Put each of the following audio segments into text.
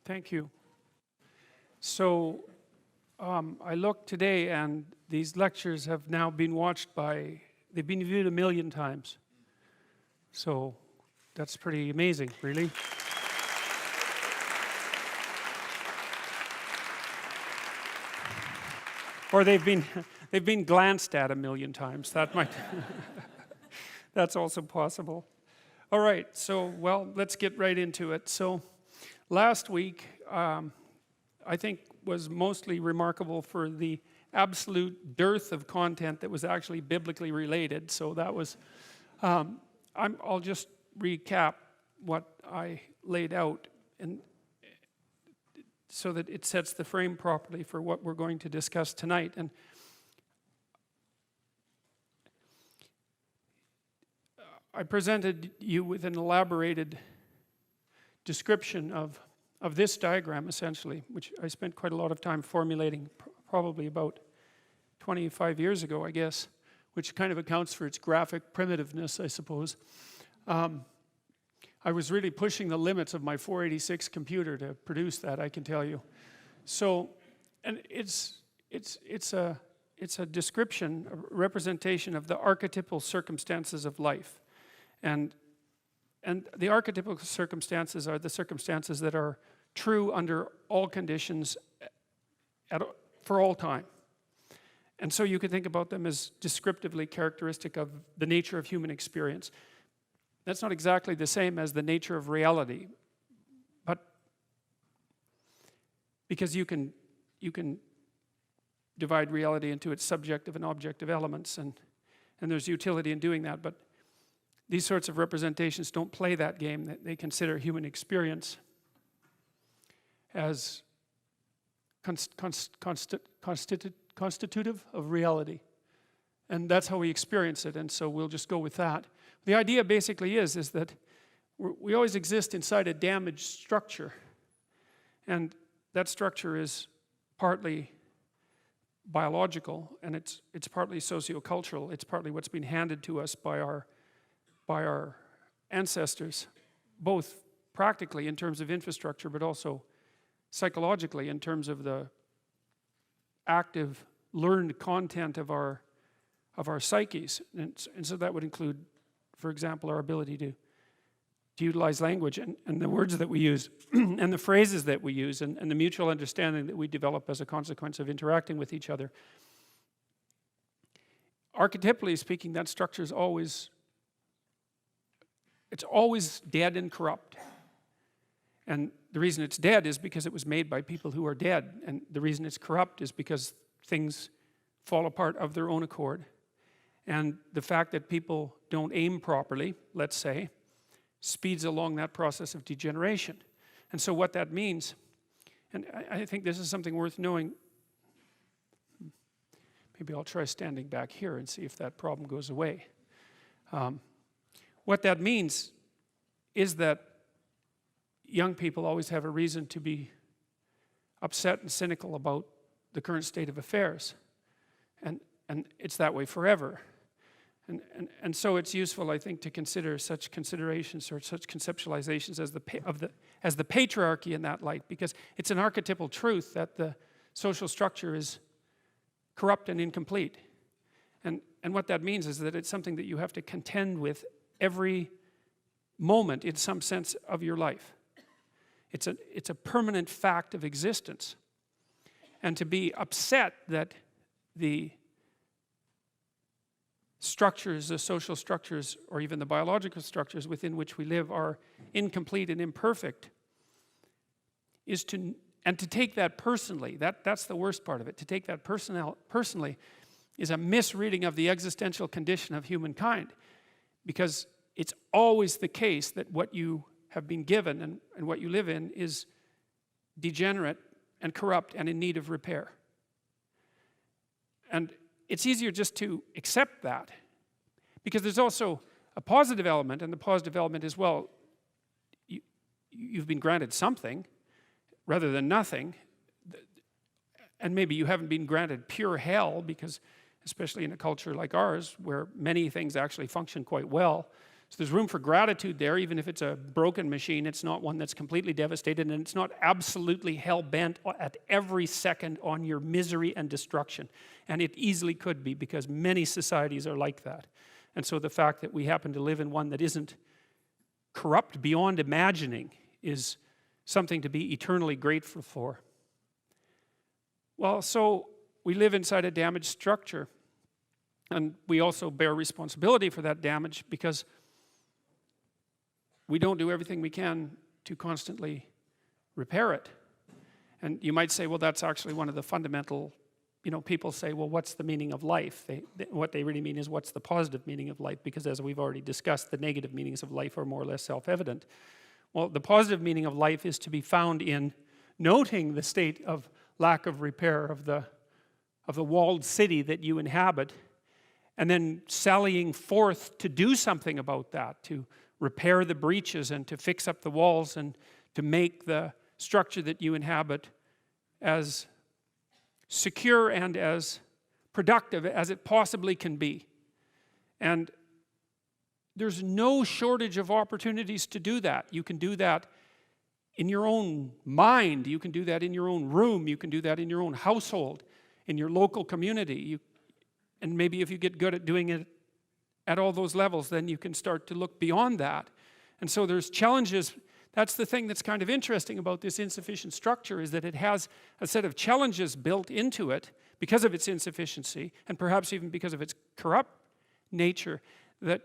Thank you. So I looked today, and these lectures have now been watched they've been viewed 1 million times. So that's pretty amazing, really. Or they've been glanced at 1 million times. That might, that's also possible. All right, so, well, let's get right into it. So last week, I think was mostly remarkable for the absolute dearth of content that was actually biblically related. So that was, I'll just recap what I laid out, and so that it sets the frame properly for what we're going to discuss tonight. And I presented you with an elaborated description of this diagram, essentially, which I spent quite a lot of time formulating, probably about 25 years ago, I guess, which kind of accounts for its graphic primitiveness, I suppose. I was really pushing the limits of my 486 computer to produce that, I can tell you. So, and it's a description, a representation of the archetypal circumstances of life. And the archetypal circumstances are the circumstances that are true under all conditions for all time. And so you can think about them as descriptively characteristic of the nature of human experience. That's not exactly the same as the nature of reality, but because you can divide reality into its subjective and objective elements, and there's utility in doing that, but these sorts of representations don't play that game. They consider human experience as constitutive of reality. And that's how we experience it, and so we'll just go with that. The idea basically is that we always exist inside a damaged structure. And that structure is partly biological, and it's partly sociocultural. It's partly what's been handed to us by our ancestors, both practically in terms of infrastructure, but also psychologically in terms of the active, learned content of our psyches. And so that would include, for example, our ability to utilize language and the words that we use and the phrases that we use and the mutual understanding that we develop as a consequence of interacting with each other. Archetypally speaking, that structure is always dead and corrupt. And the reason it's dead is because it was made by people who are dead. And the reason it's corrupt is because things fall apart of their own accord. And the fact that people don't aim properly, let's say, speeds along that process of degeneration. And so what that means, and I think this is something worth knowing. Maybe I'll try standing back here and see if that problem goes away. What that means is that young people always have a reason to be upset and cynical about the current state of affairs. And it's that way forever. And so it's useful, I think, to consider such considerations or such conceptualizations as the patriarchy in that light, because it's an archetypal truth that the social structure is corrupt and incomplete. And what that means is that it's something that you have to contend with every moment in some sense of your life. It's a permanent fact of existence. And to be upset that the structures, the social structures, or even the biological structures within which we live are incomplete and imperfect, to take that personally, that's the worst part of it. To take that personally is a misreading of the existential condition of humankind, because it's always the case that what you have been given and what you live in is degenerate and corrupt and in need of repair. And it's easier just to accept that, because there's also a positive element, and the positive element is, well, you've been granted something rather than nothing, and maybe you haven't been granted pure hell, because especially in a culture like ours where many things actually function quite well, So there's room for gratitude there, even if it's a broken machine. It's not one that's completely devastated, and it's not absolutely hell-bent at every second on your misery and destruction. And it easily could be, because many societies are like that. And so the fact that we happen to live in one that isn't corrupt beyond imagining is something to be eternally grateful for. Well, so we live inside a damaged structure, and we also bear responsibility for that damage because we don't do everything we can to constantly repair it. And you might say, well, that's actually one of the fundamental, people say, well, what's the meaning of life? What they really mean is, what's the positive meaning of life? Because as we've already discussed, the negative meanings of life are more or less self-evident. Well, the positive meaning of life is to be found in noting the state of lack of repair of the walled city that you inhabit, and then sallying forth to do something about that, to repair the breaches and to fix up the walls and to make the structure that you inhabit as secure and as productive as it possibly can be. And there's no shortage of opportunities to do that. You can do that in your own mind. You can do that in your own room. You can do that in your own household, in your local community. And maybe if you get good at doing it at all those levels, then you can start to look beyond that. And so there's challenges. That's the thing that's kind of interesting about this insufficient structure, is that it has a set of challenges built into it because of its insufficiency, and perhaps even because of its corrupt nature, that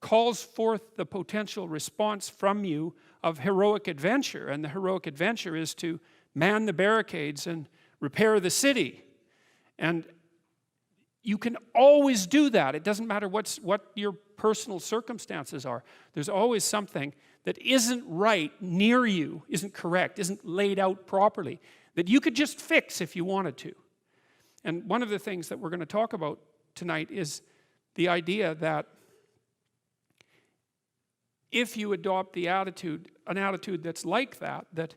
calls forth the potential response from you of heroic adventure. And the heroic adventure is to man the barricades and repair the city. And you can always do that. It doesn't matter what your personal circumstances are. There's always something that isn't right near you, isn't correct, isn't laid out properly, that you could just fix if you wanted to. And one of the things that we're going to talk about tonight is the idea that if you adopt an attitude that's like that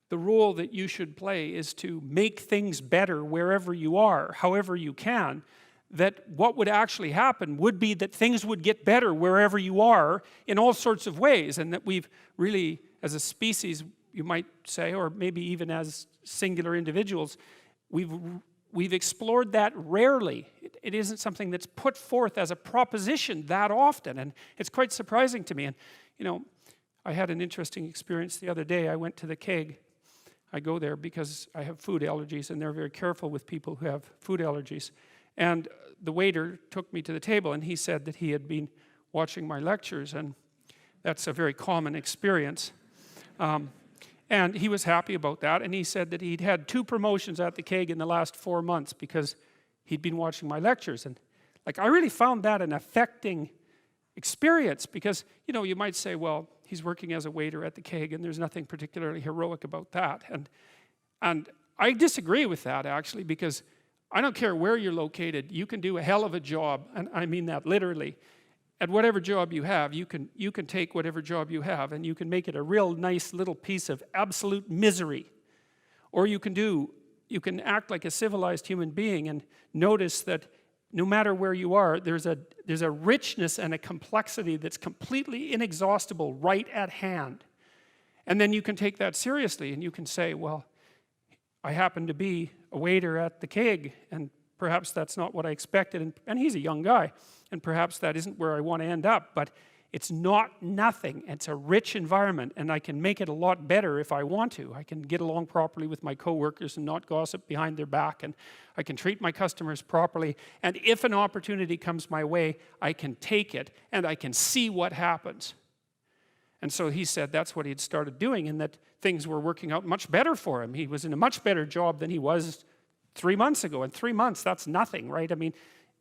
the role that you should play is to make things better wherever you are, however you can, that what would actually happen would be that things would get better wherever you are in all sorts of ways, and that we've really, as a species, you might say, or maybe even as singular individuals, we've explored that rarely. It isn't something that's put forth as a proposition that often, and it's quite surprising to me. And I had an interesting experience the other day. I went to the keg. I go there because I have food allergies, and they're very careful with people who have food allergies. And the waiter took me to the table, and he said that he had been watching my lectures, and that's a very common experience. And he was happy about that, and he said that he'd had 2 promotions at the keg in the last 4 months because he'd been watching my lectures. And I really found that an affecting experience, because you might say, well, he's working as a waiter at the keg, and there's nothing particularly heroic about that. And I disagree with that, actually, because I don't care where you're located, you can do a hell of a job, and I mean that literally. At whatever job you have, you can take whatever job you have, and you can make it a real nice little piece of absolute misery. Or you can act like a civilized human being and notice that no matter where you are, there's a richness and a complexity that's completely inexhaustible right at hand. And then you can take that seriously, and you can say, well, I happen to be a waiter at the keg, and perhaps that's not what I expected, and he's a young guy, and perhaps that isn't where I want to end up, but it's not nothing. It's a rich environment, and I can make it a lot better if I want to. I can get along properly with my coworkers and not gossip behind their back, and I can treat my customers properly, and if an opportunity comes my way, I can take it, and I can see what happens. And so he said that's what he had started doing, and that things were working out much better for him. He was in a much better job than he was 3 months ago. And 3 months, that's nothing, right? I mean,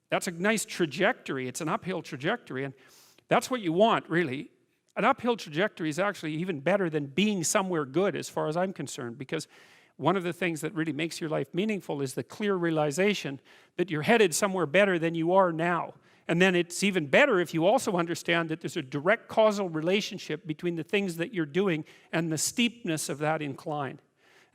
that's a nice trajectory. It's an uphill trajectory, and that's what you want, really. An uphill trajectory is actually even better than being somewhere good, as far as I'm concerned, because one of the things that really makes your life meaningful is the clear realization that you're headed somewhere better than you are now. And then it's even better if you also understand that there's a direct causal relationship between the things that you're doing and the steepness of that incline.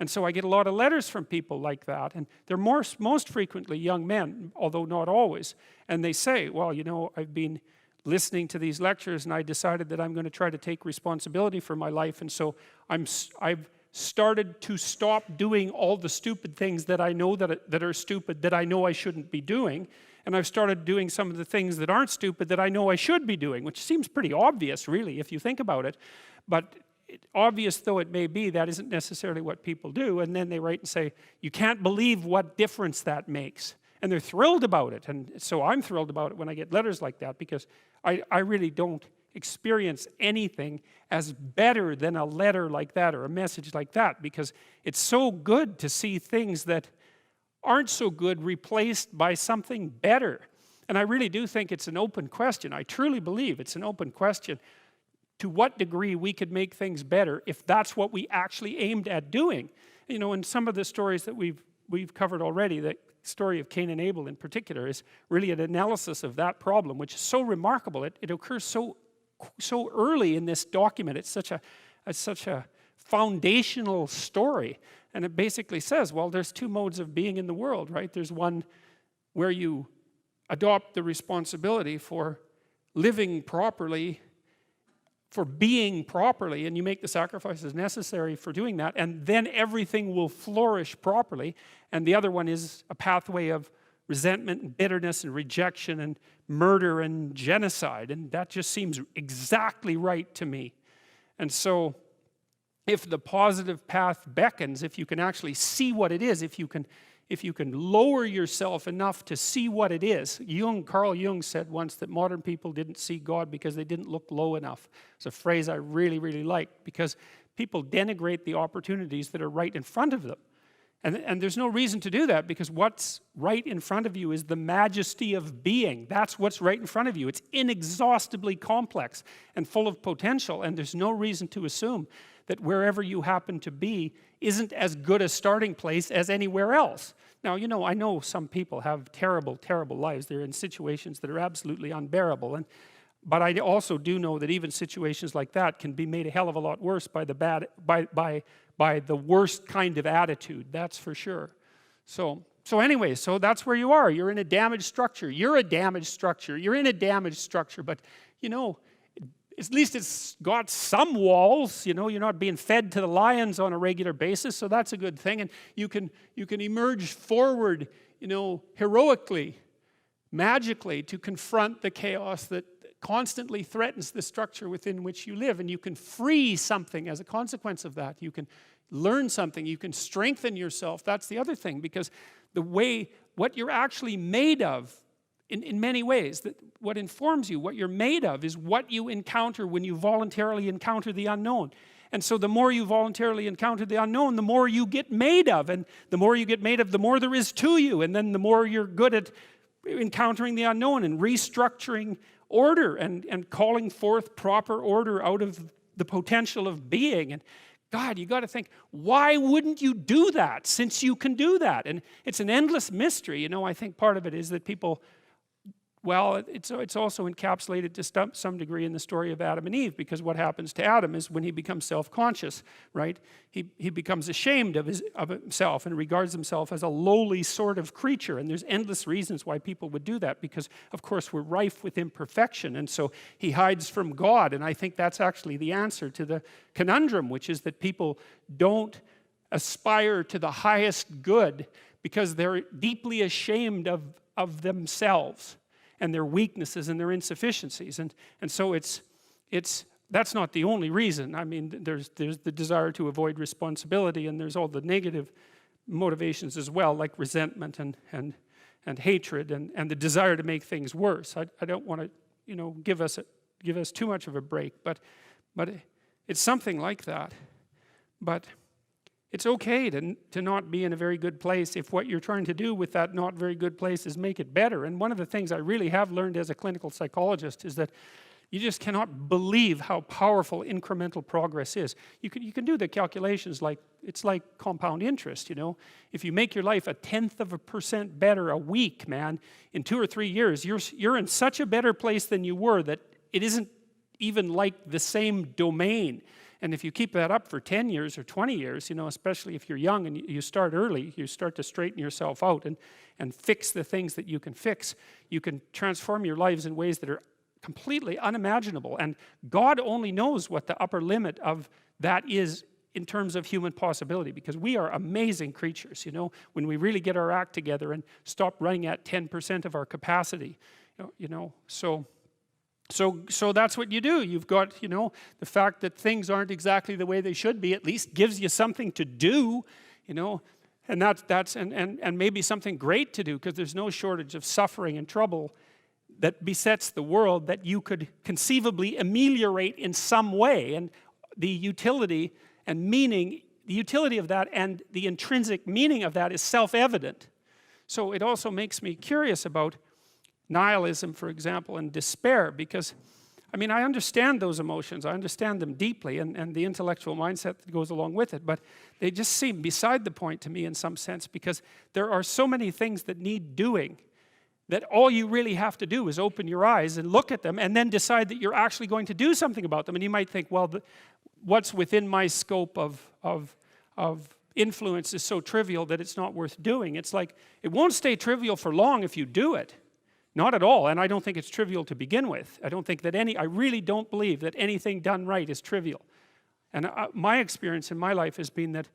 And so I get a lot of letters from people like that, and they're most frequently young men, although not always. And they say, well, I've been listening to these lectures, and I decided that I'm going to try to take responsibility for my life. And so I've started to stop doing all the stupid things that I know that are stupid, that I know I shouldn't be doing. And I've started doing some of the things that aren't stupid that I know I should be doing, which seems pretty obvious, really, if you think about it. But obvious though it may be, that isn't necessarily what people do. And then they write and say, you can't believe what difference that makes. And they're thrilled about it. And so I'm thrilled about it when I get letters like that, because I really don't experience anything as better than a letter like that or a message like that, because it's so good to see things that aren't so good replaced by something better. And I really do think it's an open question. I truly believe it's an open question to what degree we could make things better if that's what we actually aimed at doing. You know, in some of the stories that we've covered already, the story of Cain and Abel in particular is really an analysis of that problem, which is so remarkable. It occurs so early in this document. It's such a foundational story. And it basically says, well, there's two modes of being in the world, right? There's one where you adopt the responsibility for living properly, for being properly, and you make the sacrifices necessary for doing that, and then everything will flourish properly. And the other one is a pathway of resentment and bitterness and rejection and murder and genocide. And that just seems exactly right to me. And so if the positive path beckons, if you can actually see what it is, if you can lower yourself enough to see what it is. Carl Jung said once that modern people didn't see God because they didn't look low enough. It's a phrase I really, really like, because people denigrate the opportunities that are right in front of them. And there's no reason to do that, because what's right in front of you is the majesty of being. That's what's right in front of you. It's inexhaustibly complex and full of potential, and there's no reason to assume that wherever you happen to be isn't as good a starting place as anywhere else. Now, you know, I know some people have terrible, terrible lives. They're in situations that are absolutely unbearable. But I also do know that even situations like that can be made a hell of a lot worse by the worst kind of attitude, that's for sure. So anyway, so that's where you are. You're in a damaged structure. You're a damaged structure. You're in a damaged structure. But, you know, at least it's got some walls. You know, you're not being fed to the lions on a regular basis, so that's a good thing. And you can emerge forward, you know, heroically, magically, to confront the chaos that constantly threatens the structure within which you live. And you can free something as a consequence of that. You can learn something. You can strengthen yourself. That's the other thing, because what you're actually made of, in many ways, that what informs you, what you're made of, is what you encounter when you voluntarily encounter the unknown. And so the more you voluntarily encounter the unknown, the more you get made of. And the more you get made of, the more there is to you. And then the more you're good at encountering the unknown and restructuring order and calling forth proper order out of the potential of being. And God, you got to think, why wouldn't you do that, since you can do that? And it's an endless mystery. You know, I think part of it is that people, well, it's also encapsulated to some degree in the story of Adam and Eve, because what happens to Adam is when he becomes self-conscious, right? He becomes ashamed of himself and regards himself as a lowly sort of creature. And there's endless reasons why people would do that, because, of course, we're rife with imperfection. And so he hides from God. And I think that's actually the answer to the conundrum, which is that people don't aspire to the highest good because they're deeply ashamed of themselves and their weaknesses and their insufficiencies. And so that's not the only reason. I mean, there's the desire to avoid responsibility, and there's all the negative motivations as well, like resentment and hatred and the desire to make things worse. I don't want to, you know, give us too much of a break, but it's something like that. But it's okay to not be in a very good place if what you're trying to do with that not very good place is make it better. And one of the things I really have learned as a clinical psychologist is that you just cannot believe how powerful incremental progress is. You can do the calculations like, it's like compound interest, you know. If you make your life 0.1% better a week, man, in 2 or 3 years, you're in such a better place than you were that it isn't even like the same domain. And if you keep that up for 10 years or 20 years, you know, especially if you're young and you start early, you start to straighten yourself out and fix the things that you can fix. You can transform your lives in ways that are completely unimaginable. And God only knows what the upper limit of that is in terms of human possibility, because we are amazing creatures, you know, when we really get our act together and stop running at 10% of our capacity, so that's what you do. You've got, you know, the fact that things aren't exactly the way they should be at least gives you something to do, you know, and that's maybe something great to do, because there's no shortage of suffering and trouble that besets the world that you could conceivably ameliorate in some way. And the utility and meaning, the utility of that and the intrinsic meaning of that is self-evident. So it also makes me curious about nihilism, for example, and despair, because, I mean, I understand those emotions, I understand them deeply, and the intellectual mindset that goes along with it, but they just seem beside the point to me in some sense, because there are so many things that need doing that all you really have to do is open your eyes and look at them and then decide that you're actually going to do something about them. And you might think, well, what's within my scope of influence is so trivial that it's not worth doing. It's like, it won't stay trivial for long if you do it. Not at all, and I don't think it's trivial to begin with. I really don't believe that anything done right is trivial. And my experience in my life has been that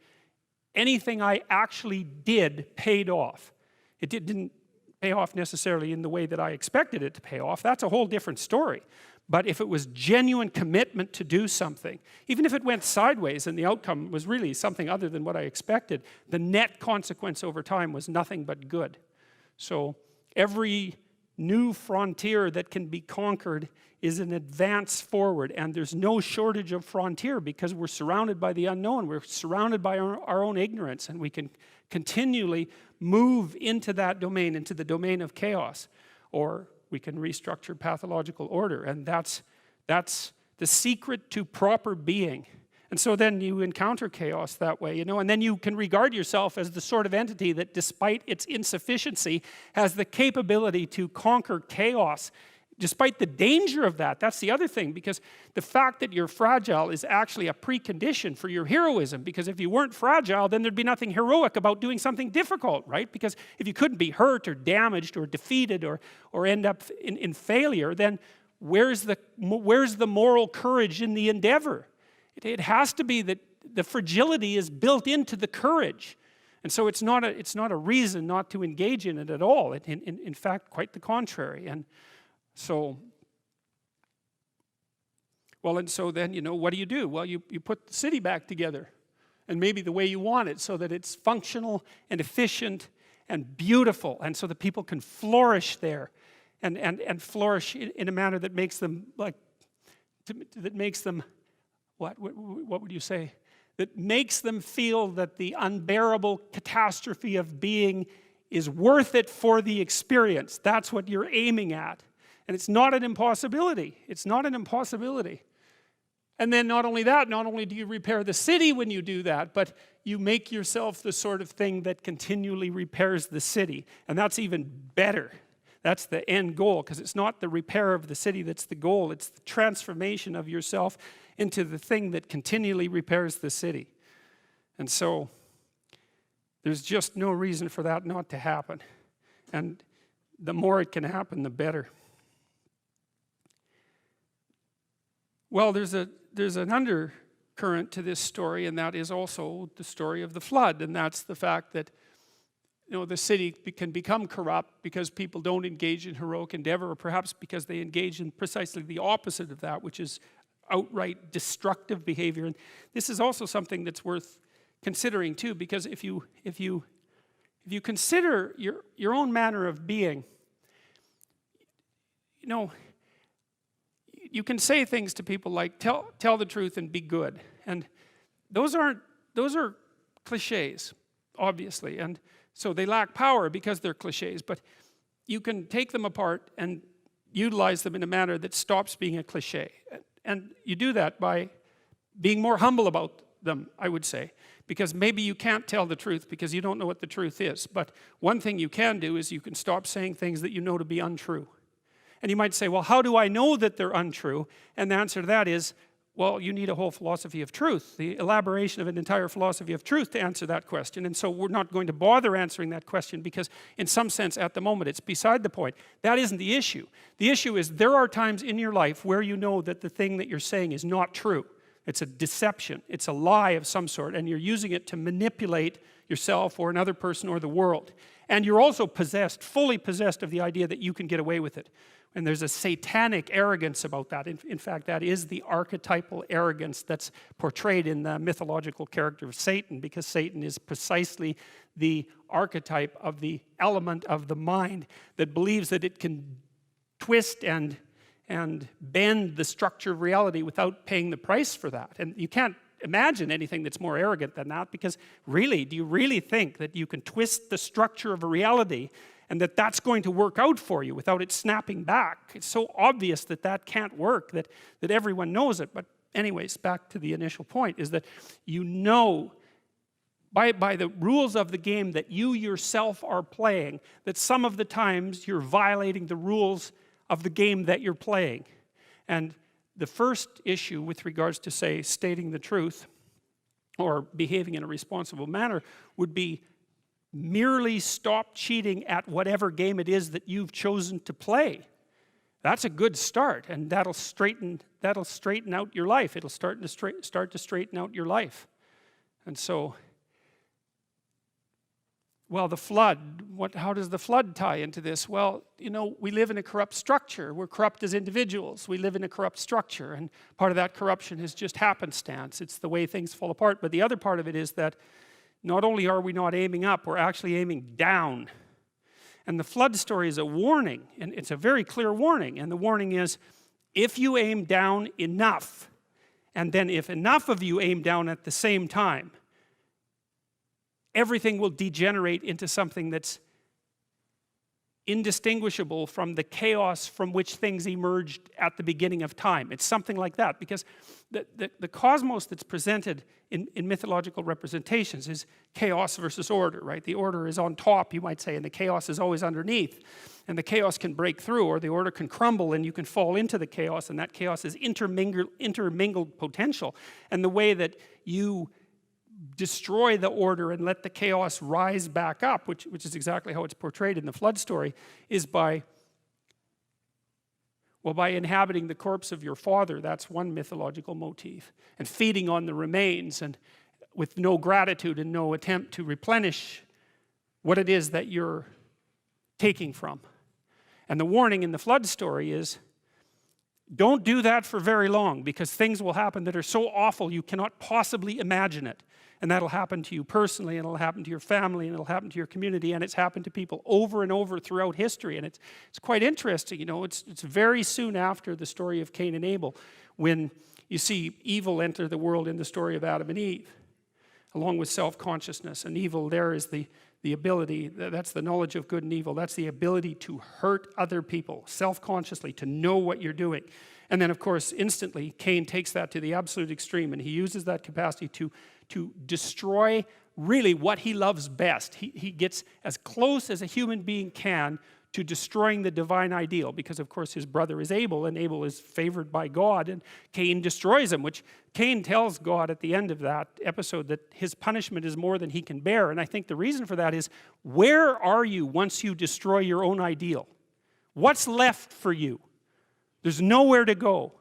anything I actually did paid off. It didn't pay off necessarily in the way that I expected it to pay off. That's a whole different story. But if it was genuine commitment to do something, even if it went sideways and the outcome was really something other than what I expected, the net consequence over time was nothing but good. So every new frontier that can be conquered is an advance forward, and there's no shortage of frontier because we're surrounded by the unknown. We're surrounded by our own ignorance, and we can continually move into that domain, into the domain of chaos, or we can restructure pathological order, and that's the secret to proper being. And so then you encounter chaos that way, you know, and then you can regard yourself as the sort of entity that, despite its insufficiency, has the capability to conquer chaos, despite the danger of that. That's the other thing, because the fact that you're fragile is actually a precondition for your heroism, because if you weren't fragile, then there'd be nothing heroic about doing something difficult, right? Because if you couldn't be hurt or damaged or defeated or end up in failure, then where's the moral courage in the endeavor? It has to be that the fragility is built into the courage. And so it's not a reason not to engage in it at all. In fact, quite the contrary. And so then, you know, what do? Well, you put the city back together, and maybe the way you want it, so that it's functional and efficient and beautiful, and so that people can flourish there and flourish in a manner that makes them what would you say? That makes them feel that the unbearable catastrophe of being is worth it for the experience. That's what you're aiming at. And it's not an impossibility. It's not an impossibility. And then not only that, not only do you repair the city when you do that, but you make yourself the sort of thing that continually repairs the city. And that's even better. That's the end goal, because it's not the repair of the city that's the goal. It's the transformation of yourself into the thing that continually repairs the city. And so there's just no reason for that not to happen. And the more it can happen, the better. Well, there's an undercurrent to this story, and that is also the story of the flood. And that's the fact that, you know, the city can become corrupt because people don't engage in heroic endeavor, or perhaps because they engage in precisely the opposite of that, which is outright destructive behavior. And this is also something that's worth considering too, because if you consider your own manner of being, you know, you can say things to people like tell the truth and be good, and those are cliches, obviously, and so they lack power because they're cliches. But you can take them apart and utilize them in a manner that stops being a cliche. And you do that by being more humble about them, I would say. Because maybe you can't tell the truth because you don't know what the truth is. But one thing you can do is you can stop saying things that you know to be untrue. And you might say, well, how do I know that they're untrue? And the answer to that is, well, you need a whole philosophy of truth, the elaboration of an entire philosophy of truth to answer that question. And so we're not going to bother answering that question because in some sense at the moment it's beside the point. That isn't the issue. The issue is there are times in your life where you know that the thing that you're saying is not true. It's a deception. It's a lie of some sort, and you're using it to manipulate yourself or another person or the world. And you're also possessed, fully possessed of the idea that you can get away with it. And there's a satanic arrogance about that. In fact, that is the archetypal arrogance that's portrayed in the mythological character of Satan, because Satan is precisely the archetype of the element of the mind that believes that it can twist and bend the structure of reality without paying the price for that. And you can't imagine anything that's more arrogant than that, because really, do you really think that you can twist the structure of a reality and that that's going to work out for you without it snapping back? It's so obvious that that can't work, that everyone knows it. But anyways, back to the initial point, is that you know by the rules of the game that you yourself are playing, that some of the times you're violating the rules of the game that you're playing. And the first issue with regards to, say, stating the truth or behaving in a responsible manner would be merely stop cheating at whatever game it is that you've chosen to play. That's a good start, and that'll straighten out your life. It'll start to straighten out your life. And so, well, the flood, how does the flood tie into this? Well, you know, we live in a corrupt structure. We're corrupt as individuals. We live in a corrupt structure, and part of that corruption is just happenstance. It's the way things fall apart. But the other part of it is that not only are we not aiming up, we're actually aiming down. And the flood story is a warning, and it's a very clear warning. And the warning is, if you aim down enough, and then if enough of you aim down at the same time, everything will degenerate into something that's indistinguishable from the chaos from which things emerged at the beginning of time. It's something like that, because the cosmos that's presented in mythological representations is chaos versus order, right? The order is on top, you might say, and the chaos is always underneath. And the chaos can break through, or the order can crumble, and you can fall into the chaos, and that chaos is intermingled potential. And the way that you destroy the order and let the chaos rise back up, which is exactly how it's portrayed in the flood story, is by inhabiting the corpse of your father. That's one mythological motif. And feeding on the remains, and with no gratitude and no attempt to replenish what it is that you're taking from. And the warning in the flood story is, don't do that for very long, because things will happen that are so awful you cannot possibly imagine it. And that'll happen to you personally, and it'll happen to your family, and it'll happen to your community, and it's happened to people over and over throughout history. And it's quite interesting, you know, it's very soon after the story of Cain and Abel when you see evil enter the world in the story of Adam and Eve, along with self-consciousness. And evil there is the ability, that's the knowledge of good and evil, that's the ability to hurt other people self-consciously, to know what you're doing. And then, of course, instantly, Cain takes that to the absolute extreme, and he uses that capacity to destroy really what he loves best. He gets as close as a human being can to destroying the divine ideal, because, of course, his brother is Abel, and Abel is favored by God, and Cain destroys him, which Cain tells God at the end of that episode that his punishment is more than he can bear. And I think the reason for that is, where are you once you destroy your own ideal? What's left for you? There's nowhere to go.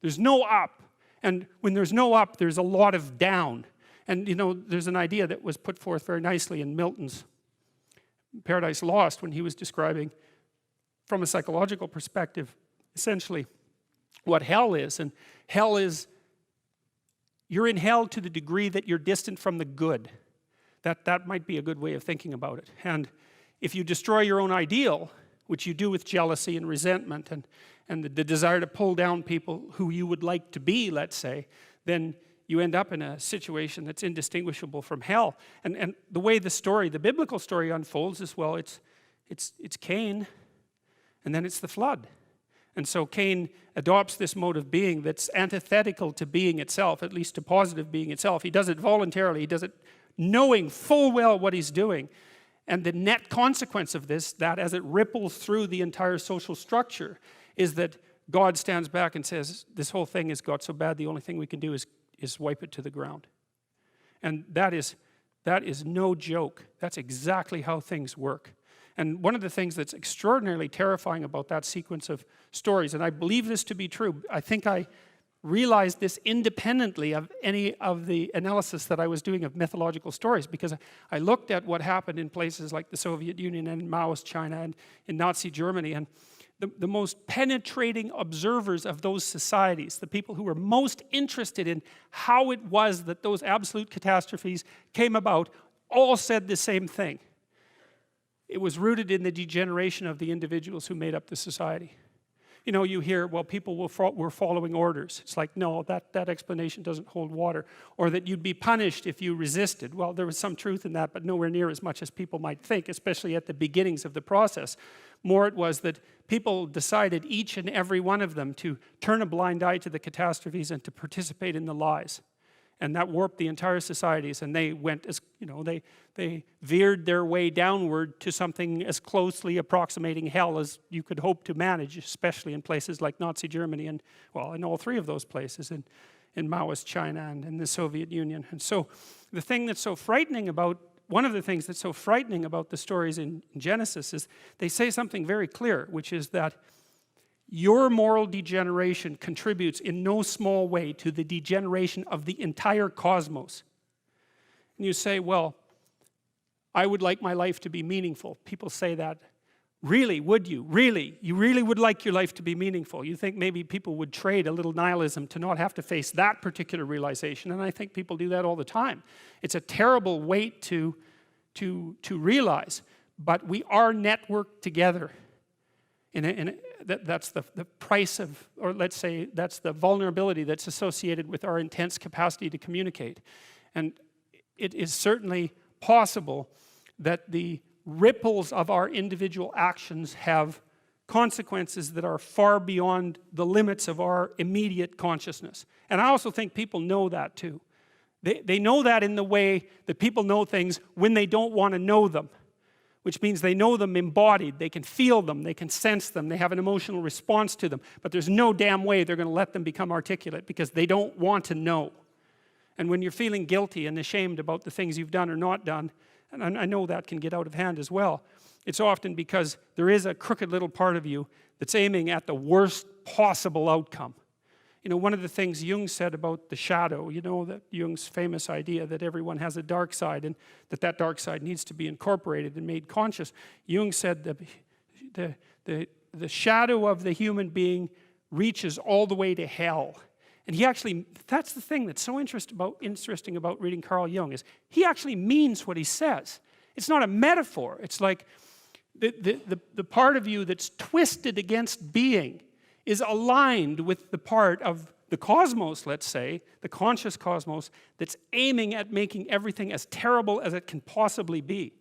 There's no up. And when there's no up, there's a lot of down. And, you know, there's an idea that was put forth very nicely in Milton's Paradise Lost, when he was describing, from a psychological perspective, essentially what hell is. And hell is, you're in hell to the degree that you're distant from the good. That might be a good way of thinking about it. And if you destroy your own ideal, which you do with jealousy and resentment and the desire to pull down people who you would like to be, let's say, then you end up in a situation that's indistinguishable from hell. And the way the biblical story unfolds is, well, it's Cain, and then it's the flood. And so Cain adopts this mode of being that's antithetical to being itself, at least to positive being itself. He does it voluntarily. He does it knowing full well what he's doing. And the net consequence of this, that as it ripples through the entire social structure, is that God stands back and says, this whole thing has got so bad, the only thing we can do is wipe it to the ground. And that is no joke. That's exactly how things work. And one of the things that's extraordinarily terrifying about that sequence of stories, and I believe this to be true, I think I realized this independently of any of the analysis that I was doing of mythological stories, because I looked at what happened in places like the Soviet Union and Maoist China and in Nazi Germany, and the most penetrating observers of those societies, the people who were most interested in how it was that those absolute catastrophes came about, all said the same thing. It was rooted in the degeneration of the individuals who made up the society. You know, you hear, well, people were following orders. It's like, no, that explanation doesn't hold water. Or that you'd be punished if you resisted. Well, there was some truth in that, but nowhere near as much as people might think, especially at the beginnings of the process. More it was that people decided, each and every one of them, to turn a blind eye to the catastrophes and to participate in the lies. And that warped the entire societies, and they went as, you know, they veered their way downward to something as closely approximating hell as you could hope to manage, especially in places like Nazi Germany and, well, in all three of those places, in Maoist China and in the Soviet Union. And so the thing that's so frightening about, one of the things that's so frightening about the stories in Genesis is they say something very clear, which is that your moral degeneration contributes in no small way to the degeneration of the entire cosmos. And you say, well, I would like my life to be meaningful. People say that. Really, would you? Really? You really would like your life to be meaningful? You think maybe people would trade a little nihilism to not have to face that particular realization, and I think people do that all the time. It's a terrible weight to realize, but we are networked together. That's the price of, or let's say that's the vulnerability that's associated with our intense capacity to communicate. And it is certainly possible that the ripples of our individual actions have consequences that are far beyond the limits of our immediate consciousness. And I also think people know that too. They know that in the way that people know things when they don't want to know them, which means they know them embodied, they can feel them, they can sense them, they have an emotional response to them, but there's no damn way they're going to let them become articulate because they don't want to know. And when you're feeling guilty and ashamed about the things you've done or not done, and I know that can get out of hand as well, it's often because there is a crooked little part of you that's aiming at the worst possible outcome. You know, one of the things Jung said about the shadow, you know, that Jung's famous idea that everyone has a dark side and that dark side needs to be incorporated and made conscious. Jung said that the shadow of the human being reaches all the way to hell. And he actually, that's the thing that's so interesting about reading Carl Jung, is he actually means what he says. It's not a metaphor. It's like the part of you that's twisted against being is aligned with the part of the cosmos, let's say, the conscious cosmos, that's aiming at making everything as terrible as it can possibly be.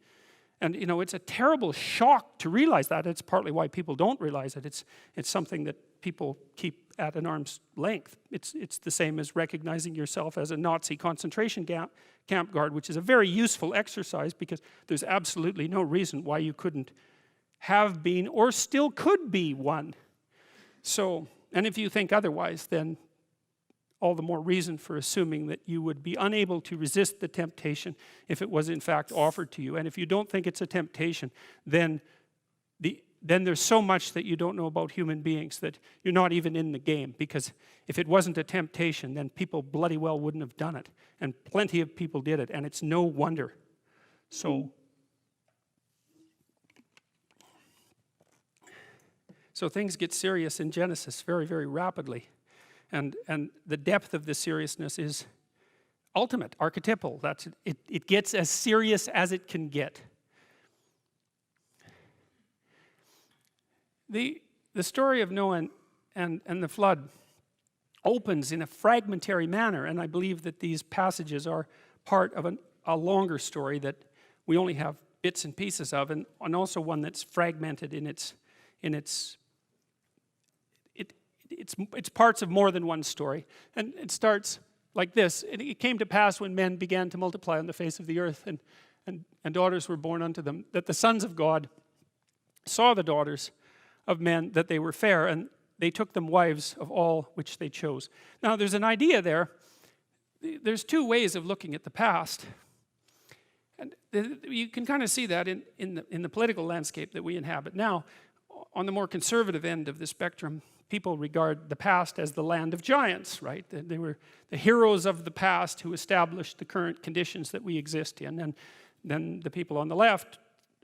And, you know, it's a terrible shock to realize that. It's partly why people don't realize it. It's something that people keep at an arm's length. It's the same as recognizing yourself as a Nazi concentration camp guard, which is a very useful exercise because there's absolutely no reason why you couldn't have been or still could be one. So, and if you think otherwise, then all the more reason for assuming that you would be unable to resist the temptation if it was in fact offered to you. And if you don't think it's a temptation, then there's so much that you don't know about human beings that you're not even in the game. Because if it wasn't a temptation, then people bloody well wouldn't have done it. And plenty of people did it, and it's no wonder. So things get serious in Genesis very, very rapidly. And the depth of the seriousness is ultimate, archetypal. It gets as serious as it can get. The story of Noah and the flood opens in a fragmentary manner, and I believe that these passages are part of a longer story that we only have bits and pieces of, and also one that's fragmented in its parts of more than one story. And it starts like this. It came to pass when men began to multiply on the face of the earth and daughters were born unto them, that the sons of God saw the daughters of men, that they were fair, and they took them wives of all which they chose. Now, there's an idea there. There's two ways of looking at the past. And you can kind of see that in the political landscape that we inhabit. Now, on the more conservative end of the spectrum, people regard the past as the land of giants, right? They were the heroes of the past who established the current conditions that we exist in. And then the people on the left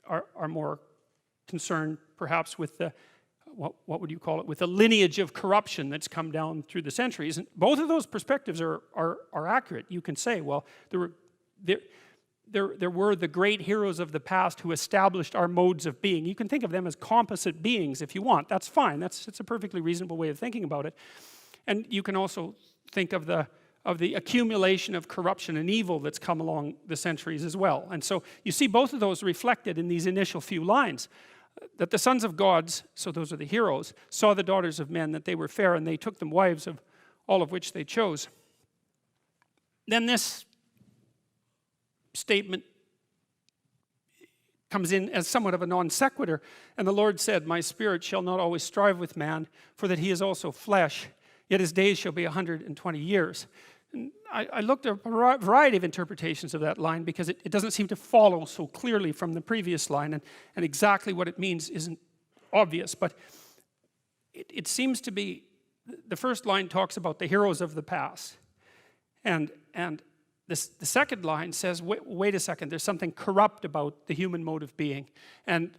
are more concerned perhaps with the, what would you call it, with the lineage of corruption that's come down through the centuries. And both of those perspectives are accurate. You can say, well, there were the great heroes of the past who established our modes of being. You can think of them as composite beings if you want. That's fine. It's a perfectly reasonable way of thinking about it. And you can also think of the accumulation of corruption and evil that's come along the centuries as well. And so you see both of those reflected in these initial few lines. That the sons of gods, so those are the heroes, saw the daughters of men, that they were fair, and they took them wives of all of which they chose. Then this statement comes in as somewhat of a non sequitur. And the Lord said, my spirit shall not always strive with man, for that he is also flesh, yet his days shall be 120 years. And I looked at a variety of interpretations of that line because it doesn't seem to follow so clearly from the previous line, and exactly what it means isn't obvious. But it seems to be, the first line talks about the heroes of the past. And the second line says, wait a second, there's something corrupt about the human mode of being. And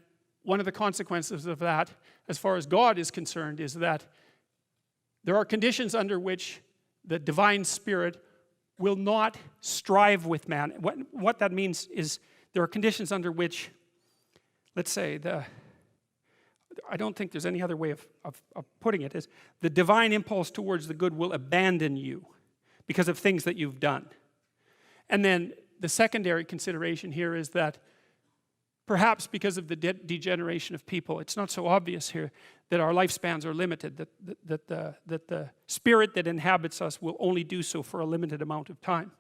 one of the consequences of that, as far as God is concerned, is that there are conditions under which the divine spirit will not strive with man. What that means is there are conditions under which, let's say, I don't think there's any other way of putting it, is the divine impulse towards the good will abandon you because of things that you've done. And then the secondary consideration here is that perhaps because of the degeneration of people, it's not so obvious here that our lifespans are limited, that the spirit that inhabits us will only do so for a limited amount of time.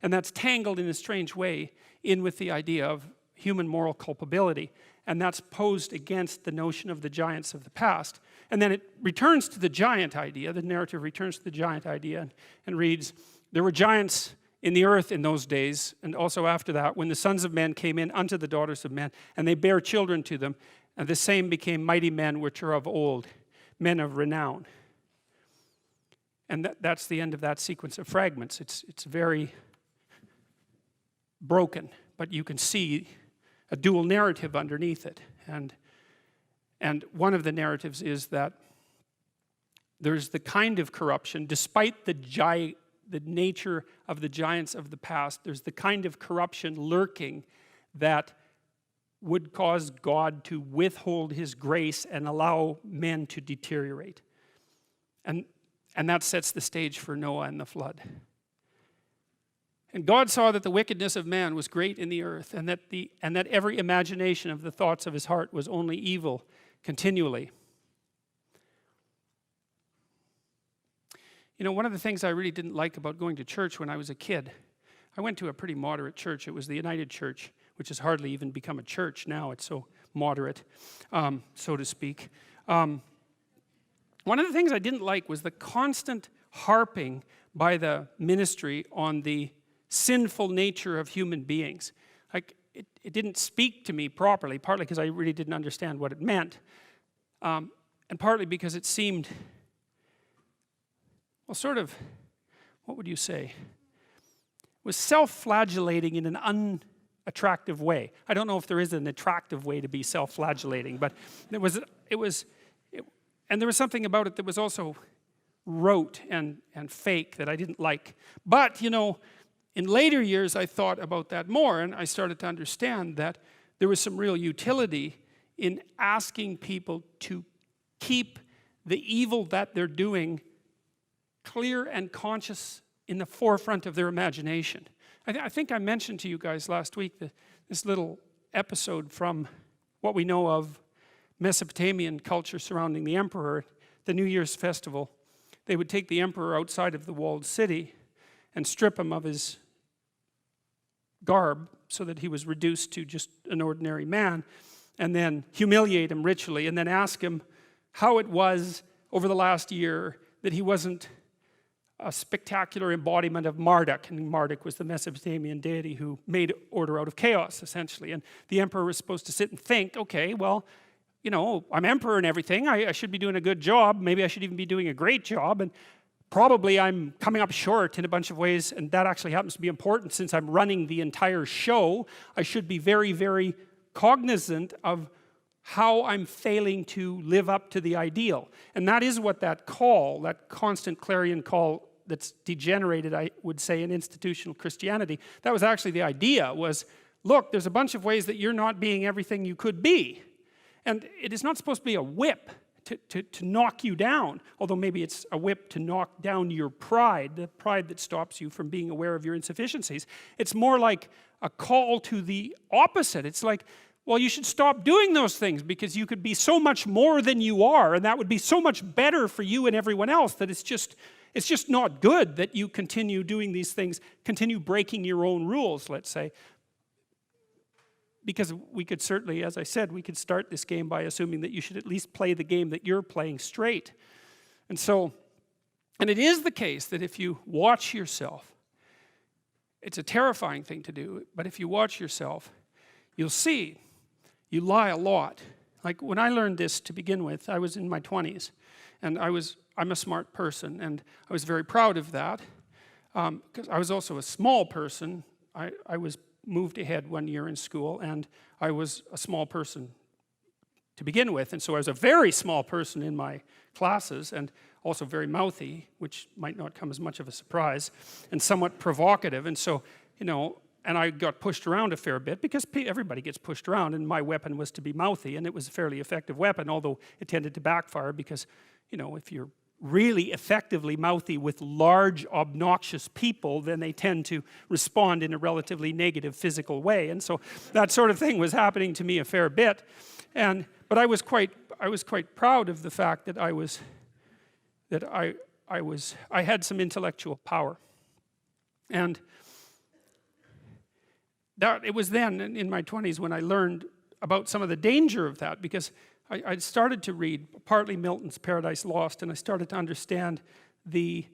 And that's tangled in a strange way in with the idea of human moral culpability. And that's posed against the notion of the giants of the past. And then it returns to the giant idea, the narrative returns to the giant idea and reads, there were giants in the earth in those days, and also after that, when the sons of men came in unto the daughters of men, and they bare children to them, and the same became mighty men which are of old, men of renown. And that's the end of that sequence of fragments. It's very broken, but you can see a dual narrative underneath it. And one of the narratives is that there's the kind of corruption, despite the nature of the giants of the past, there's the kind of corruption lurking that would cause God to withhold his grace and allow men to deteriorate. And that sets the stage for Noah and the flood. And God saw that the wickedness of man was great in the earth, and that every imagination of the thoughts of his heart was only evil continually. You know, one of the things I really didn't like about going to church when I was a kid, I went to a pretty moderate church. It was the United Church, which has hardly even become a church now. It's so moderate, so to speak. One of the things I didn't like was the constant harping by the ministry on the sinful nature of human beings. Like, it didn't speak to me properly, partly because I really didn't understand what it meant, and partly because it seemed, well, sort of, what would you say? It was self-flagellating in an unattractive way. I don't know if there is an attractive way to be self-flagellating, but and there was something about it that was also rote and fake that I didn't like. But, you know, in later years I thought about that more, and I started to understand that there was some real utility in asking people to keep the evil that they're doing clear and conscious in the forefront of their imagination. I think I mentioned to you guys last week this little episode from what we know of Mesopotamian culture surrounding the emperor. The New Year's festival, they would take the emperor outside of the walled city and strip him of his garb so that he was reduced to just an ordinary man, and then humiliate him ritually, and then ask him how it was over the last year that he wasn't a spectacular embodiment of Marduk, and Marduk was the Mesopotamian deity who made order out of chaos, essentially. And the emperor was supposed to sit and think, okay, well, you know, I'm emperor and everything, I should be doing a good job, maybe I should even be doing a great job, and probably I'm coming up short in a bunch of ways, and that actually happens to be important since I'm running the entire show. I should be very, very cognizant of how I'm failing to live up to the ideal. And that is what that call, that constant clarion call that's degenerated, I would say, in institutional Christianity, that was actually the idea, was, look, there's a bunch of ways that you're not being everything you could be. And it is not supposed to be a whip to knock you down, although maybe it's a whip to knock down your pride, the pride that stops you from being aware of your insufficiencies. It's more like a call to the opposite. It's like, well, you should stop doing those things because you could be so much more than you are, and that would be so much better for you and everyone else that it's just not good that you continue doing these things, continue breaking your own rules, let's say. Because we could certainly, as I said, we could start this game by assuming that you should at least play the game that you're playing straight. And so, and it is the case that if you watch yourself, it's a terrifying thing to do, but if you watch yourself, you'll see you lie a lot. Like when I learned this to begin with, I was in my 20s, and I'm a smart person, and I was very proud of that, because I was also a small person. I was moved ahead 1 year in school, and I was a small person to begin with, and so I was a very small person in my classes, and also very mouthy, which might not come as much of a surprise, and somewhat provocative, and so, you know, and I got pushed around a fair bit, because everybody gets pushed around, and my weapon was to be mouthy, and it was a fairly effective weapon, although it tended to backfire, because, you know, if you're really effectively mouthy with large, obnoxious people, then they tend to respond in a relatively negative physical way. And so that sort of thing was happening to me a fair bit. But I was quite proud of the fact that I had some intellectual power. And that it was then in my 20s when I learned about some of the danger of that, because I started to read partly Milton's Paradise Lost, and I started to understand the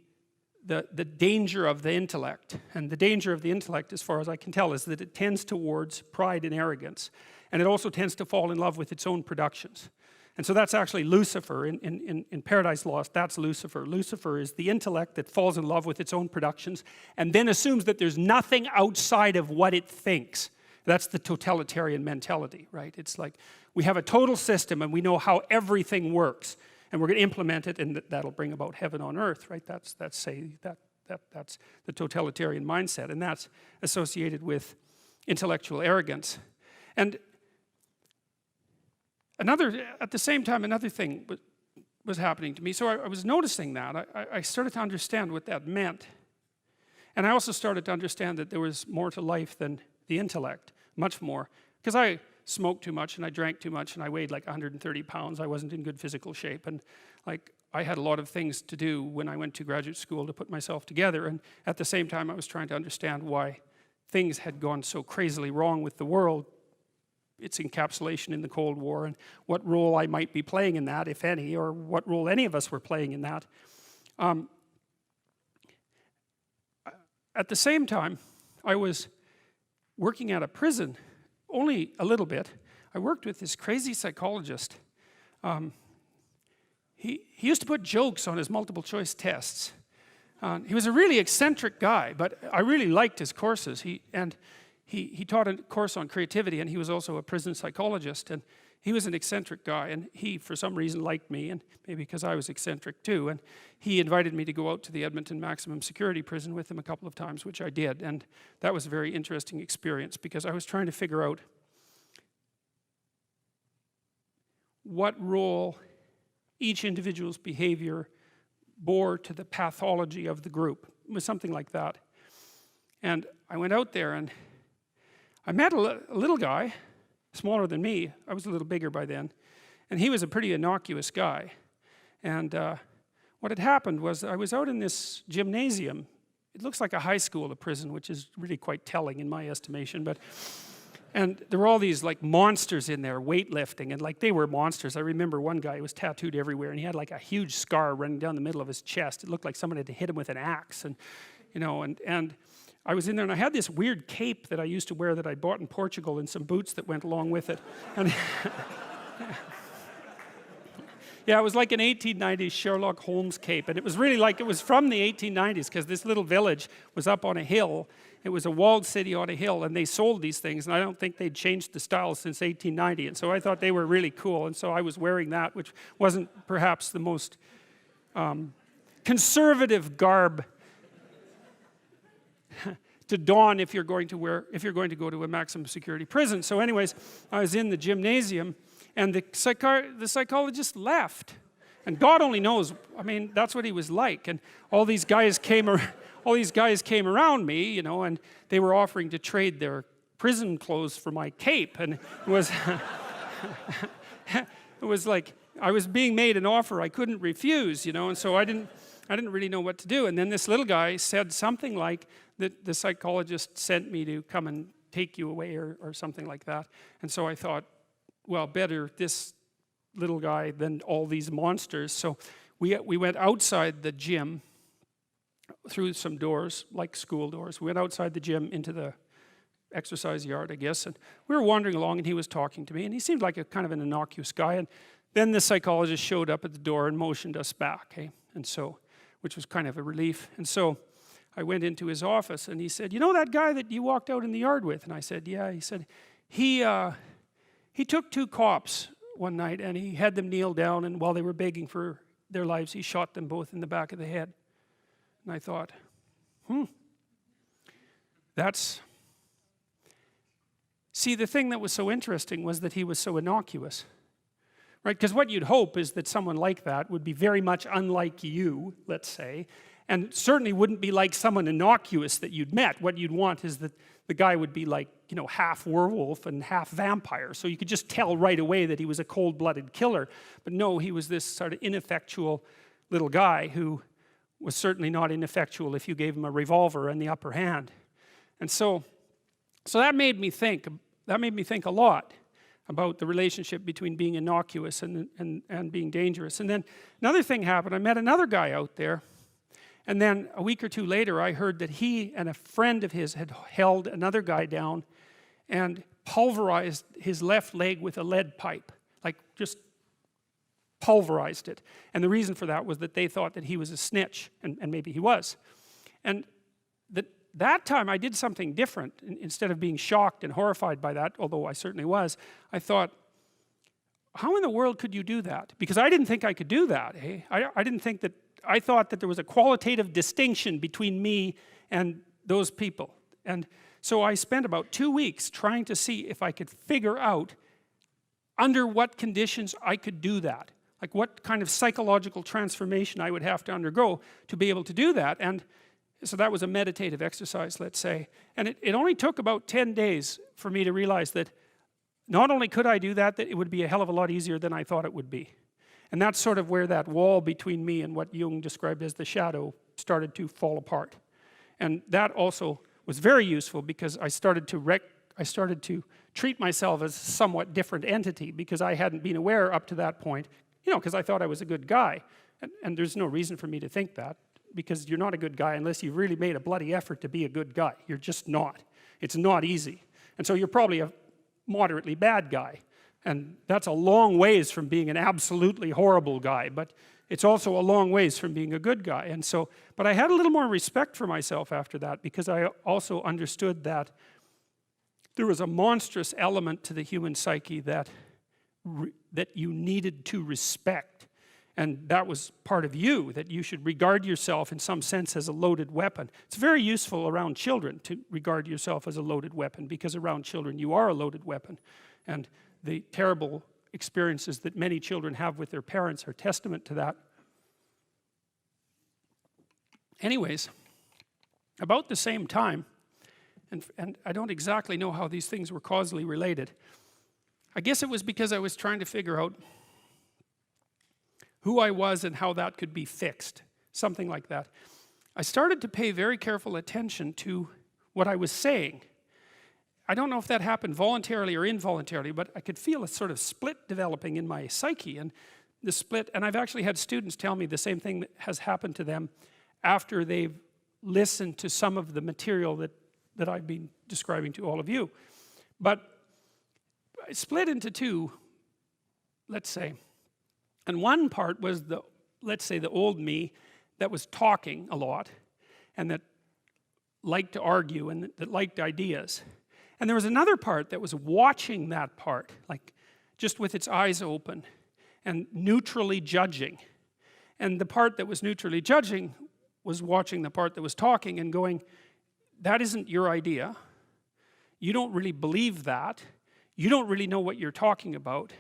danger of the intellect. And the danger of the intellect, as far as I can tell, is that it tends towards pride and arrogance. And it also tends to fall in love with its own productions. And so that's actually Lucifer. In Paradise Lost, that's Lucifer. Lucifer is the intellect that falls in love with its own productions and then assumes that there's nothing outside of what it thinks. That's the totalitarian mentality, right? It's like we have a total system and we know how everything works, and we're going to implement it, and that'll bring about heaven on earth, right? That's the totalitarian mindset, and that's associated with intellectual arrogance. And at the same time, another thing was happening to me. So I was noticing that. I started to understand what that meant. And I also started to understand that there was more to life than the intellect, much more. Because I smoked too much, and I drank too much, and I weighed like 130 pounds. I wasn't in good physical shape. And like I had a lot of things to do when I went to graduate school to put myself together. And at the same time, I was trying to understand why things had gone so crazily wrong with the world, its encapsulation in the Cold War, and what role I might be playing in that, if any, or what role any of us were playing in that. At the same time, I was working at a prison, only a little bit. I worked with this crazy psychologist. He used to put jokes on his multiple choice tests. He was a really eccentric guy, but I really liked his courses. He taught a course on creativity, and he was also a prison psychologist, and he was an eccentric guy, and he, for some reason, liked me, and maybe because I was eccentric too, and he invited me to go out to the Edmonton maximum security prison with him a couple of times, which I did, and that was a very interesting experience, because I was trying to figure out what role each individual's behavior bore to the pathology of the group. It was something like that. And I went out there, and I met a little guy, smaller than me. I was a little bigger by then. And he was a pretty innocuous guy. And what had happened was I was out in this gymnasium. It looks like a high school, a prison, which is really quite telling in my estimation. But And there were all these like monsters in there, weightlifting, and like they were monsters. I remember one guy who was tattooed everywhere, and he had like a huge scar running down the middle of his chest. It looked like someone had hit him with an axe, and and I was in there, and I had this weird cape that I used to wear that I bought in Portugal, and some boots that went along with it. And yeah, it was like an 1890s Sherlock Holmes cape, and it was really like it was from the 1890s because this little village was up on a hill. It was a walled city on a hill, and they sold these things, and I don't think they'd changed the style since 1890, and so I thought they were really cool, and so I was wearing that, which wasn't perhaps the most conservative garb to don if you're going to go to a maximum security prison. So anyways, I was in the gymnasium, and the psychologist left, and God only knows. I mean, that's what he was like, and all these guys came around me, and they were offering to trade their prison clothes for my cape, and it was it was like I was being made an offer I couldn't refuse, and so I didn't really know what to do. And then this little guy said something like that the psychologist sent me to come and take you away or something like that. And so I thought, well, better this little guy than all these monsters. So we went outside the gym through some doors, like school doors. We went outside the gym into the exercise yard, I guess, and we were wandering along, and he was talking to me, and he seemed like a kind of an innocuous guy. And then the psychologist showed up at the door and motioned us back, and so, which was kind of a relief. And so I went into his office, and he said, "You know that guy that you walked out in the yard with?" And I said, "Yeah." He said, he took 2 cops one night, and he had them kneel down, and while they were begging for their lives, he shot them both in the back of the head. And I thought, see, the thing that was so interesting was that he was so innocuous, right? Because what you'd hope is that someone like that would be very much unlike you, let's say, and certainly wouldn't be like someone innocuous that you'd met. What you'd want is that the guy would be like, half werewolf and half vampire, so you could just tell right away that he was a cold-blooded killer. But no, he was this sort of ineffectual little guy who was certainly not ineffectual if you gave him a revolver and the upper hand. And so that made me think a lot about the relationship between being innocuous and being dangerous. And then another thing happened. I met another guy out there, and then a week or 2 later I heard that he and a friend of his had held another guy down and pulverized his left leg with a lead pipe, like just pulverized it. And the reason for that was that they thought that he was a snitch, and maybe he was. And that time I did something different. Instead of being shocked and horrified by that, although I certainly was, I thought, how in the world could you do that? Because I didn't think I could do that. I thought that there was a qualitative distinction between me and those people. And so I spent about 2 weeks trying to see if I could figure out under what conditions I could do that. Like what kind of psychological transformation I would have to undergo to be able to do that. And so that was a meditative exercise, let's say. And it only took about 10 days for me to realize that not only could I do that, that it would be a hell of a lot easier than I thought it would be. And that's sort of where that wall between me and what Jung described as the shadow started to fall apart. And that also was very useful because I started to treat myself as a somewhat different entity because I hadn't been aware up to that point, because I thought I was a good guy. And there's no reason for me to think that, because you're not a good guy unless you've really made a bloody effort to be a good guy. You're just not. It's not easy. And so you're probably a moderately bad guy. And that's a long ways from being an absolutely horrible guy, but it's also a long ways from being a good guy. And so, but I had a little more respect for myself after that, because I also understood that there was a monstrous element to the human psyche that you needed to respect. And that was part of you, that you should regard yourself in some sense as a loaded weapon. It's very useful around children to regard yourself as a loaded weapon, because around children you are a loaded weapon. And the terrible experiences that many children have with their parents are testament to that. Anyways, about the same time, and I don't exactly know how these things were causally related. I guess it was because I was trying to figure out who I was and how that could be fixed, something like that. I started to pay very careful attention to what I was saying. I don't know if that happened voluntarily or involuntarily, but I could feel a sort of split developing in my psyche. And the split, and I've actually had students tell me the same thing that has happened to them after they've listened to some of the material that I've been describing to all of you. But I split into two, let's say. And one part was let's say the old me that was talking a lot and that liked to argue and that liked ideas. And there was another part that was watching that part, like just with its eyes open and neutrally judging. And the part that was neutrally judging was watching the part that was talking and going, that isn't your idea. You don't really believe that. You don't really know what you're talking about.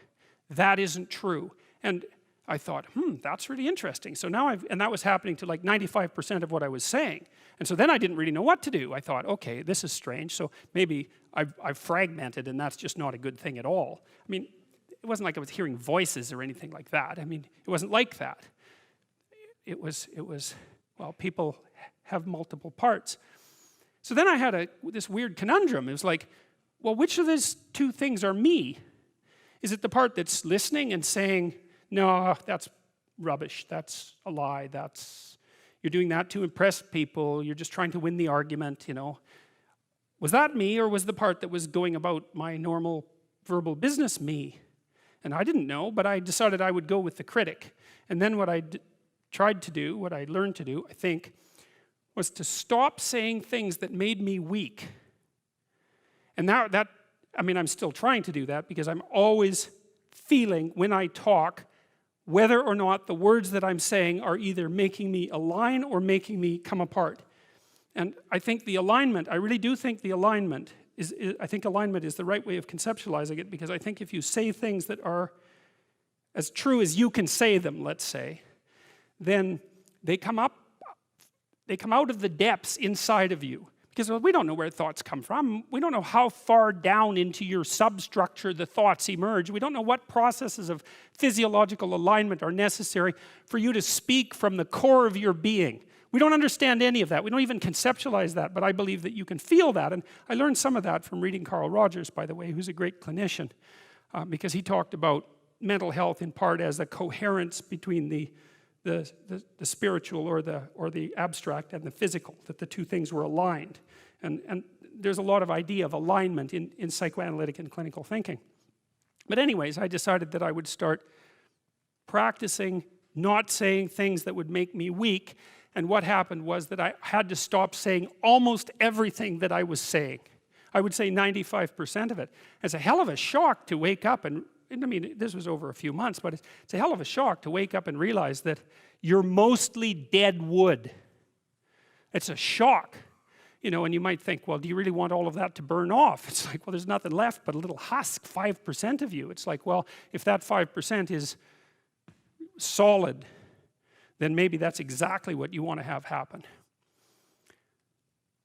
That isn't true. And I thought, that's really interesting. So now and that was happening to like 95% of what I was saying. And so then I didn't really know what to do. I thought, okay, this is strange. So maybe I've fragmented and that's just not a good thing at all. I mean, it wasn't like I was hearing voices or anything like that. I mean, it wasn't like that. It was well, people have multiple parts. So then I had this weird conundrum. It was like, well, which of these two things are me? Is it the part that's listening and saying, no, that's rubbish, that's a lie, you're doing that to impress people, you're just trying to win the argument, you know. Was that me, or was the part that was going about my normal verbal business me? And I didn't know, but I decided I would go with the critic. And then what I tried to do, what I learned to do, I think, was to stop saying things that made me weak. And now I mean, I'm still trying to do that because I'm always feeling when I talk whether or not the words that I'm saying are either making me align or making me come apart. And I think the alignment, I really do think the alignment I think alignment is the right way of conceptualizing it, because I think if you say things that are as true as you can say them, let's say, then they come out of the depths inside of you. Because we don't know where thoughts come from. We don't know how far down into your substructure the thoughts emerge. We don't know what processes of physiological alignment are necessary for you to speak from the core of your being. We don't understand any of that. We don't even conceptualize that, but I believe that you can feel that. And I learned some of that from reading Carl Rogers, by the way, who's a great clinician, because he talked about mental health in part as a coherence between the spiritual or the abstract and the physical, that the two things were aligned. And there's a lot of idea of alignment in psychoanalytic and clinical thinking. But anyways, I decided that I would start practicing not saying things that would make me weak. And what happened was that I had to stop saying almost everything that I was saying. I would say 95% of it. It's a hell of a shock to wake up and I mean, this was over a few months, but it's a hell of a shock to wake up and realize that you're mostly dead wood. It's a shock, you know, and you might think, well, do you really want all of that to burn off? It's like, well, there's nothing left but a little husk, 5% of you. It's like, well, if that 5% is solid, then maybe that's exactly what you want to have happen.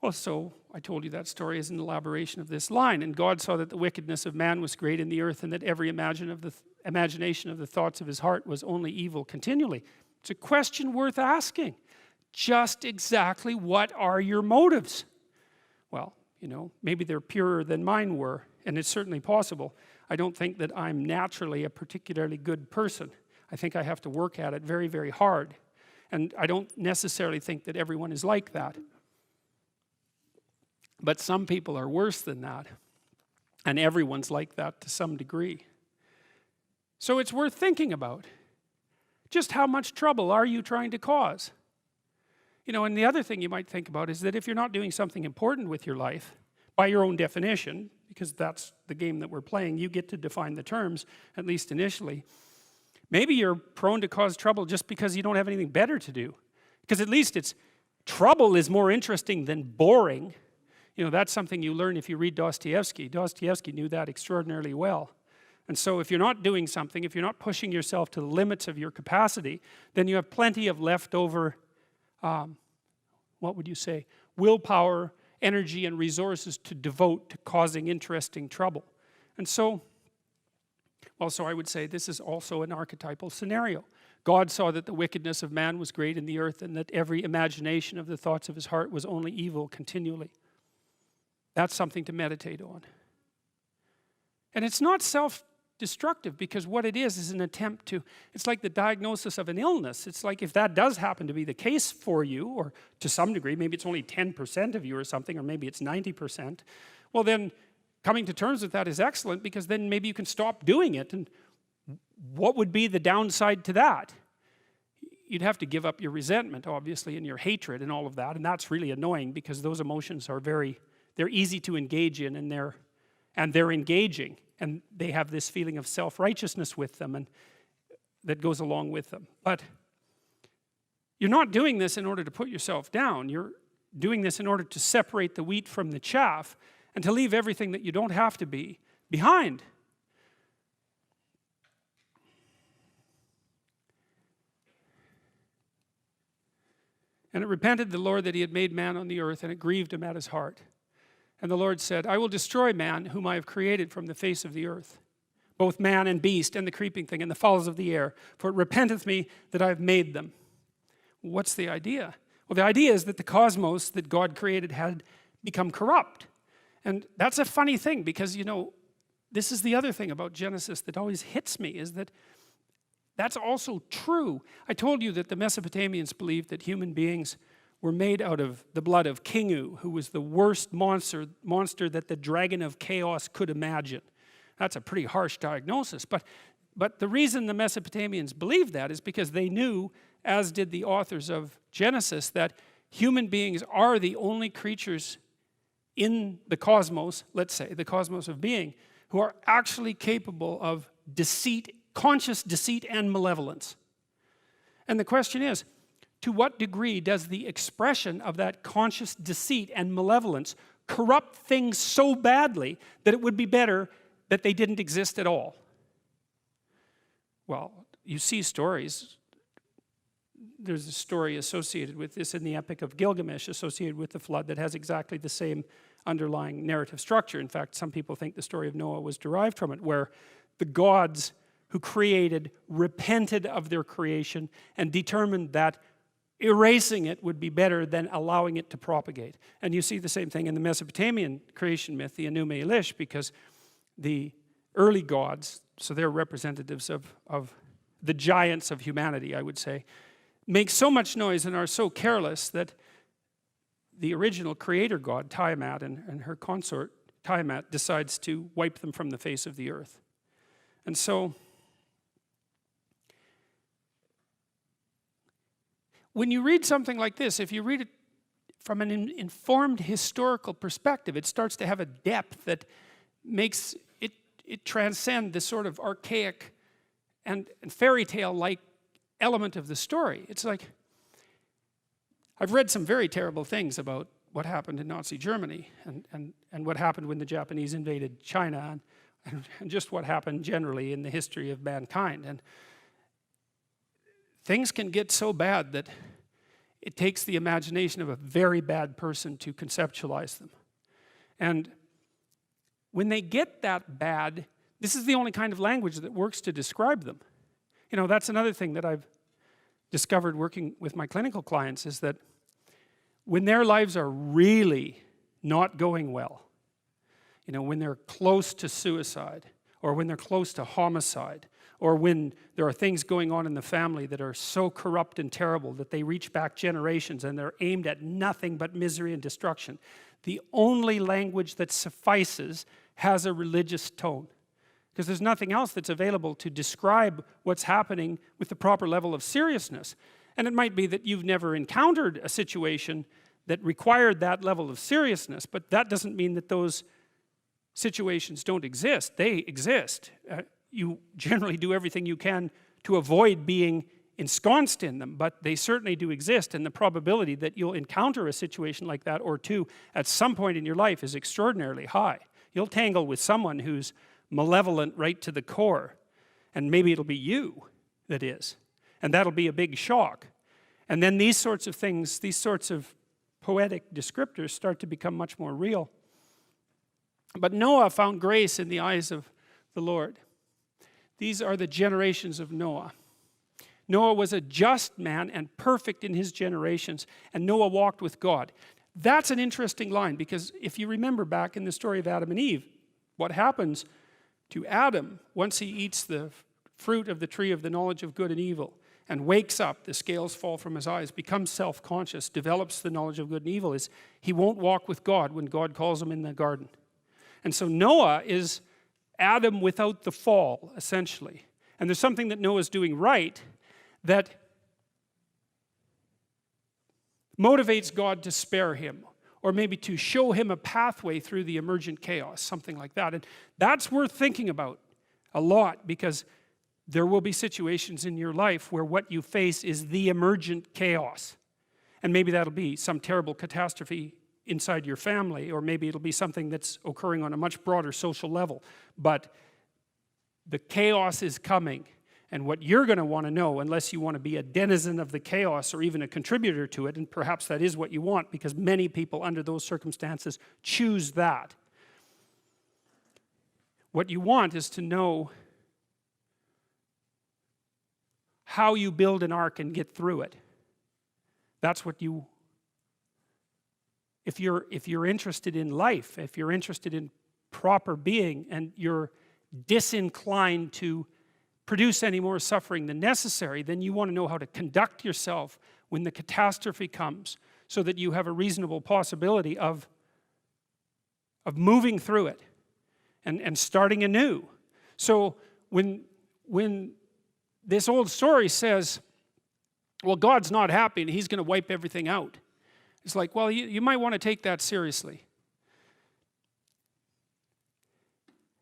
Well, so I told you that story as an elaboration of this line. And God saw that the wickedness of man was great in the earth, and that every imagination of the thoughts of his heart was only evil continually. It's a question worth asking. Just exactly what are your motives? Well, you know, maybe they're purer than mine were, and it's certainly possible. I don't think that I'm naturally a particularly good person. I think I have to work at it very, very hard. And I don't necessarily think that everyone is like that. But some people are worse than that. And everyone's like that to some degree. So it's worth thinking about. Just how much trouble are you trying to cause? You know, and the other thing you might think about is that if you're not doing something important with your life, by your own definition, because that's the game that we're playing, you get to define the terms, at least initially, maybe you're prone to cause trouble just because you don't have anything better to do. Because at least trouble is more interesting than boring. You know, that's something you learn if you read Dostoevsky. Dostoevsky knew that extraordinarily well. And so if you're not doing something, if you're not pushing yourself to the limits of your capacity, then you have plenty of leftover, what would you say, willpower, energy, and resources to devote to causing interesting trouble. And so, well, so I would say this is also an archetypal scenario. God saw that the wickedness of man was great in the earth, and that every imagination of the thoughts of his heart was only evil continually. That's something to meditate on. And it's not self-destructive, because what it is an attempt to, it's like the diagnosis of an illness. It's like if that does happen to be the case for you, or to some degree, maybe it's only 10% of you or something, or maybe it's 90%, well then coming to terms with that is excellent, because then maybe you can stop doing it. And what would be the downside to that? You'd have to give up your resentment, obviously, and your hatred and all of that, and that's really annoying, because those emotions are they're easy to engage in, and they're engaging, and they have this feeling of self-righteousness with them, and that goes along with them. But you're not doing this in order to put yourself down. You're doing this in order to separate the wheat from the chaff, and to leave everything that you don't have to be behind. And it repented the Lord that he had made man on the earth, and it grieved him at his heart. And the Lord said, I will destroy man, whom I have created from the face of the earth, both man and beast, and the creeping thing, and the fowls of the air, for it repenteth me that I have made them. What's the idea? Well, the idea is that the cosmos that God created had become corrupt. And that's a funny thing, because, you know, this is the other thing about Genesis that always hits me, is that that's also true. I told you that the Mesopotamians believed that human beings were made out of the blood of Kingu, who was the worst monster that the dragon of chaos could imagine. That's a pretty harsh diagnosis. But the reason the Mesopotamians believed that is because they knew, as did the authors of Genesis, that human beings are the only creatures in the cosmos, let's say, the cosmos of being, who are actually capable of deceit, conscious deceit and malevolence. And the question is, to what degree does the expression of that conscious deceit and malevolence corrupt things so badly that it would be better that they didn't exist at all? Well, you see stories. There's a story associated with this in the Epic of Gilgamesh, associated with the flood, that has exactly the same underlying narrative structure. In fact, some people think the story of Noah was derived from it, where the gods who created repented of their creation and determined that erasing it would be better than allowing it to propagate. And you see the same thing in the Mesopotamian creation myth, the Enuma Elish, because the early gods, so they're representatives of the giants of humanity, I would say, make so much noise and are so careless that the original creator god, Tiamat, and her consort, Tiamat, decides to wipe them from the face of the earth. And so, when you read something like this, if you read it from an informed historical perspective, it starts to have a depth that makes it transcend this sort of archaic and fairy tale-like element of the story. It's like, I've read some very terrible things about what happened in Nazi Germany and what happened when the Japanese invaded China, and just what happened generally in the history of mankind. And things can get so bad that it takes the imagination of a very bad person to conceptualize them. And when they get that bad, this is the only kind of language that works to describe them. You know, that's another thing that I've discovered working with my clinical clients, is that when their lives are really not going well, you know, when they're close to suicide, or when they're close to homicide, or when there are things going on in the family that are so corrupt and terrible that they reach back generations and they're aimed at nothing but misery and destruction, the only language that suffices has a religious tone. Because there's nothing else that's available to describe what's happening with the proper level of seriousness. And it might be that you've never encountered a situation that required that level of seriousness, but that doesn't mean that those situations don't exist. They exist. You generally do everything you can to avoid being ensconced in them, but they certainly do exist, and the probability that you'll encounter a situation like that or two at some point in your life is extraordinarily high. You'll tangle with someone who's malevolent right to the core, and maybe it'll be you that is, and that'll be a big shock. And then these sorts of things, these sorts of poetic descriptors start to become much more real. But Noah found grace in the eyes of the Lord. These are the generations of Noah. Noah was a just man and perfect in his generations, and Noah walked with God. That's an interesting line, because if you remember back in the story of Adam and Eve, what happens to Adam once he eats the fruit of the tree of the knowledge of good and evil and wakes up, the scales fall from his eyes, becomes self-conscious, develops the knowledge of good and evil, is he won't walk with God when God calls him in the garden. And so Noah is Adam without the fall, essentially. And there's something that Noah's doing right that motivates God to spare him, or maybe to show him a pathway through the emergent chaos, something like that. And that's worth thinking about a lot, because there will be situations in your life where what you face is the emergent chaos. And maybe that'll be some terrible catastrophe inside your family, or maybe it'll be something that's occurring on a much broader social level. But the chaos is coming, and what you're going to want to know, unless you want to be a denizen of the chaos or even a contributor to it, and perhaps that is what you want, because many people under those circumstances choose that. What you want is to know how you build an ark and get through it. That's what you, if you're interested in life, if you're interested in proper being, and you're disinclined to produce any more suffering than necessary, then you want to know how to conduct yourself when the catastrophe comes, so that you have a reasonable possibility of moving through it and starting anew. So when this old story says, well, God's not happy and he's going to wipe everything out, it's like, well, you might want to take that seriously.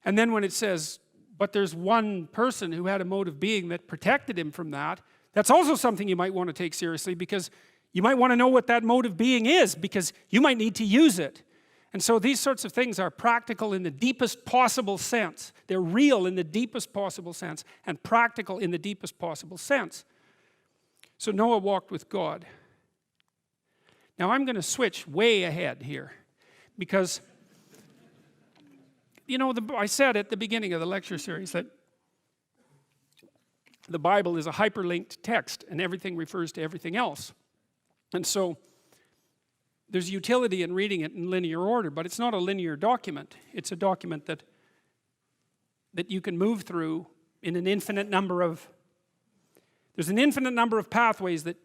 And then when it says, but there's one person who had a mode of being that protected him from that, that's also something you might want to take seriously, because you might want to know what that mode of being is, because you might need to use it. And so these sorts of things are practical in the deepest possible sense. They're real in the deepest possible sense, and practical in the deepest possible sense. So Noah walked with God. Now I'm going to switch way ahead here, because you know, I said at the beginning of the lecture series that the Bible is a hyperlinked text, and everything refers to everything else. And so there's utility in reading it in linear order, but it's not a linear document. It's a document that you can move through in an infinite number of, there's an infinite number of pathways that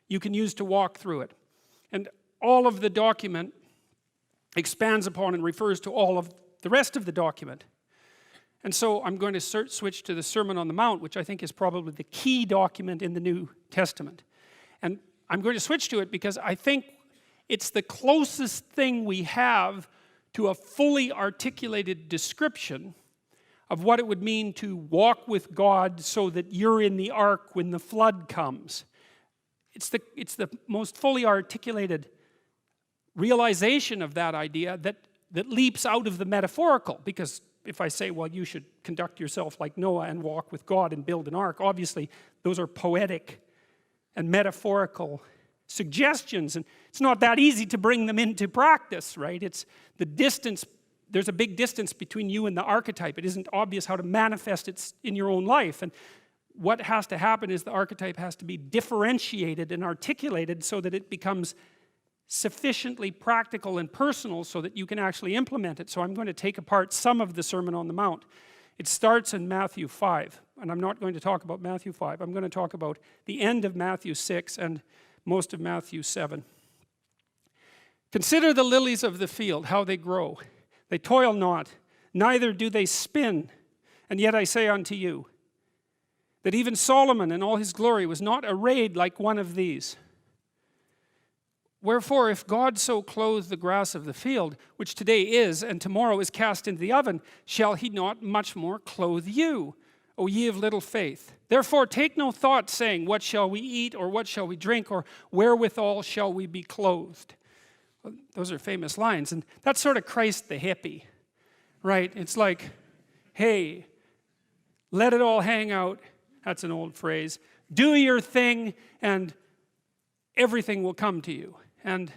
you can use to walk through it. And all of the document expands upon and refers to all of the rest of the document. And so I'm going to switch to the Sermon on the Mount, which I think is probably the key document in the New Testament. And I'm going to switch to it because I think it's the closest thing we have to a fully articulated description of what it would mean to walk with God so that you're in the ark when the flood comes. It's the most fully articulated realization of that idea that leaps out of the metaphorical. Because if I say, well, you should conduct yourself like Noah and walk with God and build an ark, obviously those are poetic and metaphorical suggestions, and it's not that easy to bring them into practice, right? It's the distance, there's a big distance between you and the archetype. It isn't obvious how to manifest it in your own life, and what has to happen is the archetype has to be differentiated and articulated so that it becomes sufficiently practical and personal so that you can actually implement it. So I'm going to take apart some of the Sermon on the Mount. It starts in Matthew 5, and I'm not going to talk about Matthew 5. I'm going to talk about the end of Matthew 6 and most of Matthew 7. Consider the lilies of the field, how they grow. They toil not, neither do they spin. And yet I say unto you, that even Solomon in all his glory was not arrayed like one of these. Wherefore, if God so clothe the grass of the field, which today is, and tomorrow is cast into the oven, shall he not much more clothe you, O ye of little faith? Therefore take no thought, saying, what shall we eat, or what shall we drink, or wherewithal shall we be clothed? Well, those are famous lines, and that's sort of Christ the hippie, right? It's like, hey, let it all hang out. That's an old phrase. Do your thing, and everything will come to you. And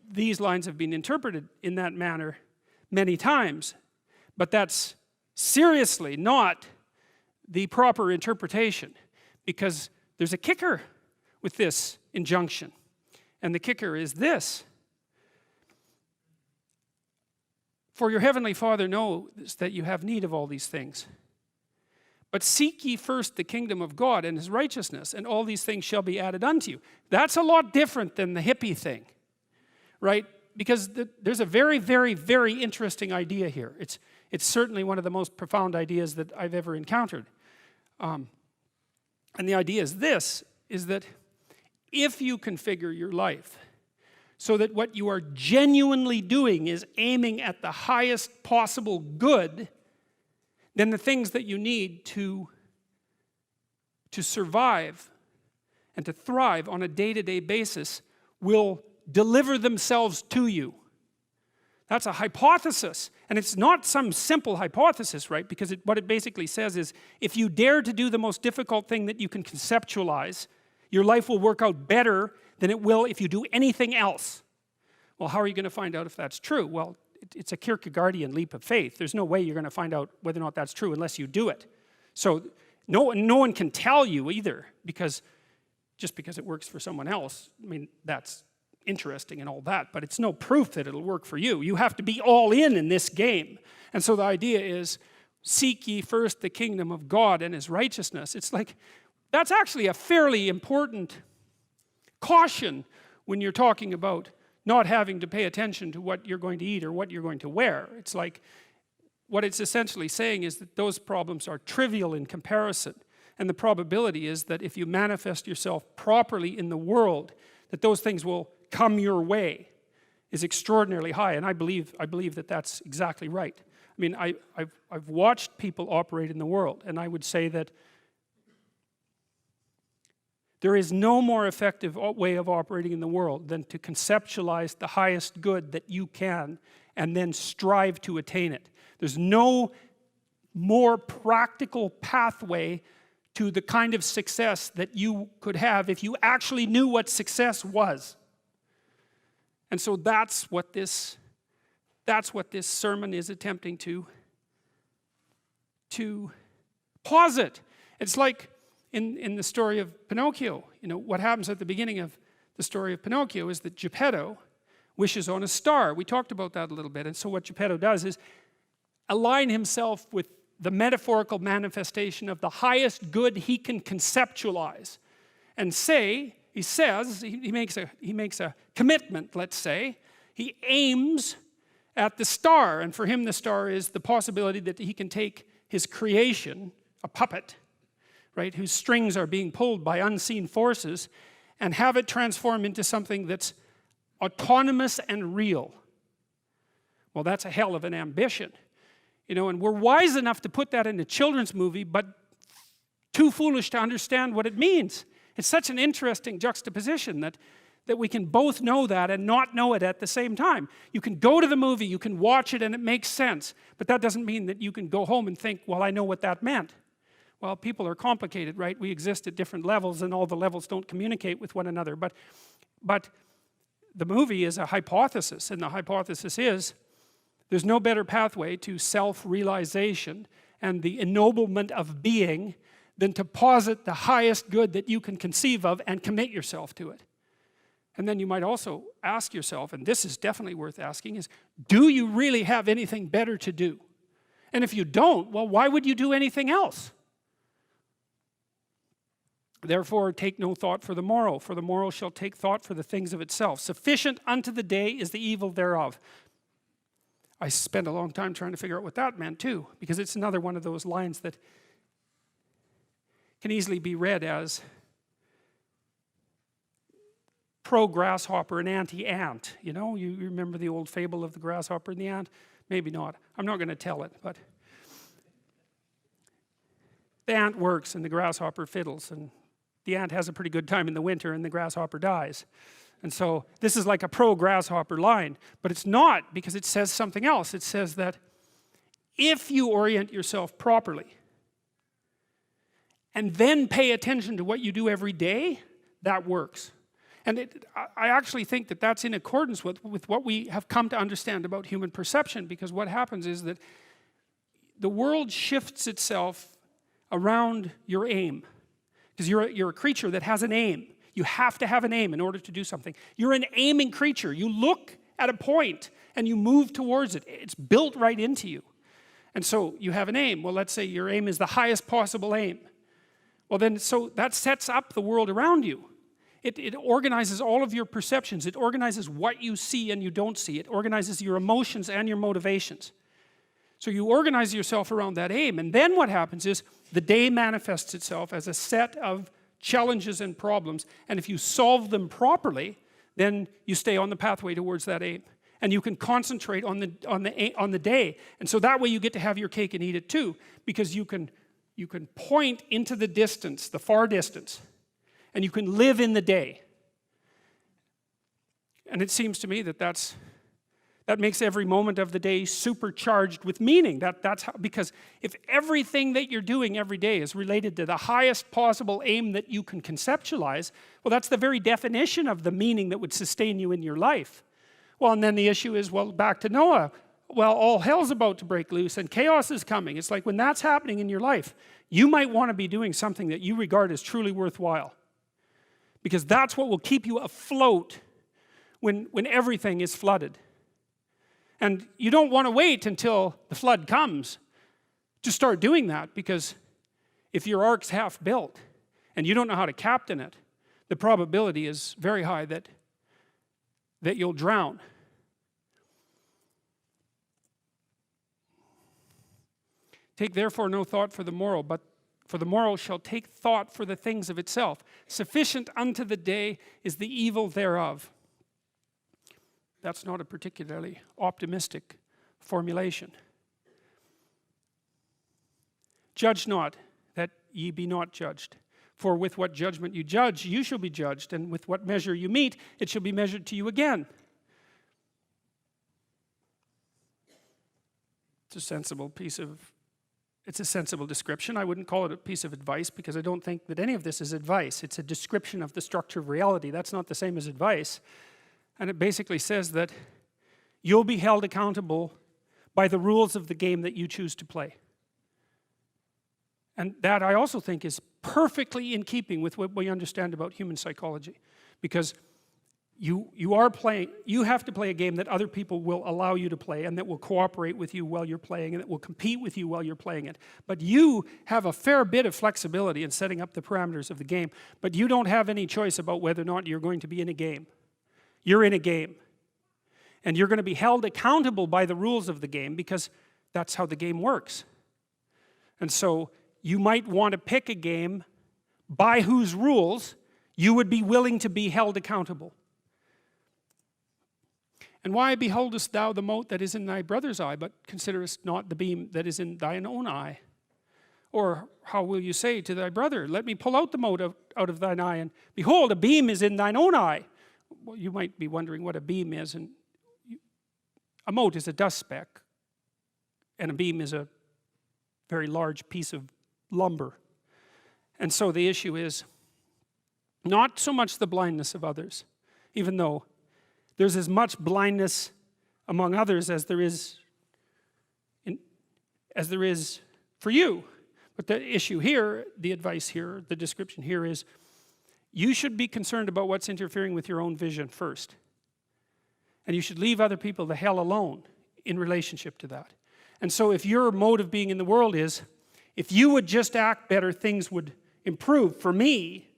these lines have been interpreted in that manner many times, but that's seriously not the proper interpretation, because there's a kicker with this injunction, and the kicker is this: For your heavenly Father knows that you have need of all these things. But seek ye first the kingdom of God and his righteousness, and all these things shall be added unto you. That's a lot different than the hippie thing, right? Because there's a very, very, very interesting idea here. It's certainly one of the most profound ideas that I've ever encountered. And the idea is this, is that if you configure your life so that what you are genuinely doing is aiming at the highest possible good, then the things that you need to survive and to thrive on a day-to-day basis will deliver themselves to you. That's a hypothesis, and it's not some simple hypothesis, right? Because what it basically says is, if you dare to do the most difficult thing that you can conceptualize, your life will work out better than it will if you do anything else. Well, how are you going to find out if that's true? Well, it's a Kierkegaardian leap of faith. There's no way you're going to find out whether or not that's true unless you do it. So no one can tell you either, just because it works for someone else. I mean, that's interesting and all that, but it's no proof that it'll work for you. You have to be all in this game. And so the idea is, seek ye first the kingdom of God and his righteousness. It's like, that's actually a fairly important caution when you're talking about not having to pay attention to what you're going to eat or what you're going to wear. It's like, what it's essentially saying is that those problems are trivial in comparison. And the probability is that if you manifest yourself properly in the world, that those things will come your way is extraordinarily high. And I believe that that's exactly right. I mean, I've watched people operate in the world, and I would say that there is no more effective way of operating in the world than to conceptualize the highest good that you can and then strive to attain it. There's no more practical pathway to the kind of success that you could have if you actually knew what success was. And so that's what this sermon is attempting to posit. It's like in the story of Pinocchio. You know, what happens at the beginning of the story of Pinocchio is that Geppetto wishes on a star. We talked about that a little bit. And so what Geppetto does is align himself with the metaphorical manifestation of the highest good he can conceptualize. And he makes a commitment, let's say. He aims at the star, and for him the star is the possibility that he can take his creation, a puppet, right, whose strings are being pulled by unseen forces, and have it transform into something that's autonomous and real. Well, that's a hell of an ambition. You know, and we're wise enough to put that in a children's movie, but too foolish to understand what it means. It's such an interesting juxtaposition that we can both know that and not know it at the same time. You can go to the movie, you can watch it, and it makes sense, but that doesn't mean that you can go home and think, well, I know what that meant. Well, people are complicated, right? We exist at different levels, and all the levels don't communicate with one another. But the movie is a hypothesis, and the hypothesis is there's no better pathway to self-realization and the ennoblement of being than to posit the highest good that you can conceive of and commit yourself to it. And then you might also ask yourself, and this is definitely worth asking, is do you really have anything better to do? And if you don't, well, why would you do anything else? Therefore, take no thought for the morrow shall take thought for the things of itself. Sufficient unto the day is the evil thereof. I spent a long time trying to figure out what that meant too, because it's another one of those lines that can easily be read as pro-grasshopper and anti-ant. You know, you remember the old fable of the grasshopper and the ant? Maybe not. I'm not going to tell it, but the ant works and the grasshopper fiddles, and the ant has a pretty good time in the winter and the grasshopper dies. And so this is like a pro-grasshopper line, but it's not, because it says something else. It says that if you orient yourself properly and then pay attention to what you do every day, that works. And I actually think that that's in accordance with what we have come to understand about human perception, because what happens is that the world shifts itself around your aim, because you're a creature that has an aim. You have to have an aim in order to do something. You're an aiming creature. You look at a point and you move towards it. It's built right into you. And so you have an aim. Well, let's say your aim is the highest possible aim. Well then, so that sets up the world around you. It organizes all of your perceptions. It organizes what you see and you don't see. It organizes your emotions and your motivations. So you organize yourself around that aim, and then what happens is the day manifests itself as a set of challenges and problems, and if you solve them properly, then you stay on the pathway towards that aim. And you can concentrate on the day. And so that way you get to have your cake and eat it too, because you can point into the distance, the far distance, and you can live in the day. And it seems to me that that makes every moment of the day supercharged with meaning. That's how, because if everything that you're doing every day is related to the highest possible aim that you can conceptualize, well, that's the very definition of the meaning that would sustain you in your life. Well, and then the issue is, well, back to Noah. Well, all hell's about to break loose and chaos is coming. It's like when that's happening in your life, you might want to be doing something that you regard as truly worthwhile. Because that's what will keep you afloat when everything is flooded. And you don't want to wait until the flood comes to start doing that, because if your ark's half built and you don't know how to captain it, the probability is very high that you'll drown. Take therefore no thought for the morrow, but for the morrow shall take thought for the things of itself. Sufficient unto the day is the evil thereof. That's not a particularly optimistic formulation. Judge not, that ye be not judged. For with what judgment you judge, you shall be judged, and with what measure you meet, it shall be measured to you again. It's a sensible description. I wouldn't call it a piece of advice, because I don't think that any of this is advice. It's a description of the structure of reality. That's not the same as advice. And it basically says that you'll be held accountable by the rules of the game that you choose to play. And that, I also think, is perfectly in keeping with what we understand about human psychology. Because you have to play a game that other people will allow you to play, and that will cooperate with you while you're playing, and that will compete with you while you're playing it. But you have a fair bit of flexibility in setting up the parameters of the game, but you don't have any choice about whether or not you're going to be in a game. You're in a game, and you're going to be held accountable by the rules of the game, because that's how the game works. And so you might want to pick a game by whose rules you would be willing to be held accountable. And why beholdest thou the mote that is in thy brother's eye, but considerest not the beam that is in thine own eye? Or how will you say to thy brother, let me pull out the mote out of thine eye, and behold, a beam is in thine own eye? Well, you might be wondering what a beam is, and a mote is a dust speck, and a beam is a very large piece of lumber. And so the issue is not so much the blindness of others, even though there's as much blindness among others as there is for you. But the issue here, the advice here, the description here is, you should be concerned about what's interfering with your own vision first. And you should leave other people the hell alone in relationship to that. And so if your mode of being in the world is, if you would just act better, things would improve for me,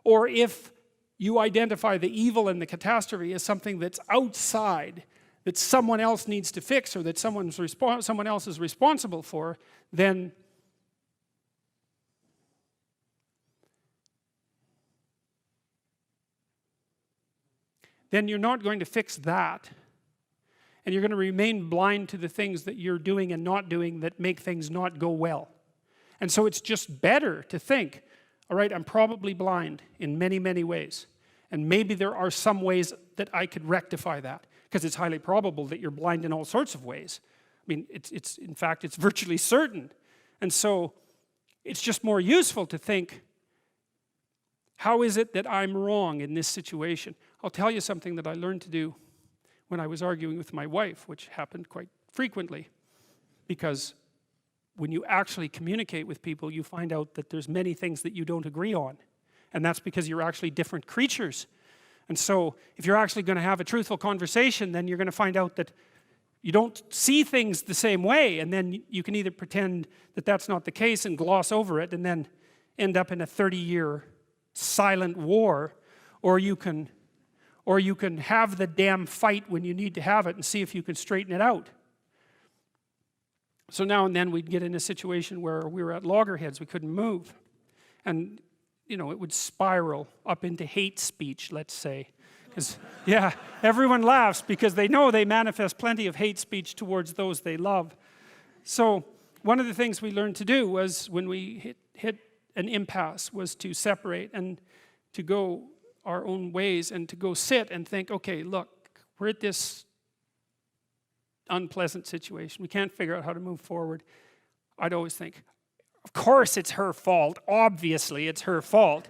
or if you identify the evil and the catastrophe as something that's outside, that someone else needs to fix, or that someone else is responsible for, then you're not going to fix that. And you're going to remain blind to the things that you're doing and not doing that make things not go well. And so it's just better to think, all right, I'm probably blind in many, many ways. And maybe there are some ways that I could rectify that, because it's highly probable that you're blind in all sorts of ways. I mean, in fact, it's virtually certain. And so it's just more useful to think, how is it that I'm wrong in this situation? I'll tell you something that I learned to do when I was arguing with my wife, which happened quite frequently, because when you actually communicate with people, you find out that there's many things that you don't agree on. And that's because you're actually different creatures. And so if you're actually going to have a truthful conversation, then you're going to find out that You don't see things the same way, and then you can either pretend that that's not the case and gloss over it and then end up in a 30-year silent war, or you can have the damn fight when you need to have it and see if you can straighten it out. So now and then we'd get in a situation where we were at loggerheads, we couldn't move. And, you know, it would spiral up into hate speech, let's say. Because, yeah, everyone laughs because they know they manifest plenty of hate speech towards those they love. So one of the things we learned to do was, when we hit an impasse, was to separate and to go our own ways and to go sit and think, okay, look, we're at this unpleasant situation. We can't figure out how to move forward. I'd always think, of course it's her fault. Obviously it's her fault.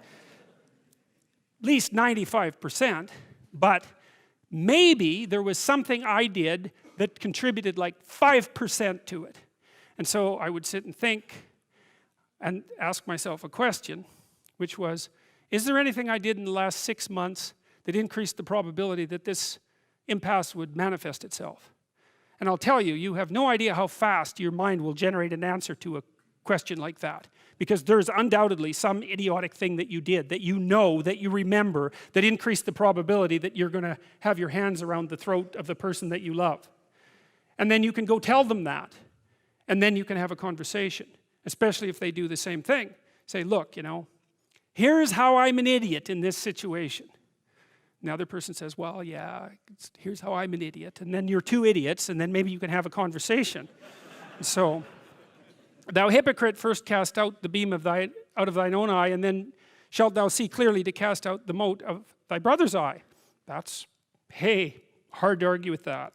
At least 95%. But maybe there was something I did that contributed like 5% to it. And so I would sit and think and ask myself a question, which was, is there anything I did in the last 6 months that increased the probability that this impasse would manifest itself? And I'll tell you, you have no idea how fast your mind will generate an answer to a question like that. Because there's undoubtedly some idiotic thing that you did, that you know, that you remember, that increased the probability that you're going to have your hands around the throat of the person that you love. And then you can go tell them that. And then you can have a conversation, especially if they do the same thing. Say, look, you know, here's how I'm an idiot in this situation. And the other person says, well, yeah, here's how I'm an idiot. And then you're two idiots, and then maybe you can have a conversation. So, thou hypocrite, first cast out the beam out of thine own eye, and then shalt thou see clearly to cast out the mote of thy brother's eye. That's, hey, hard to argue with that.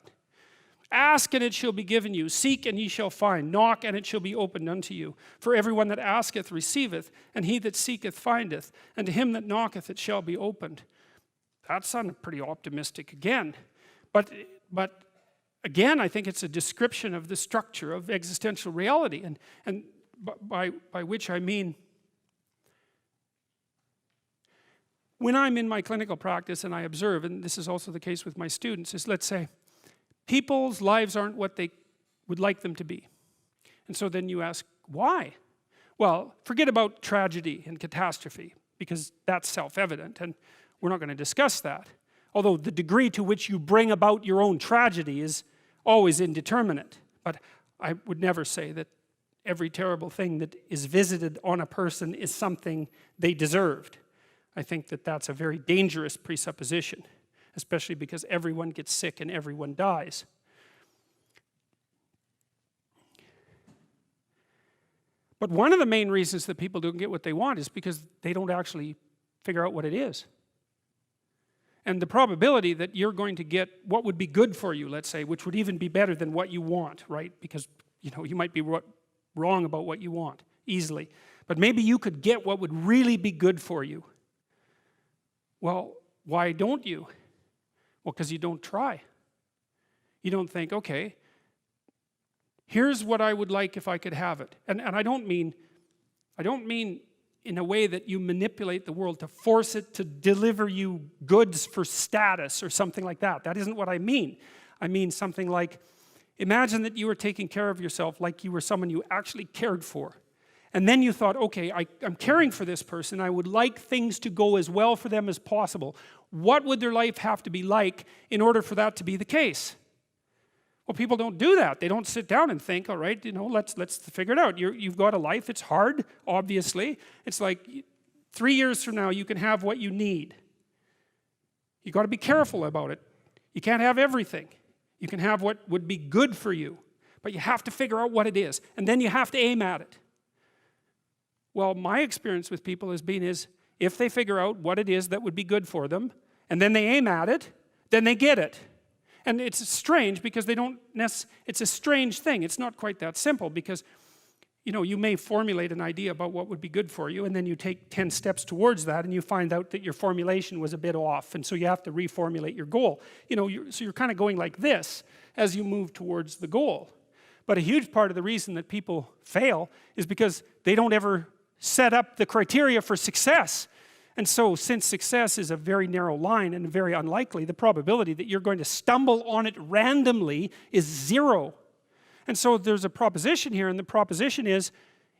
Ask, and it shall be given you. Seek, and ye shall find. Knock, and it shall be opened unto you. For everyone that asketh receiveth, and he that seeketh findeth, and to him that knocketh it shall be opened. That sounded pretty optimistic again. But again, I think it's a description of the structure of existential reality, and by which I mean, when I'm in my clinical practice and I observe, and this is also the case with my students, is, let's say, people's lives aren't what they would like them to be. And so then you ask, why? Well, forget about tragedy and catastrophe, because that's self-evident, and we're not going to discuss that. Although the degree to which you bring about your own tragedy is always indeterminate. But I would never say that every terrible thing that is visited on a person is something they deserved. I think that that's a very dangerous presupposition, especially because everyone gets sick and everyone dies. But one of the main reasons that people don't get what they want is because they don't actually figure out what it is. And the probability that you're going to get what would be good for you, let's say, which would even be better than what you want, right? Because, you know, you might be wrong about what you want easily. But maybe you could get what would really be good for you. Well, why don't you? Well, because you don't try. You don't think, okay, here's what I would like if I could have it. And I don't mean in a way that you manipulate the world to force it to deliver you goods for status or something like that. That isn't what I mean. I mean something like, imagine that you were taking care of yourself like you were someone you actually cared for. And then you thought, okay, I'm caring for this person. I would like things to go as well for them as possible. What would their life have to be like in order for that to be the case? Well, people don't do that. They don't sit down and think, all right, you know, let's figure it out. You've got a life. It's hard, obviously. It's like 3 years from now, you can have what you need. You've got to be careful about it. You can't have everything. You can have what would be good for you, but you have to figure out what it is, and then you have to aim at it. Well, my experience with people has been is, if they figure out what it is that would be good for them, and then they aim at it, then they get it. And it's strange because they don't it's a strange thing. It's not quite that simple because, you know, you may formulate an idea about what would be good for you, and then you take 10 steps towards that, and you find out that your formulation was a bit off, and so you have to reformulate your goal. You know, so you're kind of going like this as you move towards the goal. But a huge part of the reason that people fail is because they don't ever set up the criteria for success. And so, since success is a very narrow line and very unlikely, the probability that you're going to stumble on it randomly is 0. And so there's a proposition here, and the proposition is,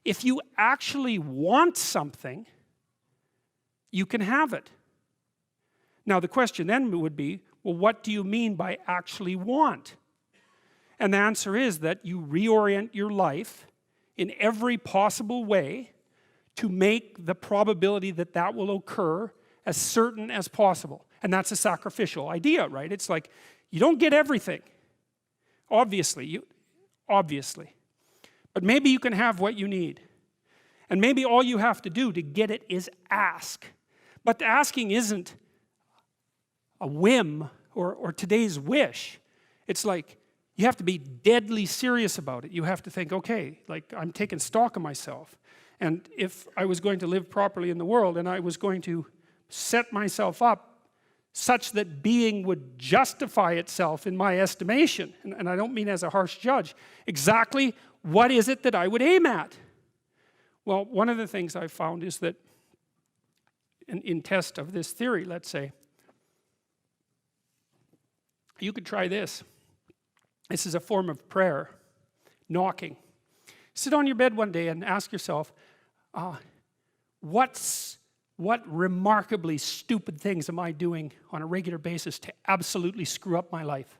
if you actually want something, you can have it. Now the question then would be, well, what do you mean by actually want? And the answer is that you reorient your life in every possible way to make the probability that that will occur as certain as possible. And that's a sacrificial idea, right? It's like, you don't get everything. Obviously. But maybe you can have what you need. And maybe all you have to do to get it is ask. But the asking isn't a whim or today's wish. It's like, you have to be deadly serious about it. You have to think, okay, like I'm taking stock of myself. And if I was going to live properly in the world and I was going to set myself up such that being would justify itself in my estimation, and I don't mean as a harsh judge, exactly what is it that I would aim at? Well, one of the things I've found is that in test of this theory, let's say, you could try this. This is a form of prayer, knocking. Sit on your bed one day and ask yourself, what remarkably stupid things am I doing on a regular basis to absolutely screw up my life?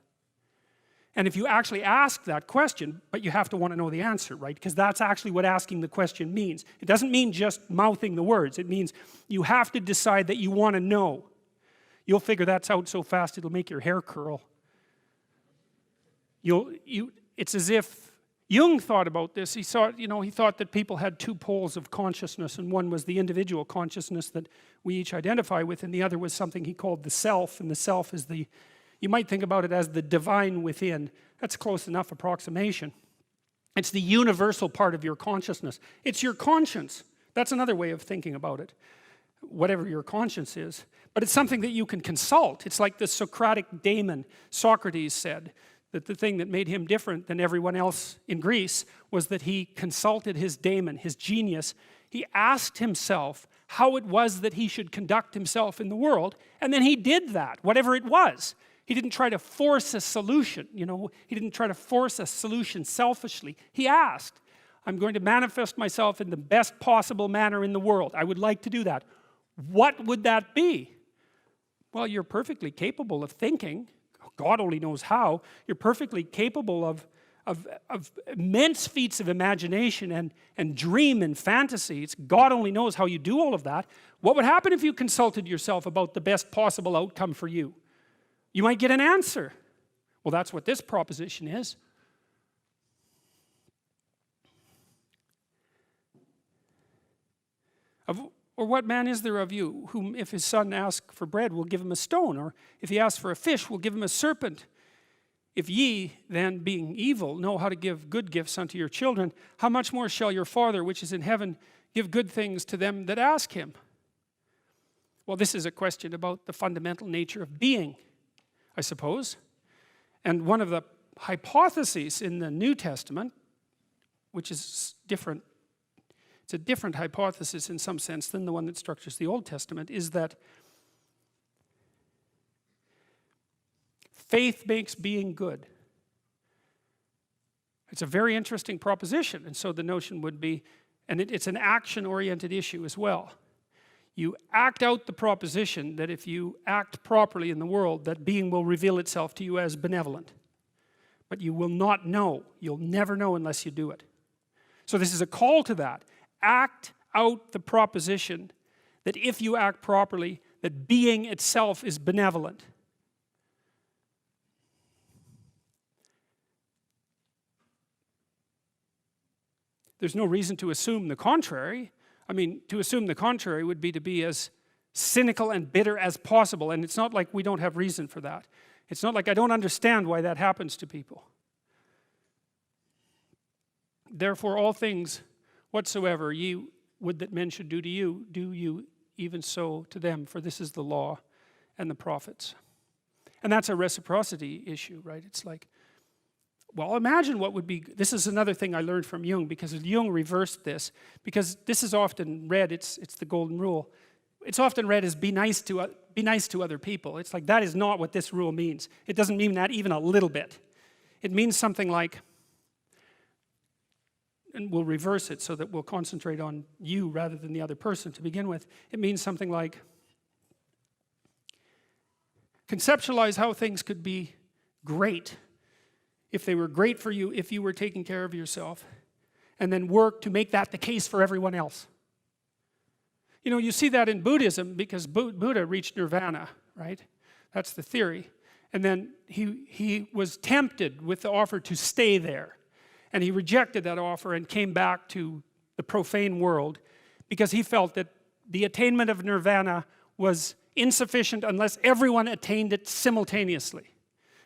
And if you actually ask that question, but you have to want to know the answer, right? Because that's actually what asking the question means. It doesn't mean just mouthing the words. It means you have to decide that you want to know. You'll figure that's out so fast it'll make your hair curl. It's as if Jung thought about this. He thought that people had two poles of consciousness, and one was the individual consciousness that we each identify with, and the other was something he called the self, and the self is you might think about it as the divine within. That's close enough approximation. It's the universal part of your consciousness. It's your conscience. That's another way of thinking about it, whatever your conscience is. But it's something that you can consult. It's like the Socratic daemon. Socrates said that the thing that made him different than everyone else in Greece was that he consulted his daemon, his genius. He asked himself how it was that he should conduct himself in the world, and then he did that, whatever it was. He didn't try to force a solution, He didn't try to force a solution selfishly. He asked, I'm going to manifest myself in the best possible manner in the world. I would like to do that. What would that be? Well, you're perfectly capable of thinking. God only knows how. You're perfectly capable of immense feats of imagination and dream and fantasy. It's God only knows how you do all of that. What would happen if you consulted yourself about the best possible outcome for you? You might get an answer. Well, that's what this proposition is. Or what man is there of you, whom if his son asks for bread, will give him a stone? Or if he asks for a fish, will give him a serpent? If ye, then, being evil, know how to give good gifts unto your children, how much more shall your Father, which is in heaven, give good things to them that ask him? Well, this is a question about the fundamental nature of being, I suppose. And one of the hypotheses in the New Testament, which is different, it's a different hypothesis in some sense than the one that structures the Old Testament, is that faith makes being good. It's a very interesting proposition, and so the notion would be, and it's an action-oriented issue as well. You act out the proposition that if you act properly in the world, that being will reveal itself to you as benevolent. But you will not know. You'll never know unless you do it. So this is a call to that. Act out the proposition that if you act properly, that being itself is benevolent. There's no reason to assume the contrary. I mean, to assume the contrary would be to be as cynical and bitter as possible, and it's not like we don't have reason for that. It's not like I don't understand why that happens to people. Therefore, all things whatsoever ye would that men should do to you, do you even so to them, for this is the law and the prophets. And that's a reciprocity issue, right? It's like, well, imagine what would be, this is another thing I learned from Jung, because Jung reversed this, because this is often read, it's the golden rule. it's often read as be nice to other people. It's like that is not what this rule means. It doesn't mean that even a little bit. It means something like, and we'll reverse it so that we'll concentrate on you rather than the other person to begin with. It means something like, conceptualize how things could be great if they were great for you, if you were taking care of yourself, and then work to make that the case for everyone else. You know, you see that in Buddhism because Buddha reached nirvana, right? That's the theory. And then he was tempted with the offer to stay there. And he rejected that offer and came back to the profane world because he felt that the attainment of nirvana was insufficient unless everyone attained it simultaneously.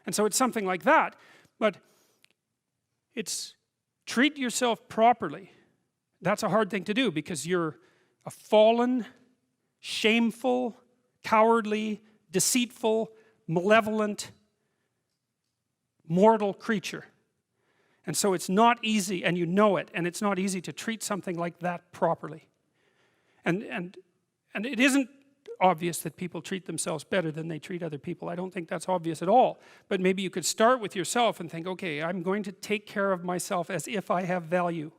And so it's something like that. But it's treat yourself properly. That's a hard thing to do because you're a fallen, shameful, cowardly, deceitful, malevolent, mortal creature. And so it's not easy, and you know it, and it's not easy to treat something like that properly. And it isn't obvious that people treat themselves better than they treat other people. I don't think that's obvious at all. But maybe you could start with yourself and think, okay, I'm going to take care of myself as if I have value.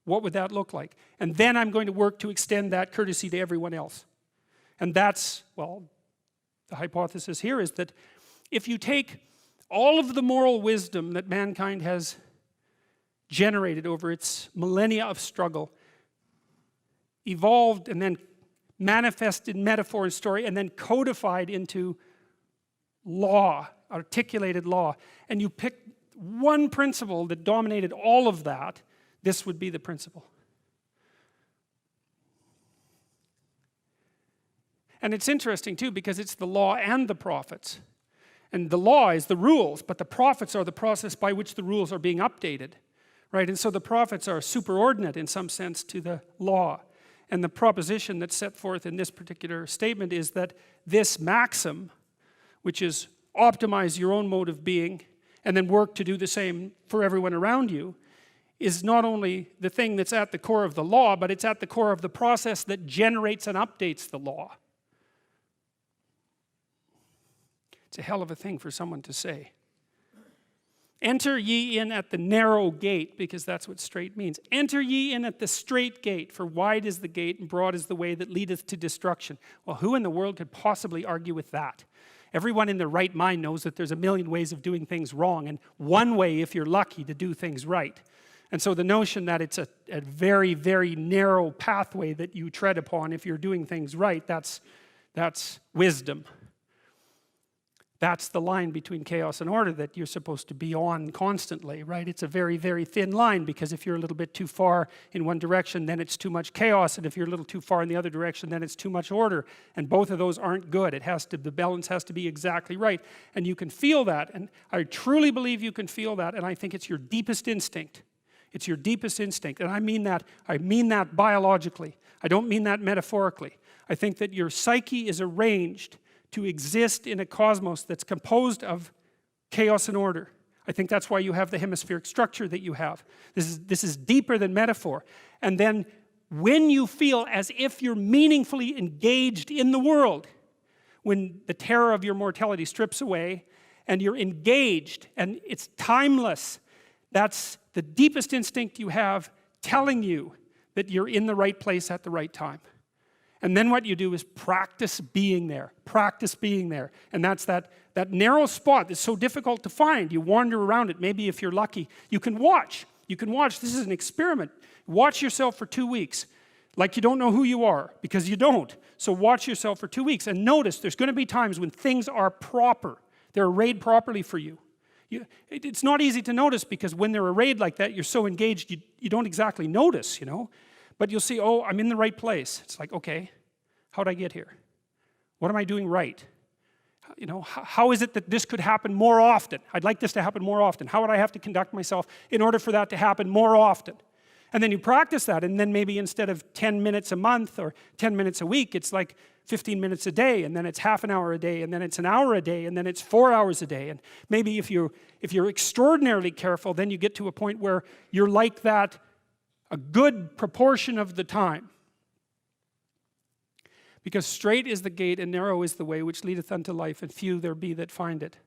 What would that look like? And then I'm going to work to extend that courtesy to everyone else. And that's, well, the hypothesis here is that if you take all of the moral wisdom that mankind has generated over its millennia of struggle, evolved and then manifested metaphor and story, and then codified into law, articulated law, and you pick one principle that dominated all of that, this would be the principle. And it's interesting too because it's the law and the prophets. And the law is the rules, but the prophets are the process by which the rules are being updated, right? And so the prophets are superordinate in some sense to the law. And the proposition that's set forth in this particular statement is that this maxim, which is optimize your own mode of being and then work to do the same for everyone around you, is not only the thing that's at the core of the law, but it's at the core of the process that generates and updates the law. It's a hell of a thing for someone to say. Enter ye in at the narrow gate, because that's what straight means. Enter ye in at the straight gate, for wide is the gate and broad is the way that leadeth to destruction. Well, who in the world could possibly argue with that? Everyone in their right mind knows that there's a million ways of doing things wrong, and one way, if you're lucky, to do things right. And so the notion that it's a very, very narrow pathway that you tread upon if you're doing things right, that's wisdom. That's the line between chaos and order that you're supposed to be on constantly, right? It's a very, very thin line because if you're a little bit too far in one direction, then it's too much chaos, and if you're a little too far in the other direction, then it's too much order. And both of those aren't good. The balance has to be exactly right. And you can feel that, and I truly believe you can feel that, and I think it's your deepest instinct. It's your deepest instinct, and I mean that biologically. I don't mean that metaphorically. I think that your psyche is arranged to exist in a cosmos that's composed of chaos and order. I think that's why you have the hemispheric structure that you have. This is deeper than metaphor. And then when you feel as if you're meaningfully engaged in the world, when the terror of your mortality strips away and you're engaged and it's timeless, that's the deepest instinct you have telling you that you're in the right place at the right time. And then what you do is practice being there. Practice being there. And that's that narrow spot that's so difficult to find. You wander around it. Maybe if you're lucky, you can watch. You can watch. This is an experiment. Watch yourself for 2 weeks. Like you don't know who you are, because you don't. So watch yourself for 2 weeks. And notice there's going to be times when things are proper. They're arrayed properly for you. It's not easy to notice because when they're arrayed like that, you're so engaged, you don't exactly notice, you know. But you'll see, oh, I'm in the right place. It's like, okay, how'd I get here? What am I doing right? You know, how is it that this could happen more often? I'd like this to happen more often. How would I have to conduct myself in order for that to happen more often? And then you practice that, and then maybe instead of 10 minutes a month or 10 minutes a week, it's like 15 minutes a day, and then it's half an hour a day, and then it's an hour a day, and then it's 4 hours a day. And maybe if you're extraordinarily careful, then you get to a point where you're like that a good proportion of the time. Because straight is the gate and narrow is the way which leadeth unto life, and few there be that find it.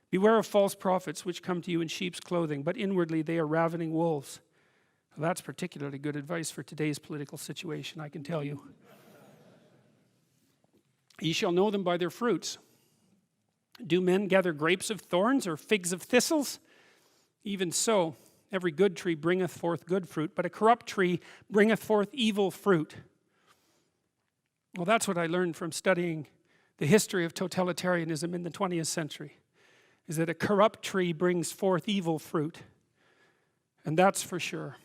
Beware of false prophets which come to you in sheep's clothing, but inwardly they are ravening wolves. Well, that's particularly good advice for today's political situation, I can tell you. Ye shall know them by their fruits. Do men gather grapes of thorns or figs of thistles? Even so, every good tree bringeth forth good fruit, but a corrupt tree bringeth forth evil fruit. Well, that's what I learned from studying the history of totalitarianism in the 20th century, is that a corrupt tree brings forth evil fruit. And that's for sure.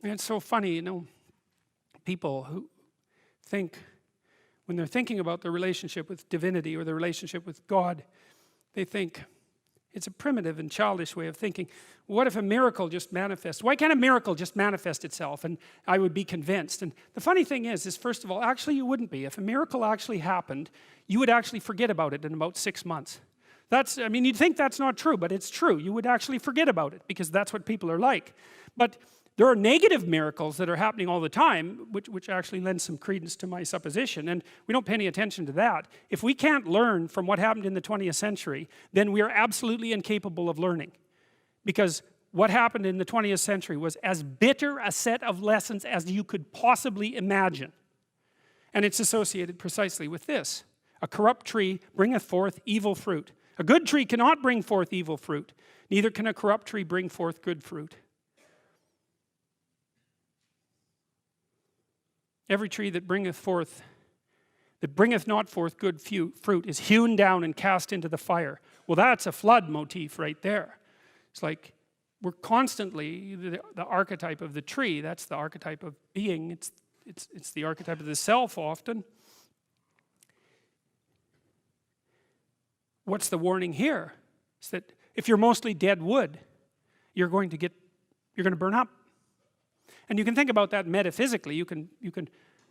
And it's so funny, you know, people who think, when they're thinking about their relationship with divinity or their relationship with God, they think it's a primitive and childish way of thinking. What if a miracle just manifests? Why can't a miracle just manifest itself? And I would be convinced. And the funny thing is first of all, actually you wouldn't be. If a miracle actually happened, you would actually forget about it in about 6 months. I mean, you'd think that's not true, but it's true. You would actually forget about it because that's what people are like. But there are negative miracles that are happening all the time, which actually lend some credence to my supposition, and we don't pay any attention to that. If we can't learn from what happened in the 20th century, then we are absolutely incapable of learning. Because what happened in the 20th century was as bitter a set of lessons as you could possibly imagine. And it's associated precisely with this. A corrupt tree bringeth forth evil fruit. A good tree cannot bring forth evil fruit. Neither can a corrupt tree bring forth good fruit. Every tree that bringeth not forth good fruit is hewn down and cast into the fire. Well, that's a flood motif right there. It's like we're constantly, the archetype of the tree, that's the archetype of being, it's the archetype of the self often. What's the warning here? It's that if you're mostly dead wood, you're going to burn up. And you can think about that metaphysically. You can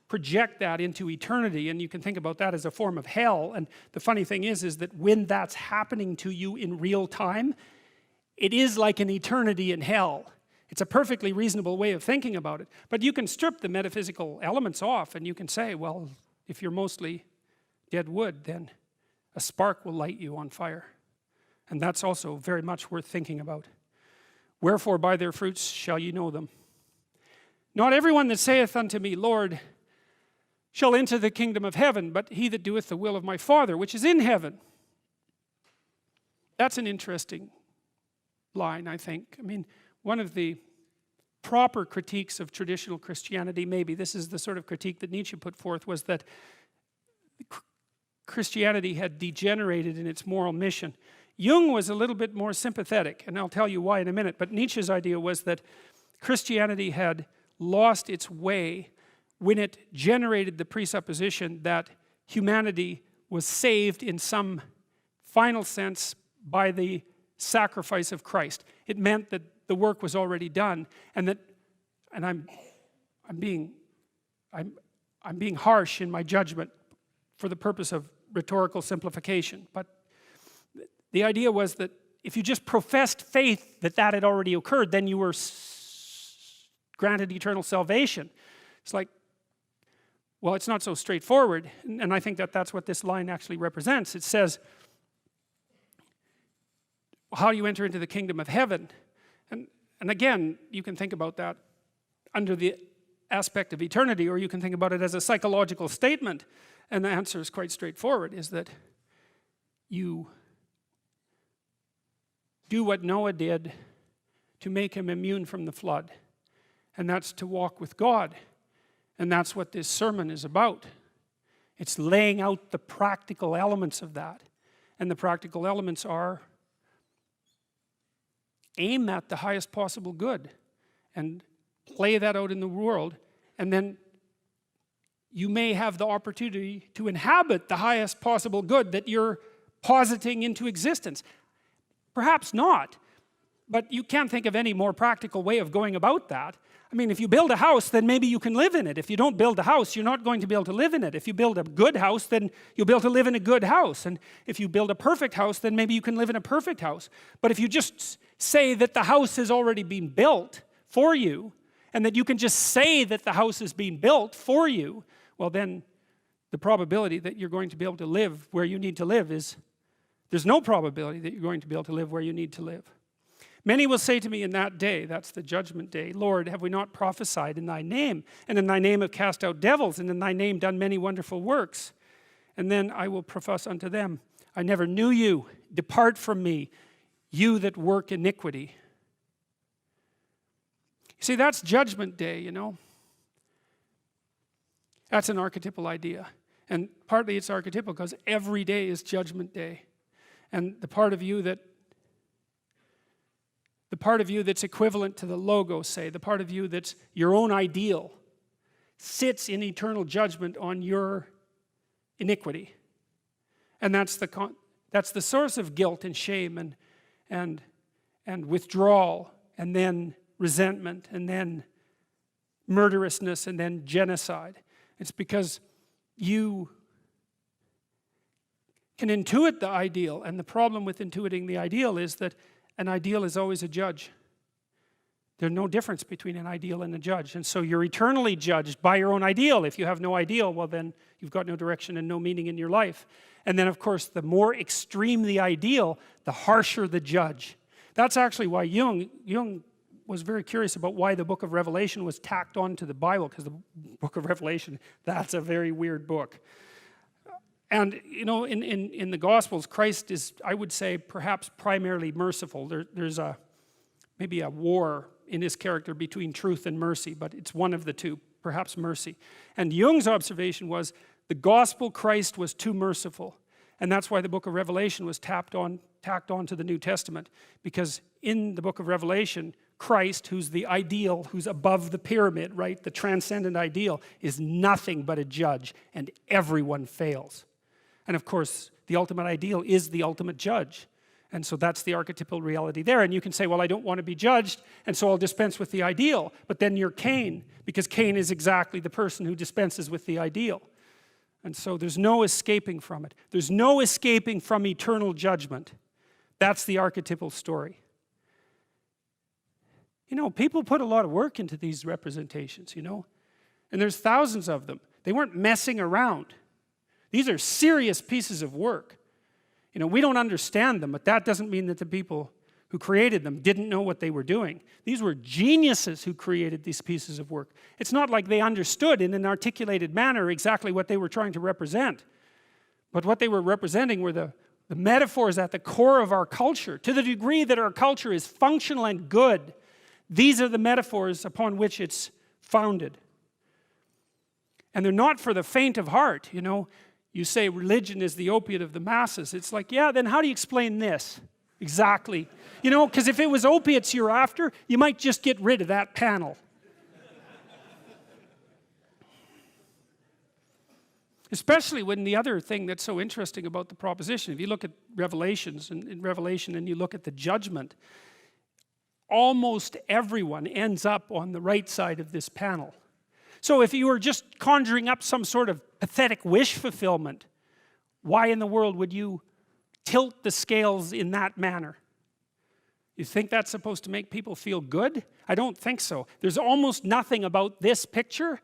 project that into eternity, and you can think about that as a form of hell. And the funny thing is that when that's happening to you in real time, it is like an eternity in hell. It's a perfectly reasonable way of thinking about it. But you can strip the metaphysical elements off, and you can say, well, if you're mostly dead wood, then a spark will light you on fire. And that's also very much worth thinking about. Wherefore by their fruits shall ye know them. Not everyone that saith unto me, Lord, shall enter the kingdom of heaven, but he that doeth the will of my Father, which is in heaven. That's an interesting line, I think. I mean, one of the proper critiques of traditional Christianity, maybe this is the sort of critique that Nietzsche put forth, was that Christianity had degenerated in its moral mission. Jung was a little bit more sympathetic, and I'll tell you why in a minute, but Nietzsche's idea was that Christianity had lost its way when it generated the presupposition that humanity was saved in some final sense by the sacrifice of Christ. It meant that the work was already done, and I'm being harsh in my judgment for the purpose of rhetorical simplification, but the idea was that if you just professed faith that had already occurred, then you were granted eternal salvation. It's like, well, it's not so straightforward, and I think that that's what this line actually represents. It says, how do you enter into the kingdom of heaven? And again, you can think about that under the aspect of eternity, or you can think about it as a psychological statement, and the answer is quite straightforward, is that you do what Noah did to make him immune from the flood. And that's to walk with God. And that's what this sermon is about. It's laying out the practical elements of that. And the practical elements are aim at the highest possible good and play that out in the world. And then you may have the opportunity to inhabit the highest possible good that you're positing into existence. Perhaps not, but you can't think of any more practical way of going about that. I mean, if you build a house, then maybe you can live in it. If you don't build a house, you're not going to be able to live in it. If you build a good house, then you'll be able to live in a good house. And if you build a perfect house, then maybe you can live in a perfect house. But if you just say that the house has already been built for you, and that you can just say that the house is being built for you, well then the probability that you're going to be able to live where you need to live is, there's no probability that you're going to be able to live where you need to live. Many will say to me in that day, that's the judgment day, Lord, have we not prophesied in thy name? And in thy name have cast out devils, and in thy name done many wonderful works. And then I will profess unto them, I never knew you. Depart from me, you that work iniquity. You see, that's judgment day, you know. That's an archetypal idea. And partly it's archetypal because every day is judgment day. And the part of you that's equivalent to the logos, say, the part of you that's your own ideal, sits in eternal judgment on your iniquity. And that's the source of guilt and shame and withdrawal, and then resentment, and then murderousness, and then genocide. It's because you can intuit the ideal, and the problem with intuiting the ideal is that an ideal is always a judge. There's no difference between an ideal and a judge, and so you're eternally judged by your own ideal. If you have no ideal, well then you've got no direction and no meaning in your life. And then of course the more extreme the ideal, the harsher the judge. That's actually why Jung was very curious about why the book of Revelation was tacked on to the Bible, because the book of Revelation, that's a very weird book. And you know, in the Gospels, Christ is, I would say, perhaps primarily merciful. There's maybe a war in his character between truth and mercy, but it's one of the two, perhaps mercy. And Jung's observation was the gospel Christ was too merciful. And that's why the book of Revelation was tacked on to the New Testament, because in the book of Revelation, Christ, who's the ideal, who's above the pyramid, right, the transcendent ideal, is nothing but a judge, and everyone fails. And of course, the ultimate ideal is the ultimate judge. And so that's the archetypal reality there. And you can say, well, I don't want to be judged, and so I'll dispense with the ideal. But then you're Cain, because Cain is exactly the person who dispenses with the ideal. And so there's no escaping from it. There's no escaping from eternal judgment. That's the archetypal story. You know, people put a lot of work into these representations, you know. And there's thousands of them. They weren't messing around. These are serious pieces of work. You know, we don't understand them, but that doesn't mean that the people who created them didn't know what they were doing. These were geniuses who created these pieces of work. It's not like they understood in an articulated manner exactly what they were trying to represent. But what they were representing were the metaphors at the core of our culture. To the degree that our culture is functional and good, these are the metaphors upon which it's founded. And they're not for the faint of heart, you know. You say religion is the opiate of the masses. It's like, yeah, then how do you explain this? Exactly. You know, because if it was opiates you're after, you might just get rid of that panel. Especially when the other thing that's so interesting about the proposition, if you look at Revelations, and in Revelation, and you look at the judgment, almost everyone ends up on the right side of this panel. So if you were just conjuring up some sort of pathetic wish fulfillment, why in the world would you tilt the scales in that manner? You think that's supposed to make people feel good? I don't think so. There's almost nothing about this picture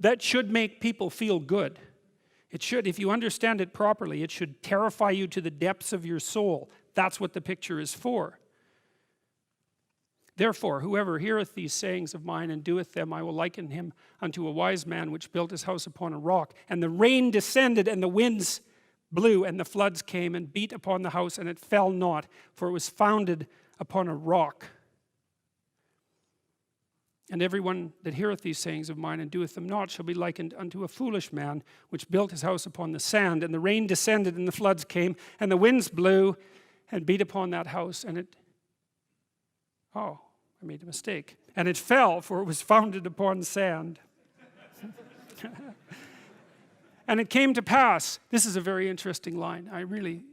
that should make people feel good. It should, if you understand it properly, it should terrify you to the depths of your soul. That's what the picture is for. Therefore, whoever heareth these sayings of mine and doeth them, I will liken him unto a wise man which built his house upon a rock. And the rain descended, and the winds blew, and the floods came and beat upon the house, and it fell not, for it was founded upon a rock. And everyone that heareth these sayings of mine and doeth them not shall be likened unto a foolish man which built his house upon the sand. And the rain descended, and the floods came, and the winds blew and beat upon that house, and it... Oh, I made a mistake. And it fell, for it was founded upon sand. And it came to pass. This is a very interesting line. I really,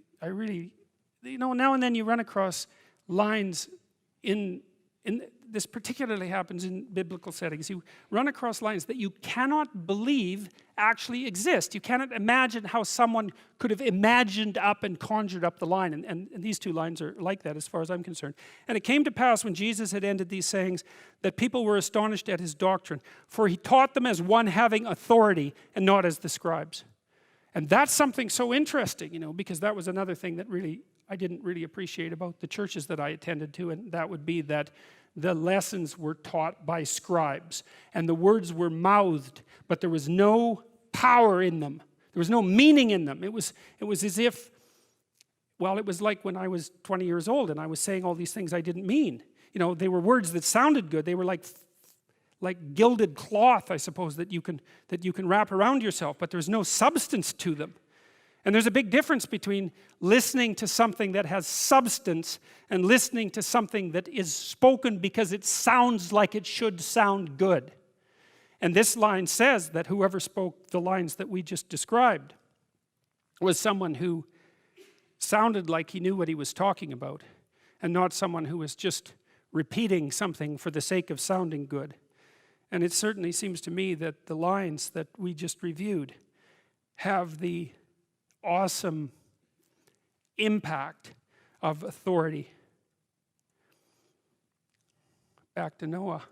you know, now and then you run across lines in this particularly happens in biblical settings. You run across lines that you cannot believe actually exist. You cannot imagine how someone could have imagined up and conjured up the line. And these two lines are like that as far as I'm concerned. And it came to pass when Jesus had ended these sayings that people were astonished at his doctrine, for he taught them as one having authority and not as the scribes. And that's something so interesting, you know, because that was another thing that really I didn't really appreciate about the churches that I attended to, and that would be that the lessons were taught by scribes, and the words were mouthed, but there was no power in them. There was no meaning in them. It was as if, well, it was like when I was 20 years old and I was saying all these things I didn't mean. You know, they were words that sounded good. They were like gilded cloth, I suppose, that you can wrap around yourself, but there's no substance to them. And there's a big difference between listening to something that has substance and listening to something that is spoken because it sounds like it should sound good. And this line says that whoever spoke the lines that we just described was someone who sounded like he knew what he was talking about, and not someone who was just repeating something for the sake of sounding good. And it certainly seems to me that the lines that we just reviewed have the awesome impact of authority. Back to Noah.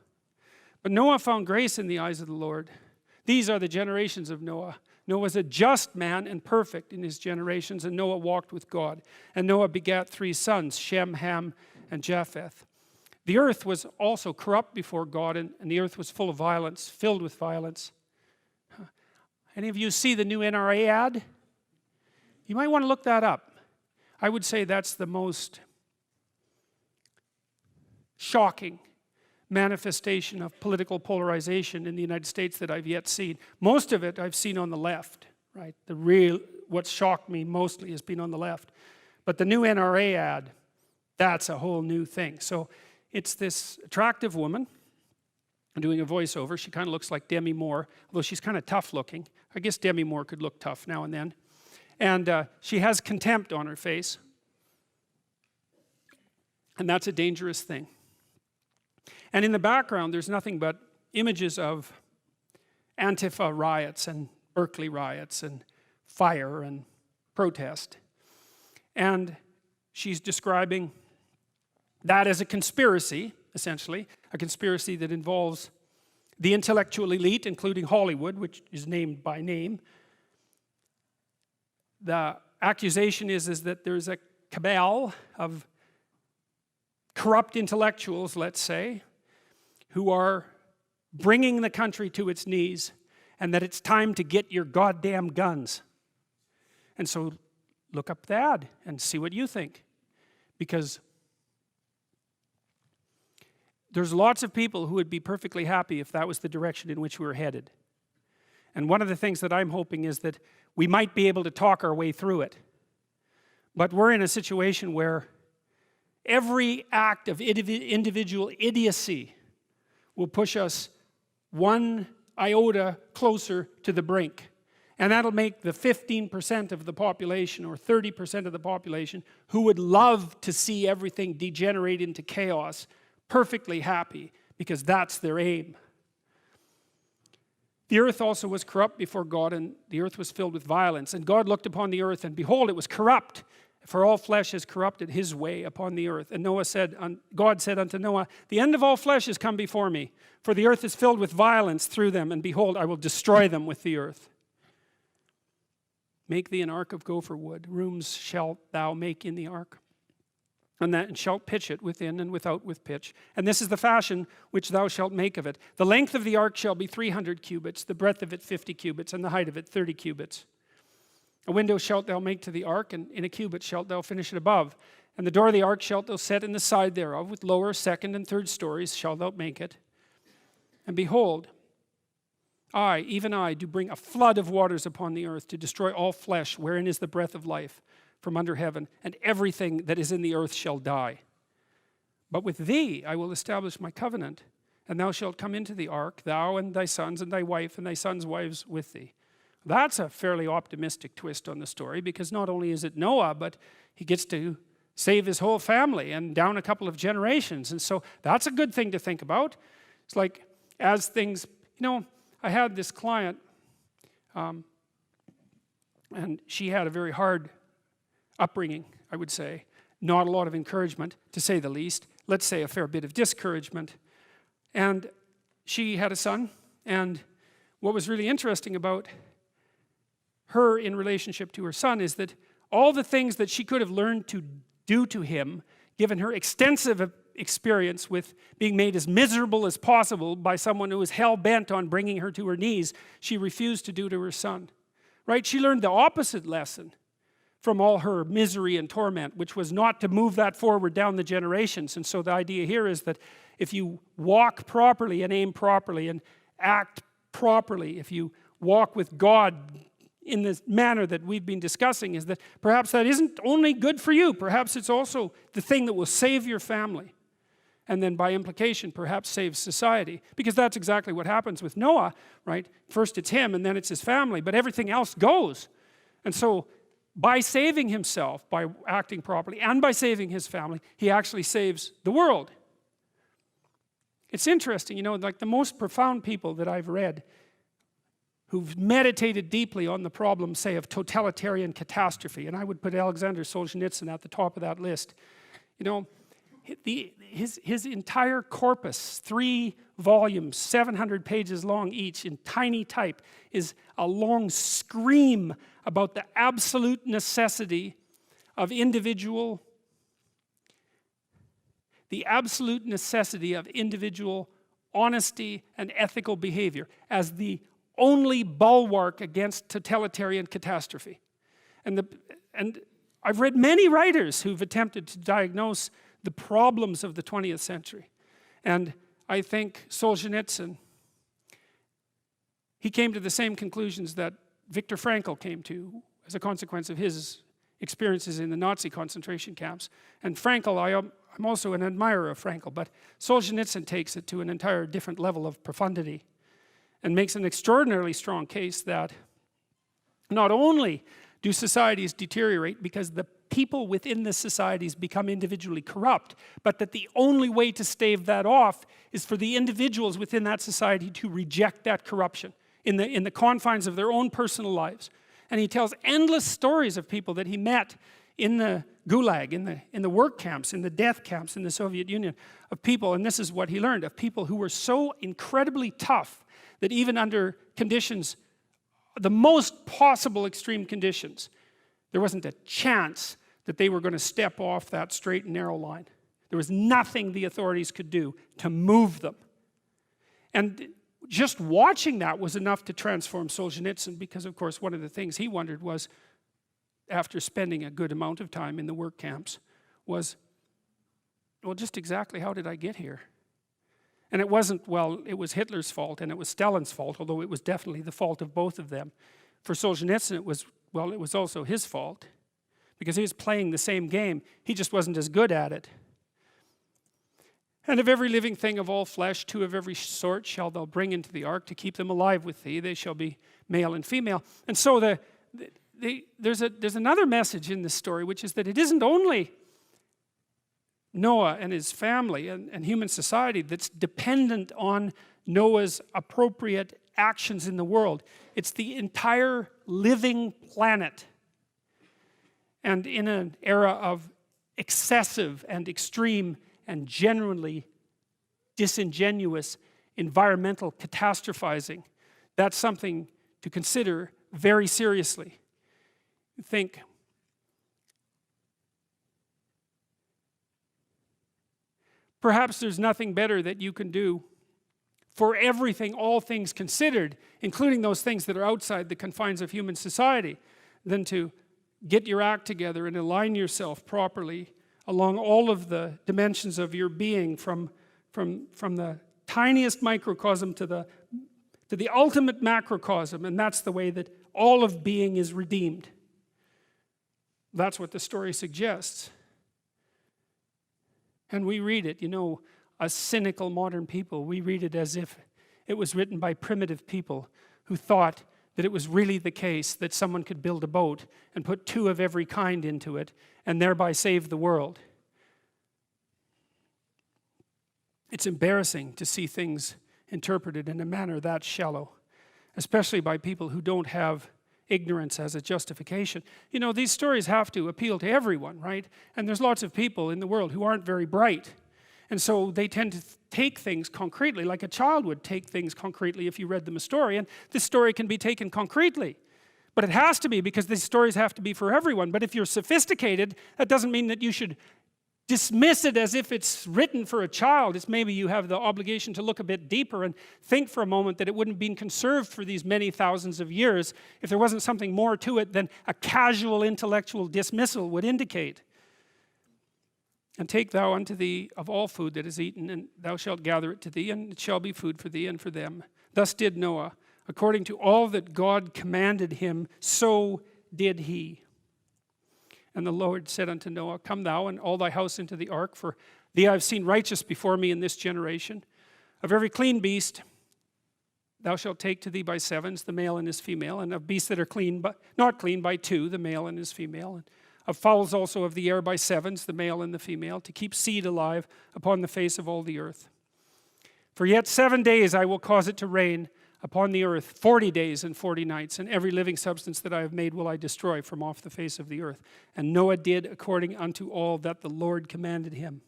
But Noah found grace in the eyes of the Lord. These are the generations of Noah. Noah was a just man and perfect in his generations, and Noah walked with God. And Noah begat 3 sons, Shem, Ham, and Japheth. The earth was also corrupt before God, and the earth was full of violence, filled with violence. Any of you see the new NRA ad? You might want to look that up. I would say that's the most shocking manifestation of political polarization in the United States that I've yet seen. Most of it I've seen on the left, right? What shocked me mostly has been on the left. But the new NRA ad, that's a whole new thing. So it's this attractive woman doing a voiceover. She kind of looks like Demi Moore, although she's kind of tough looking. I guess Demi Moore could look tough now and then. And she has contempt on her face. And that's a dangerous thing. And in the background, there's nothing but images of Antifa riots and Berkeley riots and fire and protest. And she's describing that as a conspiracy, essentially, a conspiracy that involves the intellectual elite, including Hollywood, which is named by name. The accusation is that there's a cabal of corrupt intellectuals, let's say, who are bringing the country to its knees, and that it's time to get your goddamn guns. And so look up the ad and see what you think. Because there's lots of people who would be perfectly happy if that was the direction in which we were headed. And one of the things that I'm hoping is that we might be able to talk our way through it. But we're in a situation where every act of individual idiocy will push us one iota closer to the brink. And that'll make the 15% of the population or 30% of the population who would love to see everything degenerate into chaos perfectly happy, because that's their aim. The earth also was corrupt before God, and the earth was filled with violence. And God looked upon the earth, and behold, it was corrupt, for all flesh has corrupted his way upon the earth. And God said unto Noah, the end of all flesh is come before me, for the earth is filled with violence through them, and behold, I will destroy them with the earth. Make thee an ark of gopher wood. Rooms shalt thou make in the ark, and shalt pitch it within and without with pitch. And this is the fashion which thou shalt make of it. The length of the ark shall be 300 cubits, the breadth of it 50 cubits, and the height of it 30 cubits. A window shalt thou make to the ark, and in a cubit shalt thou finish it above. And the door of the ark shalt thou set in the side thereof, with lower, second, and third stories shalt thou make it. And behold, I, even I, do bring a flood of waters upon the earth, to destroy all flesh, wherein is the breath of life, from under heaven, and everything that is in the earth shall die. But with thee I will establish my covenant, and thou shalt come into the ark, thou and thy sons and thy wife and thy sons' wives with thee. That's a fairly optimistic twist on the story, because not only is it Noah, but he gets to save his whole family and down a couple of generations. And so that's a good thing to think about. It's like as things, I had this client, and she had a very hard upbringing, I would say. Not a lot of encouragement, to say the least. Let's say a fair bit of discouragement. And she had a son, and what was really interesting about her in relationship to her son is that all the things that she could have learned to do to him, given her extensive experience with being made as miserable as possible by someone who was hell-bent on bringing her to her knees, she refused to do to her son. Right? She learned the opposite lesson from all her misery and torment, which was not to move that forward down the generations. And so the idea here is that if you walk properly and aim properly and act properly, if you walk with God in the manner that we've been discussing, is that perhaps that isn't only good for you, perhaps it's also the thing that will save your family. And then by implication, perhaps save society. Because that's exactly what happens with Noah, right? First it's him and then it's his family, but everything else goes. And so by saving himself, by acting properly, and by saving his family, he actually saves the world. It's interesting, like the most profound people that I've read who've meditated deeply on the problem, say, of totalitarian catastrophe, and I would put Alexander Solzhenitsyn at the top of that list. His entire corpus, 3 volumes, 700 pages long each, in tiny type, is a long scream about the absolute necessity of individual honesty and ethical behavior as the only bulwark against totalitarian catastrophe. And I've read many writers who've attempted to diagnose the problems of the 20th century. And I think Solzhenitsyn, he came to the same conclusions that Viktor Frankl came to as a consequence of his experiences in the Nazi concentration camps. And Frankl, I'm also an admirer of Frankl, but Solzhenitsyn takes it to an entire different level of profundity and makes an extraordinarily strong case that not only do societies deteriorate because the people within the societies become individually corrupt, but that the only way to stave that off is for the individuals within that society to reject that corruption in the confines of their own personal lives. And he tells endless stories of people that he met in the Gulag, in the work camps, in the death camps in the Soviet Union, of people, and this is what he learned, of people who were so incredibly tough that even under conditions, the most possible extreme conditions, there wasn't a chance that they were going to step off that straight and narrow line. There was nothing the authorities could do to move them. And just watching that was enough to transform Solzhenitsyn, because of course one of the things he wondered was, after spending a good amount of time in the work camps, was, well, just exactly how did I get here? And it wasn't, well, it was Hitler's fault and it was Stalin's fault, although it was definitely the fault of both of them. For Solzhenitsyn, it was also his fault, because he was playing the same game. He just wasn't as good at it. And of every living thing of all flesh, 2 of every sort shall thou bring into the ark to keep them alive with thee. They shall be male and female. And so there's another message in this story, which is that it isn't only Noah and his family and human society that's dependent on Noah's appropriate actions in the world. It's the entire living planet. And in an era of excessive and extreme and genuinely disingenuous environmental catastrophizing, that's something to consider very seriously. Think, perhaps there's nothing better that you can do for everything, all things considered, including those things that are outside the confines of human society, than to get your act together and align yourself properly along all of the dimensions of your being, from the tiniest microcosm to the ultimate macrocosm. And that's the way that all of being is redeemed. That's what the story suggests. And we read it, as cynical modern people. We read it as if it was written by primitive people who thought that it was really the case that someone could build a boat and put 2 of every kind into it and thereby save the world. It's embarrassing to see things interpreted in a manner that shallow, especially by people who don't have ignorance as a justification. You know, these stories have to appeal to everyone, right? And there's lots of people in the world who aren't very bright. And so they tend to take things concretely, like a child would take things concretely if you read them a story. And this story can be taken concretely. But it has to be, because these stories have to be for everyone. But if you're sophisticated, that doesn't mean that you should dismiss it as if it's written for a child. It's maybe you have the obligation to look a bit deeper and think for a moment that it wouldn't have been conserved for these many thousands of years if there wasn't something more to it than a casual intellectual dismissal would indicate. And take thou unto thee of all food that is eaten, and thou shalt gather it to thee, and it shall be food for thee and for them. Thus did Noah, according to all that God commanded him, so did he. And the Lord said unto Noah, Come thou and all thy house into the ark, for thee I have seen righteous before me in this generation. Of every clean beast thou shalt take to thee by 7s, the male and his female, and of beasts that are clean, but not clean, by 2, the male and his female, and of fowls also of the air by 7s, the male and the female, to keep seed alive upon the face of all the earth. For yet 7 days I will cause it to rain upon the earth, 40 days and 40 nights, and every living substance that I have made will I destroy from off the face of the earth. And Noah did according unto all that the Lord commanded him.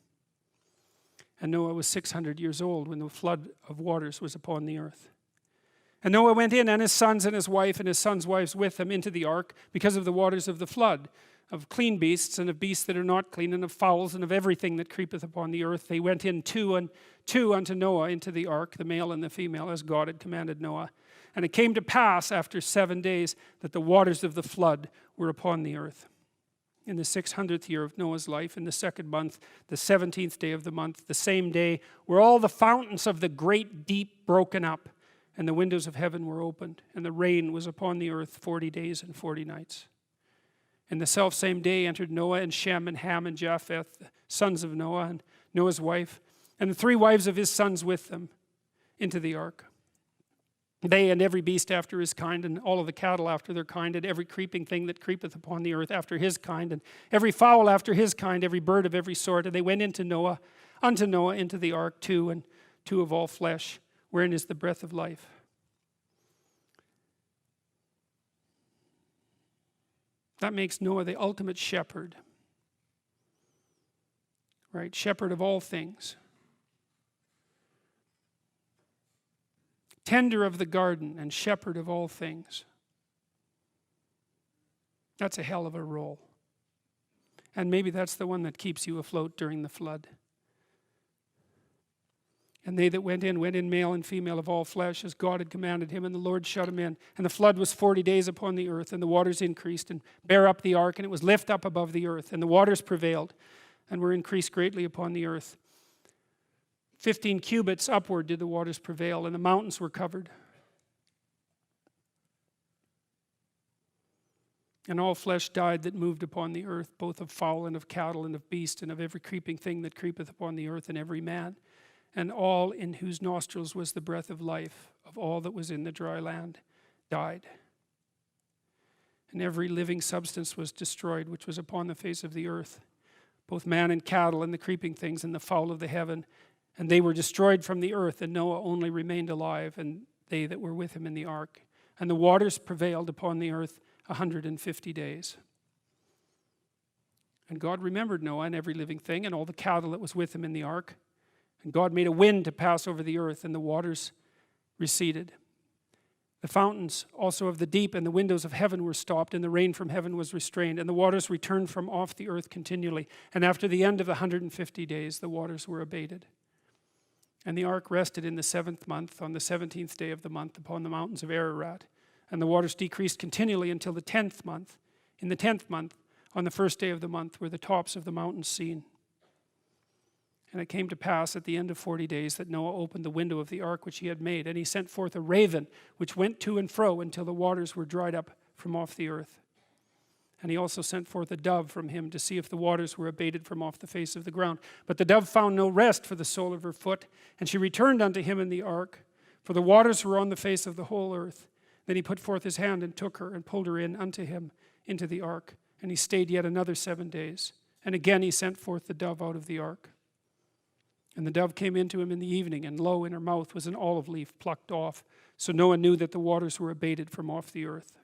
And Noah was 600 years old when the flood of waters was upon the earth. And Noah went in, and his sons and his wife and his sons' wives with him into the ark, because of the waters of the flood, of clean beasts and of beasts that are not clean, and of fowls and of everything that creepeth upon the earth. They went in 2 and 2 unto Noah into the ark, the male and the female, as God had commanded Noah. And it came to pass after 7 days that the waters of the flood were upon the earth. In the 600th year of Noah's life, in the 2nd month, the 17th day of the month, the same day, were all the fountains of the great deep broken up, and the windows of heaven were opened, and the rain was upon the earth 40 days and 40 nights. In the selfsame day entered Noah and Shem and Ham and Japheth, the sons of Noah, and Noah's wife, and the 3 wives of his sons with them, into the ark. They and every beast after his kind, and all of the cattle after their kind, and every creeping thing that creepeth upon the earth after his kind, and every fowl after his kind, every bird of every sort. And they went unto Noah into the ark, 2 and 2 of all flesh, wherein is the breath of life. That makes Noah the ultimate shepherd, right? Shepherd of all things. Tender of the garden and shepherd of all things. That's a hell of a role. And maybe that's the one that keeps you afloat during the flood. And they that went in male and female of all flesh, as God had commanded him, and the Lord shut him in. And the flood was 40 days upon the earth, and the waters increased, and bare up the ark, and it was lift up above the earth, and the waters prevailed, and were increased greatly upon the earth. 15 cubits upward did the waters prevail, and the mountains were covered. And all flesh died that moved upon the earth, both of fowl and of cattle and of beast, and of every creeping thing that creepeth upon the earth, and every man. And all in whose nostrils was the breath of life, of all that was in the dry land, died. And every living substance was destroyed, which was upon the face of the earth, both man and cattle, and the creeping things, and the fowl of the heaven. And they were destroyed from the earth, and Noah only remained alive, and they that were with him in the ark. And the waters prevailed upon the earth 150 days. And God remembered Noah and every living thing, and all the cattle that was with him in the ark. And God made a wind to pass over the earth, and the waters receded. The fountains also of the deep and the windows of heaven were stopped, and the rain from heaven was restrained, and the waters returned from off the earth continually. And after the end of the 150 days, the waters were abated. And the ark rested in the 7th month, on the 17th day of the month, upon the mountains of Ararat. And the waters decreased continually until the 10th month. In the 10th month, on the 1st day of the month, were the tops of the mountains seen. And it came to pass at the end of 40 days that Noah opened the window of the ark which he had made, and he sent forth a raven, which went to and fro until the waters were dried up from off the earth. And he also sent forth a dove from him to see if the waters were abated from off the face of the ground. But the dove found no rest for the sole of her foot, and she returned unto him in the ark, for the waters were on the face of the whole earth. Then he put forth his hand and took her and pulled her in unto him into the ark. And he stayed yet another 7 days. And again he sent forth the dove out of the ark. And the dove came into him in the evening, and lo, in her mouth was an olive leaf plucked off. So Noah knew that the waters were abated from off the earth.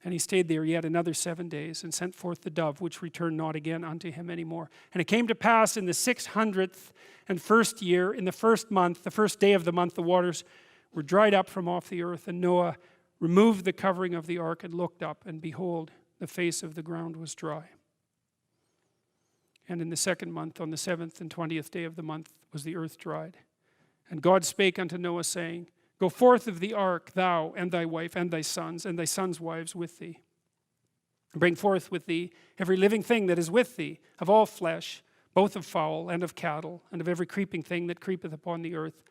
And he stayed there yet another 7 days, and sent forth the dove, which returned not again unto him any more. And it came to pass in the 601st year, in the first month, the first day of the month, the waters were dried up from off the earth. And Noah removed the covering of the ark, and looked up, and behold, the face of the ground was dry. And in the second month, on the 7th and 20th day of the month, was the earth dried. And God spake unto Noah, saying, Go forth of the ark, thou, and thy wife, and thy sons' wives with thee. Bring forth with thee every living thing that is with thee, of all flesh, both of fowl and of cattle, and of every creeping thing that creepeth upon the earth,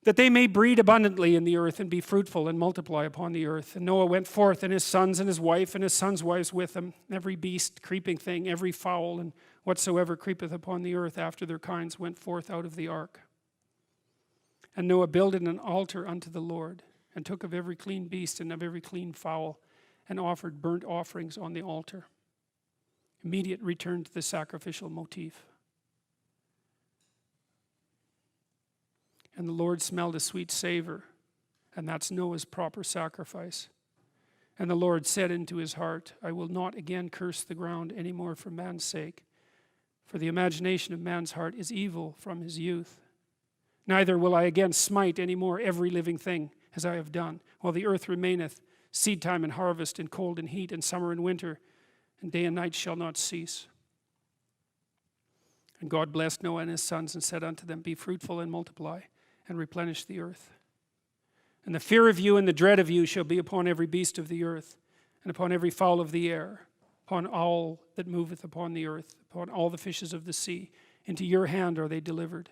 that they may breed abundantly in the earth, and be fruitful, and multiply upon the earth. And Noah went forth, and his sons, and his wife, and his sons' wives with him, every beast, creeping thing, every fowl, and whatsoever creepeth upon the earth after their kinds went forth out of the ark. And Noah builded an altar unto the Lord, and took of every clean beast and of every clean fowl, and offered burnt offerings on the altar. Immediate return to the sacrificial motif. And the Lord smelled a sweet savor, and that's Noah's proper sacrifice. And the Lord said into his heart, I will not again curse the ground any more for man's sake, for the imagination of man's heart is evil from his youth. Neither will I again smite any more every living thing, as I have done, while the earth remaineth, seed time and harvest, and cold and heat, and summer and winter, and day and night shall not cease. And God blessed Noah and his sons, and said unto them, Be fruitful and multiply, and replenish the earth. And the fear of you and the dread of you shall be upon every beast of the earth, and upon every fowl of the air, upon all that moveth upon the earth, upon all the fishes of the sea. Into your hand are they delivered.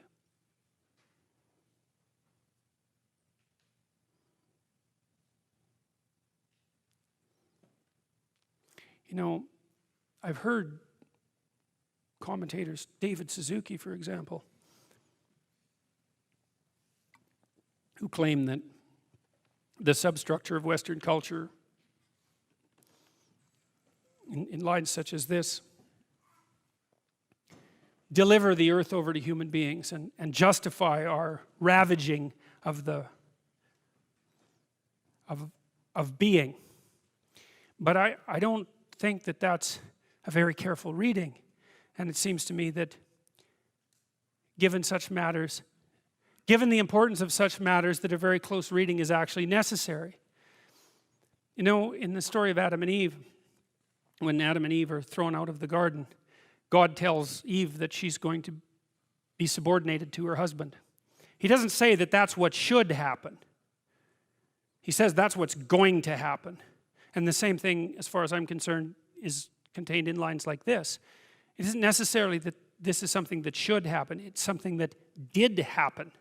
You know, I've heard commentators, David Suzuki, for example, who claim that the substructure of Western culture, in lines such as this, deliver the earth over to human beings and justify our ravaging of being. But I don't think that that's a very careful reading. And it seems to me that given such matters, given the importance of such matters, that a very close reading is actually necessary. You know, in the story of Adam and Eve, when Adam and Eve are thrown out of the garden, God tells Eve that she's going to be subordinated to her husband. He doesn't say that that's what should happen. He says that's what's going to happen. And the same thing, as far as I'm concerned, is contained in lines like this. It isn't necessarily that this is something that should happen. It's something that did happen.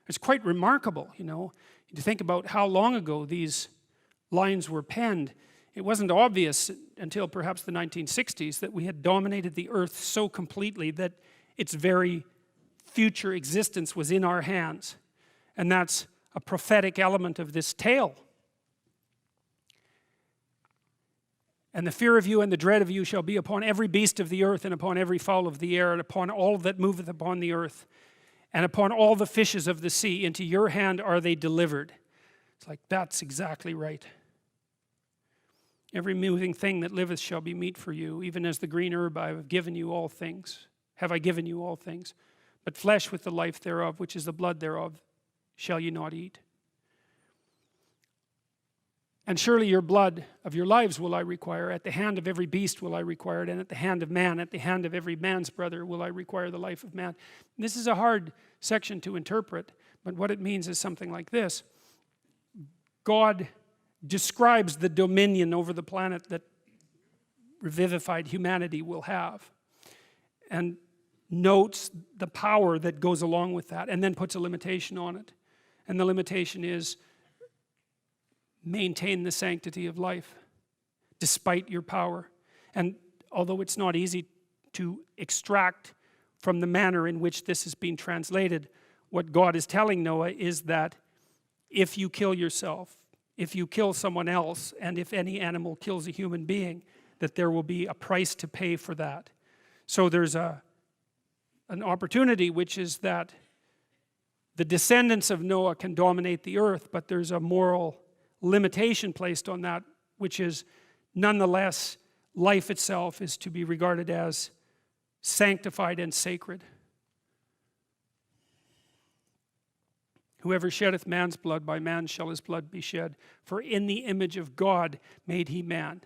It's quite remarkable, you know. To think about how long ago these lines were penned. It wasn't obvious until perhaps the 1960s that we had dominated the earth so completely that its very future existence was in our hands. And that's a prophetic element of this tale. And the fear of you and the dread of you shall be upon every beast of the earth, and upon every fowl of the air, and upon all that moveth upon the earth, and upon all the fishes of the sea. Into your hand are they delivered. It's like, that's exactly right. Every moving thing that liveth shall be meat for you, even as the green herb I have given you all things. Have I given you all things? But flesh with the life thereof, which is the blood thereof, shall ye not eat. And surely your blood of your lives will I require. At the hand of every beast will I require it. And at the hand of man, at the hand of every man's brother will I require the life of man. This is a hard section to interpret, but what it means is something like this. God describes the dominion over the planet that revivified humanity will have, and notes the power that goes along with that, and then puts a limitation on it. And the limitation is, maintain the sanctity of life despite your power. And although it's not easy to extract from the manner in which this is being translated, what God is telling Noah is that if you kill yourself, if you kill someone else, and if any animal kills a human being, that there will be a price to pay for that. So there's an opportunity, which is that the descendants of Noah can dominate the earth, but there's a moral limitation placed on that, which is nonetheless life itself is to be regarded as sanctified and sacred. Whoever sheddeth man's blood, by man shall his blood be shed. For in the image of God made he man.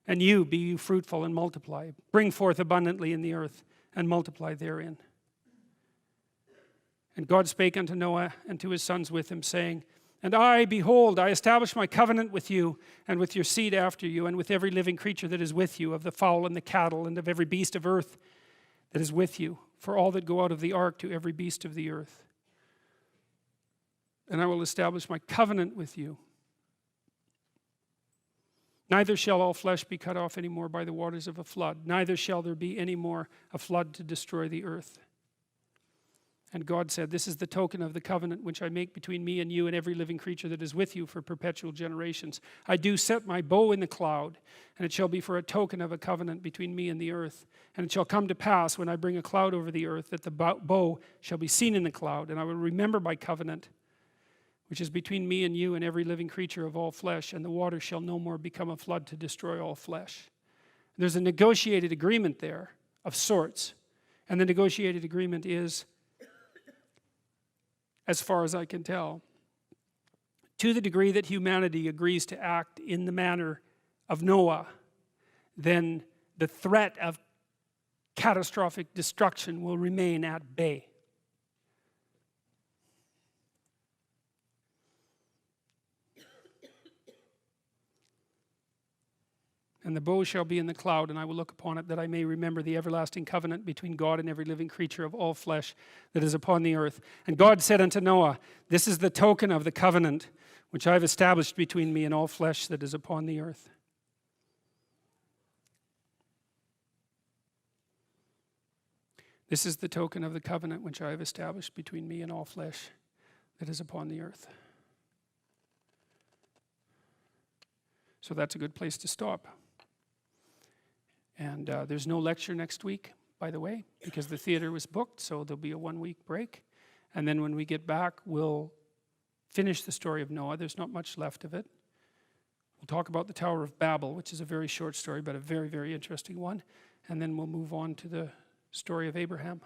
And you, be you fruitful and multiply. Bring forth abundantly in the earth, and multiply therein. And God spake unto Noah and to his sons with him, saying, And I, behold, I establish my covenant with you, and with your seed after you, and with every living creature that is with you, of the fowl and the cattle, and of every beast of earth that is with you, for all that go out of the ark, to every beast of the earth. And I will establish my covenant with you. Neither shall all flesh be cut off any more by the waters of a flood, neither shall there be any more a flood to destroy the earth. And God said, This is the token of the covenant which I make between me and you and every living creature that is with you for perpetual generations. I do set my bow in the cloud, and it shall be for a token of a covenant between me and the earth. And it shall come to pass, when I bring a cloud over the earth, that the bow shall be seen in the cloud, and I will remember my covenant, which is between me and you and every living creature of all flesh, and the water shall no more become a flood to destroy all flesh. There's a negotiated agreement there of sorts, and the negotiated agreement is, as far as I can tell, to the degree that humanity agrees to act in the manner of Noah, then the threat of catastrophic destruction will remain at bay. And the bow shall be in the cloud, and I will look upon it, that I may remember the everlasting covenant between God and every living creature of all flesh that is upon the earth. And God said unto Noah, This is the token of the covenant which I have established between me and all flesh that is upon the earth. This is the token of the covenant which I have established between me and all flesh that is upon the earth. So that's a good place to stop. And there's no lecture next week, by the way, because the theater was booked, so there'll be a 1-week break. And then when we get back, we'll finish the story of Noah. There's not much left of it. We'll talk about the Tower of Babel, which is a very short story, but a very, very interesting one. And then we'll move on to the story of Abraham.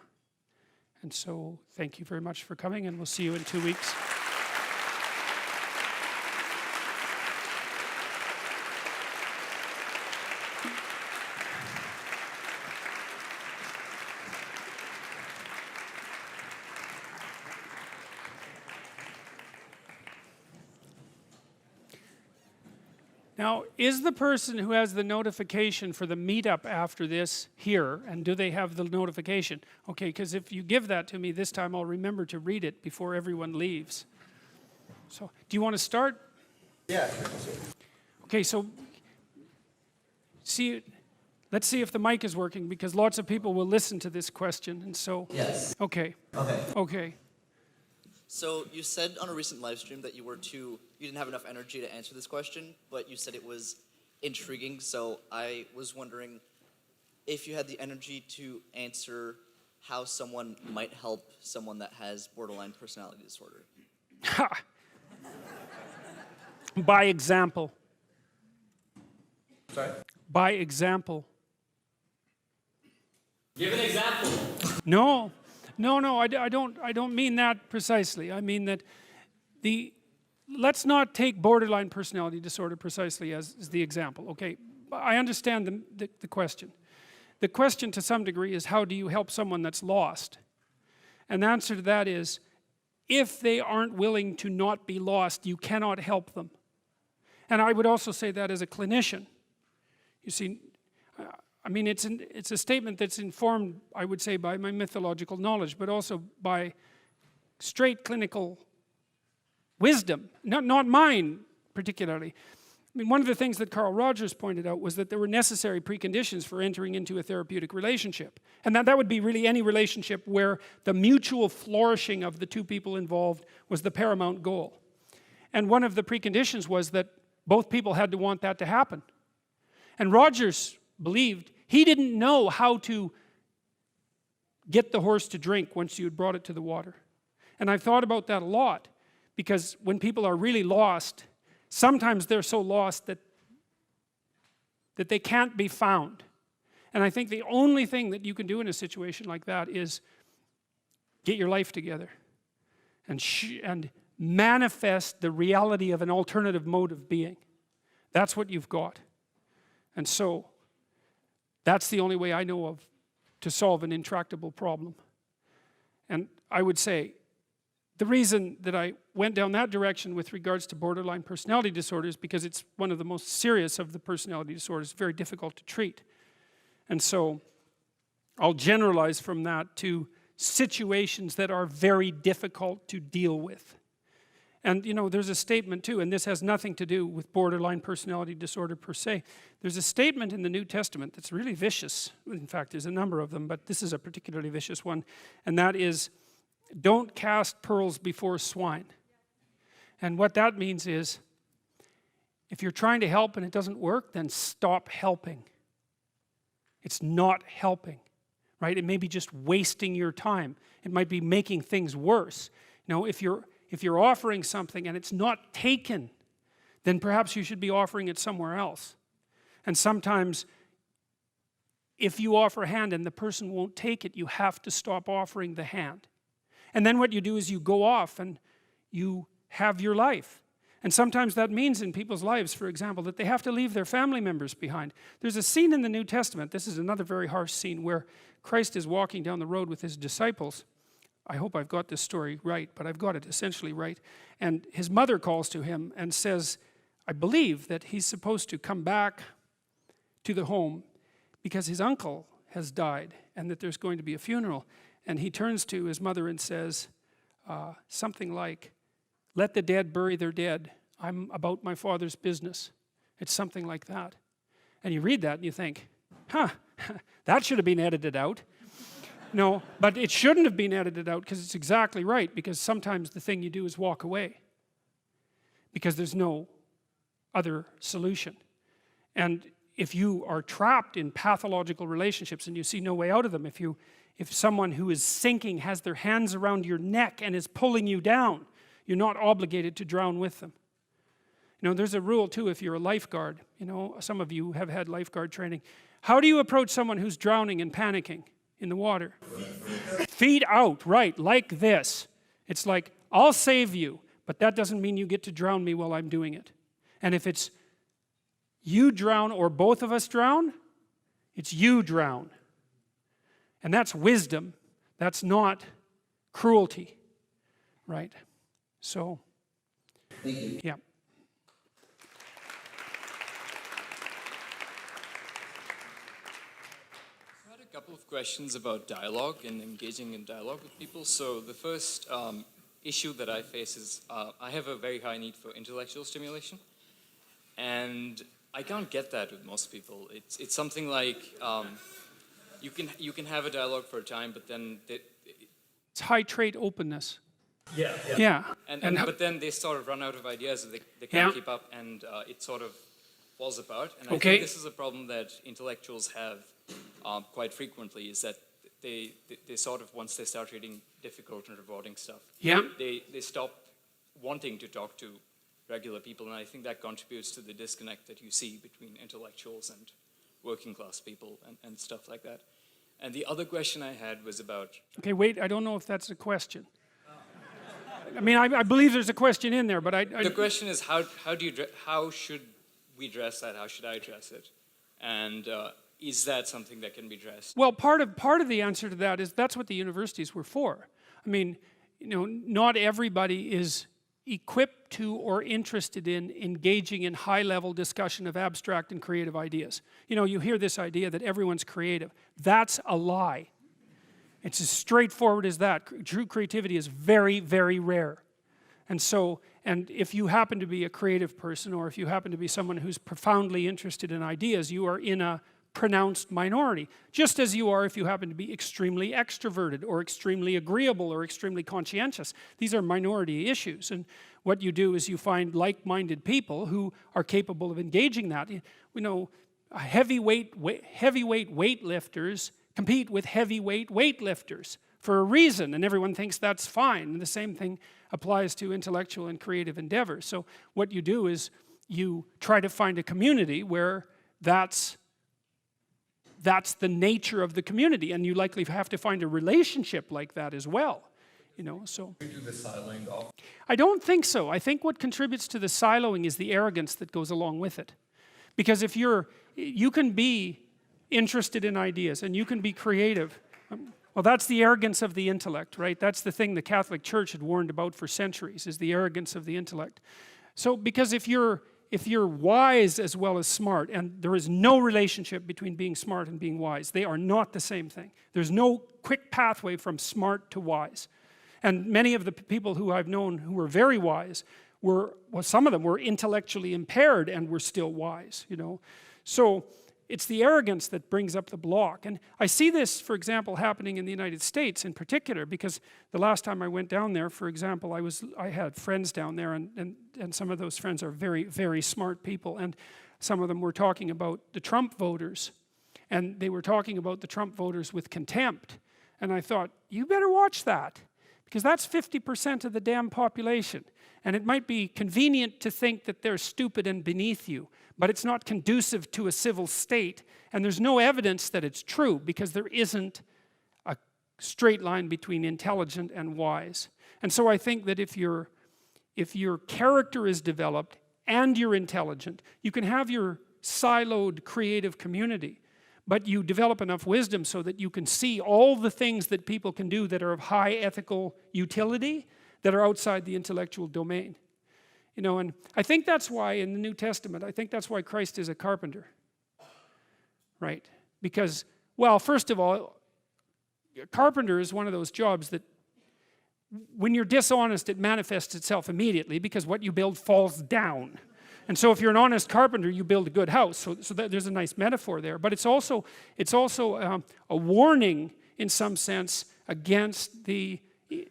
And so thank you very much for coming, and we'll see you in 2 weeks. Now, is the person who has the notification for the meetup after this here, and do they have the notification? Okay, because if you give that to me this time, I'll remember to read it before everyone leaves. So, do you want to start? Yeah. Okay, so let's see if the mic is working, because lots of people will listen to this question, and so. Yes. Okay. Okay. So you said on a recent live stream that you didn't have enough energy to answer this question, but you said it was intriguing. So I was wondering if you had the energy to answer how someone might help someone that has borderline personality disorder. By example. Sorry? By example. Give an example. No, I don't mean that precisely. I mean that let's not take borderline personality disorder precisely as the example, okay? I understand the question. The question to some degree is, how do you help someone that's lost? And the answer to that is, if they aren't willing to not be lost, you cannot help them. And I would also say that as a clinician. You see, I mean, it's a statement that's informed, I would say, by my mythological knowledge, but also by straight clinical wisdom, not mine particularly. I mean, one of the things that Carl Rogers pointed out was that there were necessary preconditions for entering into a therapeutic relationship. And that would be really any relationship where the mutual flourishing of the two people involved was the paramount goal. And one of the preconditions was that both people had to want that to happen. And Rogers believed he didn't know how to get the horse to drink once you had brought it to the water. And I've thought about that a lot, because when people are really lost, sometimes they're so lost that they can't be found. And I think the only thing that you can do in a situation like that is get your life together and manifest the reality of an alternative mode of being. That's what you've got. And so that's the only way I know of to solve an intractable problem. And I would say the reason that I went down that direction with regards to borderline personality disorder is because it's one of the most serious of the personality disorders, very difficult to treat. And so I'll generalize from that to situations that are very difficult to deal with. And you know, there's a statement too, and this has nothing to do with borderline personality disorder per se. There's a statement in the New Testament that's really vicious. In fact, there's a number of them, but this is a particularly vicious one. And that is, don't cast pearls before swine. And what that means is, if you're trying to help and it doesn't work, then stop helping. It's not helping, right? It may be just wasting your time. It might be making things worse. You know, if you're offering something and it's not taken, then perhaps you should be offering it somewhere else. And sometimes, if you offer a hand and the person won't take it, you have to stop offering the hand. And then what you do is you go off and you have your life. And sometimes that means in people's lives, for example, that they have to leave their family members behind. There's a scene in the New Testament, this is another very harsh scene, where Christ is walking down the road with his disciples. I hope I've got this story right, but I've got it essentially right. And his mother calls to him and says, I believe that he's supposed to come back to the home because his uncle has died and that there's going to be a funeral. And he turns to his mother and says something like, let the dead bury their dead. I'm about my Father's business. It's something like that. And you read that and you think, that should have been edited out. No, but it shouldn't have been edited out, because it's exactly right, because sometimes the thing you do is walk away because there's no other solution. And if you are trapped in pathological relationships and you see no way out of them, if someone who is sinking has their hands around your neck and is pulling you down, you're not obligated to drown with them. You know, there's a rule too if you're a lifeguard. You know, some of you have had lifeguard training. How do you approach someone who's drowning and panicking in the water? Feet out, right, like this. It's like, I'll save you, but that doesn't mean you get to drown me while I'm doing it. And if it's you drown or both of us drown, it's you drown. And that's wisdom. That's not cruelty, right? So, Thank you. Yeah. I had a couple of questions about dialogue and engaging in dialogue with people. So the first issue that I face is I have a very high need for intellectual stimulation, and I can't get that with most people. It's something like you can have a dialogue for a time, but then It's high trait openness. yeah. Yeah. And but then they sort of run out of ideas, and they can't keep up, and it sort of falls apart. And I think this is a problem that intellectuals have quite frequently, is that they sort of, once they start reading difficult and rewarding stuff, they stop wanting to talk to regular people, and I think that contributes to the disconnect that you see between intellectuals and working class people and stuff like that. And the other question I had was about... Okay, wait, I don't know if that's a question. I mean, I believe there's a question in there, but The question is, how should we address that? How should I address it? And is that something that can be addressed? Well, part of the answer to that is that's what the universities were for. I mean, you know, not everybody is equipped to or interested in engaging in high-level discussion of abstract and creative ideas. You know, you hear this idea that everyone's creative. That's a lie. It's as straightforward as that. True creativity is very, very rare. And if you happen to be a creative person, or if you happen to be someone who's profoundly interested in ideas, you are in a pronounced minority, just as you are if you happen to be extremely extroverted or extremely agreeable or extremely conscientious. These are minority issues, and what you do is you find like-minded people who are capable of engaging that. You know, heavyweight weightlifters compete with heavyweight weightlifters for a reason, and everyone thinks that's fine. And the same thing applies to intellectual and creative endeavors. So what you do is you try to find a community where that's the nature of the community, and you likely have to find a relationship like that as well. You know, so We do the siloing off. I don't think so. I think what contributes to the siloing is the arrogance that goes along with it. Because if you can be interested in ideas and you can be creative. Well, that's the arrogance of the intellect, right? That's the thing the Catholic Church had warned about for centuries, is the arrogance of the intellect. So, because if you're wise as well as smart, and there is no relationship between being smart and being wise, they are not the same thing. There's no quick pathway from smart to wise. And many of the people who I've known who were very wise some of them were intellectually impaired and were still wise, you know. So it's the arrogance that brings up the block. And I see this, for example, happening in the United States in particular, because the last time I went down there, for example, I had friends down there, and some of those friends are very, very smart people, and some of them were talking about the Trump voters, and they were talking about the Trump voters with contempt. And I thought, you better watch that, because that's 50% of the damn population. And it might be convenient to think that they're stupid and beneath you, but it's not conducive to a civil state, and there's no evidence that it's true, because there isn't a straight line between intelligent and wise. And so I think that if your character is developed and you're intelligent, you can have your siloed creative community, but you develop enough wisdom so that you can see all the things that people can do that are of high ethical utility that are outside the intellectual domain. You know, and I think that's why in the New Testament, I think that's why Christ is a carpenter. Right? Because, well, first of all, a carpenter is one of those jobs that when you're dishonest, it manifests itself immediately, because what you build falls down. And so if you're an honest carpenter, you build a good house. So there's a nice metaphor there. But it's also a warning, in some sense, against the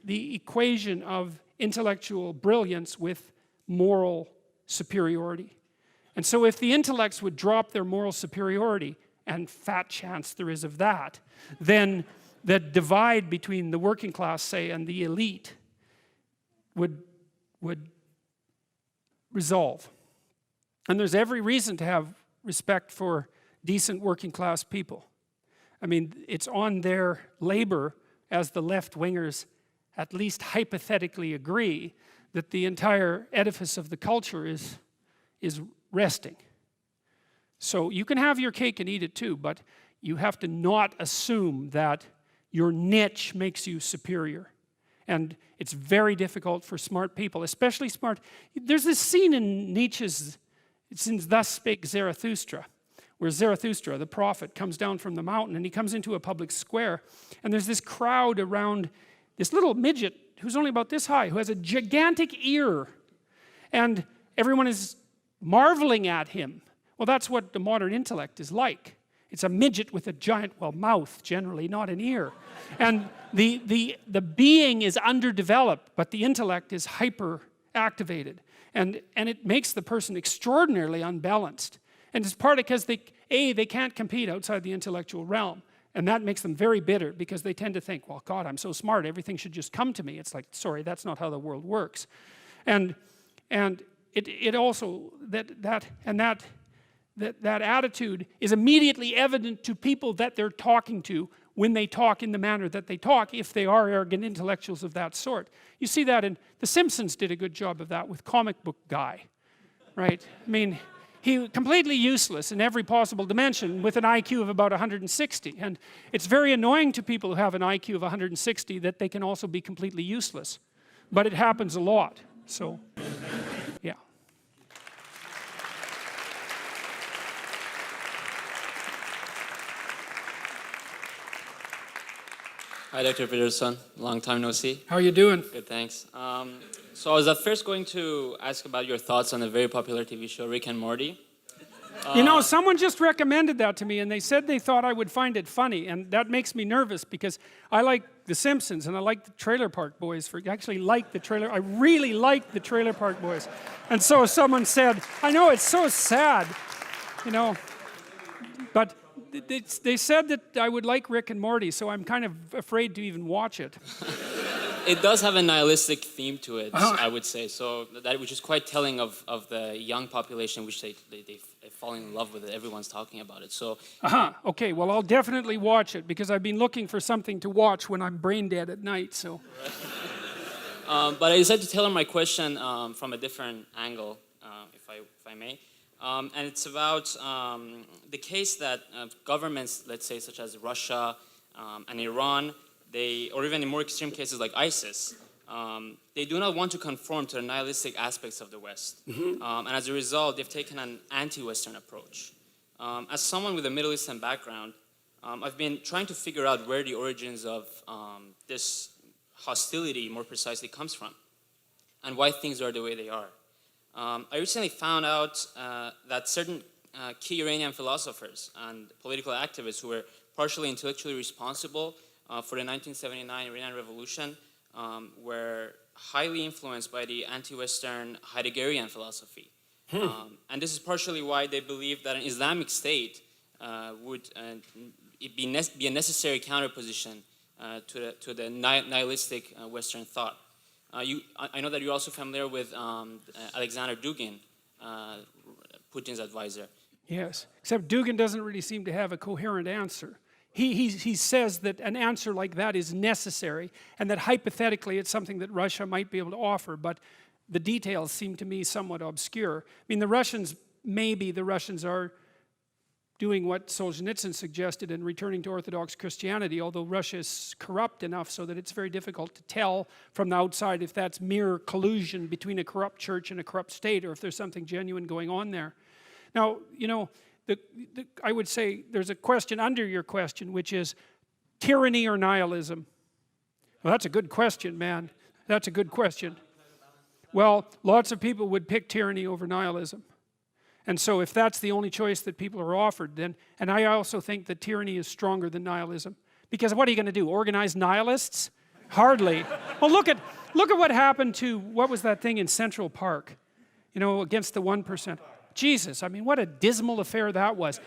equation of intellectual brilliance with moral superiority. And so if the intellects would drop their moral superiority, and fat chance there is of that, then the divide between the working class, say, and the elite would resolve. And there's every reason to have respect for decent working class people. I mean, it's on their labor, as the left-wingers at least hypothetically agree, that the entire edifice of the culture is resting. So you can have your cake and eat it too, but you have to not assume that your niche makes you superior. And it's very difficult for smart people, especially smart. There's this scene in Nietzsche's, it's in Thus Spake Zarathustra, where Zarathustra, the prophet, comes down from the mountain, and he comes into a public square, and there's this crowd around this little midget who's only about this high, who has a gigantic ear, and everyone is marveling at him. Well, that's what the modern intellect is like. It's a midget with a giant, well, mouth generally, not an ear. And the being is underdeveloped, but the intellect is hyper activated. And it makes the person extraordinarily unbalanced. And it's partly because they can't compete outside the intellectual realm. And that makes them very bitter, because they tend to think, well, God, I'm so smart, everything should just come to me. It's like, sorry, that's not how the world works. And it also, that attitude is immediately evident to people that they're talking to when they talk in the manner that they talk, if they are arrogant intellectuals of that sort. You see that in, The Simpsons did a good job of that with Comic Book Guy, right? I mean, he completely useless in every possible dimension with an IQ of about 160. And it's very annoying to people who have an IQ of 160 that they can also be completely useless. But it happens a lot, so, yeah. Hi, Dr. Peterson. Long time no see. How are you doing? Good, thanks. So I was at first going to ask about your thoughts on a very popular TV show, Rick and Morty. You know, someone just recommended that to me, and they said they thought I would find it funny, and that makes me nervous because I like The Simpsons and I like the Trailer Park Boys. I really like the Trailer Park Boys. And so someone said, I know it's so sad, you know, but they said that I would like Rick and Morty, so I'm kind of afraid to even watch it. It does have a nihilistic theme to it, I would say. So which is quite telling of the young population, which they fall in love with it. Everyone's talking about it. So. Okay, well, I'll definitely watch it because I've been looking for something to watch when I'm brain dead at night. So. But I decided to tailor my question from a different angle, if I may. And it's about the case that governments, let's say, such as Russia and Iran, or even in more extreme cases like ISIS, they do not want to conform to the nihilistic aspects of the West. And as a result, they've taken an anti-Western approach. As someone with a Middle Eastern background, I've been trying to figure out where the origins of this hostility, more precisely, comes from, and why things are the way they are. I recently found out that certain key Iranian philosophers and political activists who were partially intellectually responsible for the 1979 Iranian Revolution were highly influenced by the anti-Western Heideggerian philosophy. And this is partially why they believe that an Islamic state would be a necessary counterposition to the nihilistic Western thought. I know that you're also familiar with Alexander Dugin, Putin's advisor. Yes, except Dugin doesn't really seem to have a coherent answer. He says that an answer like that is necessary and that hypothetically it's something that Russia might be able to offer, but the details seem to me somewhat obscure. I mean, the Russians are doing what Solzhenitsyn suggested and returning to Orthodox Christianity, although Russia is corrupt enough so that it's very difficult to tell from the outside if that's mere collusion between a corrupt church and a corrupt state or if there's something genuine going on there. Now, you know, I would say there's a question under your question, which is tyranny or nihilism? Well, that's a good question, man. That's a good question. Well, lots of people would pick tyranny over nihilism. And so if that's the only choice that people are offered, then, and I also think that tyranny is stronger than nihilism. Because what are you going to do, organize nihilists? Hardly. Well, look at what happened to, what was that thing in Central Park? You know, against the 1%. Jesus, I mean, what a dismal affair that was.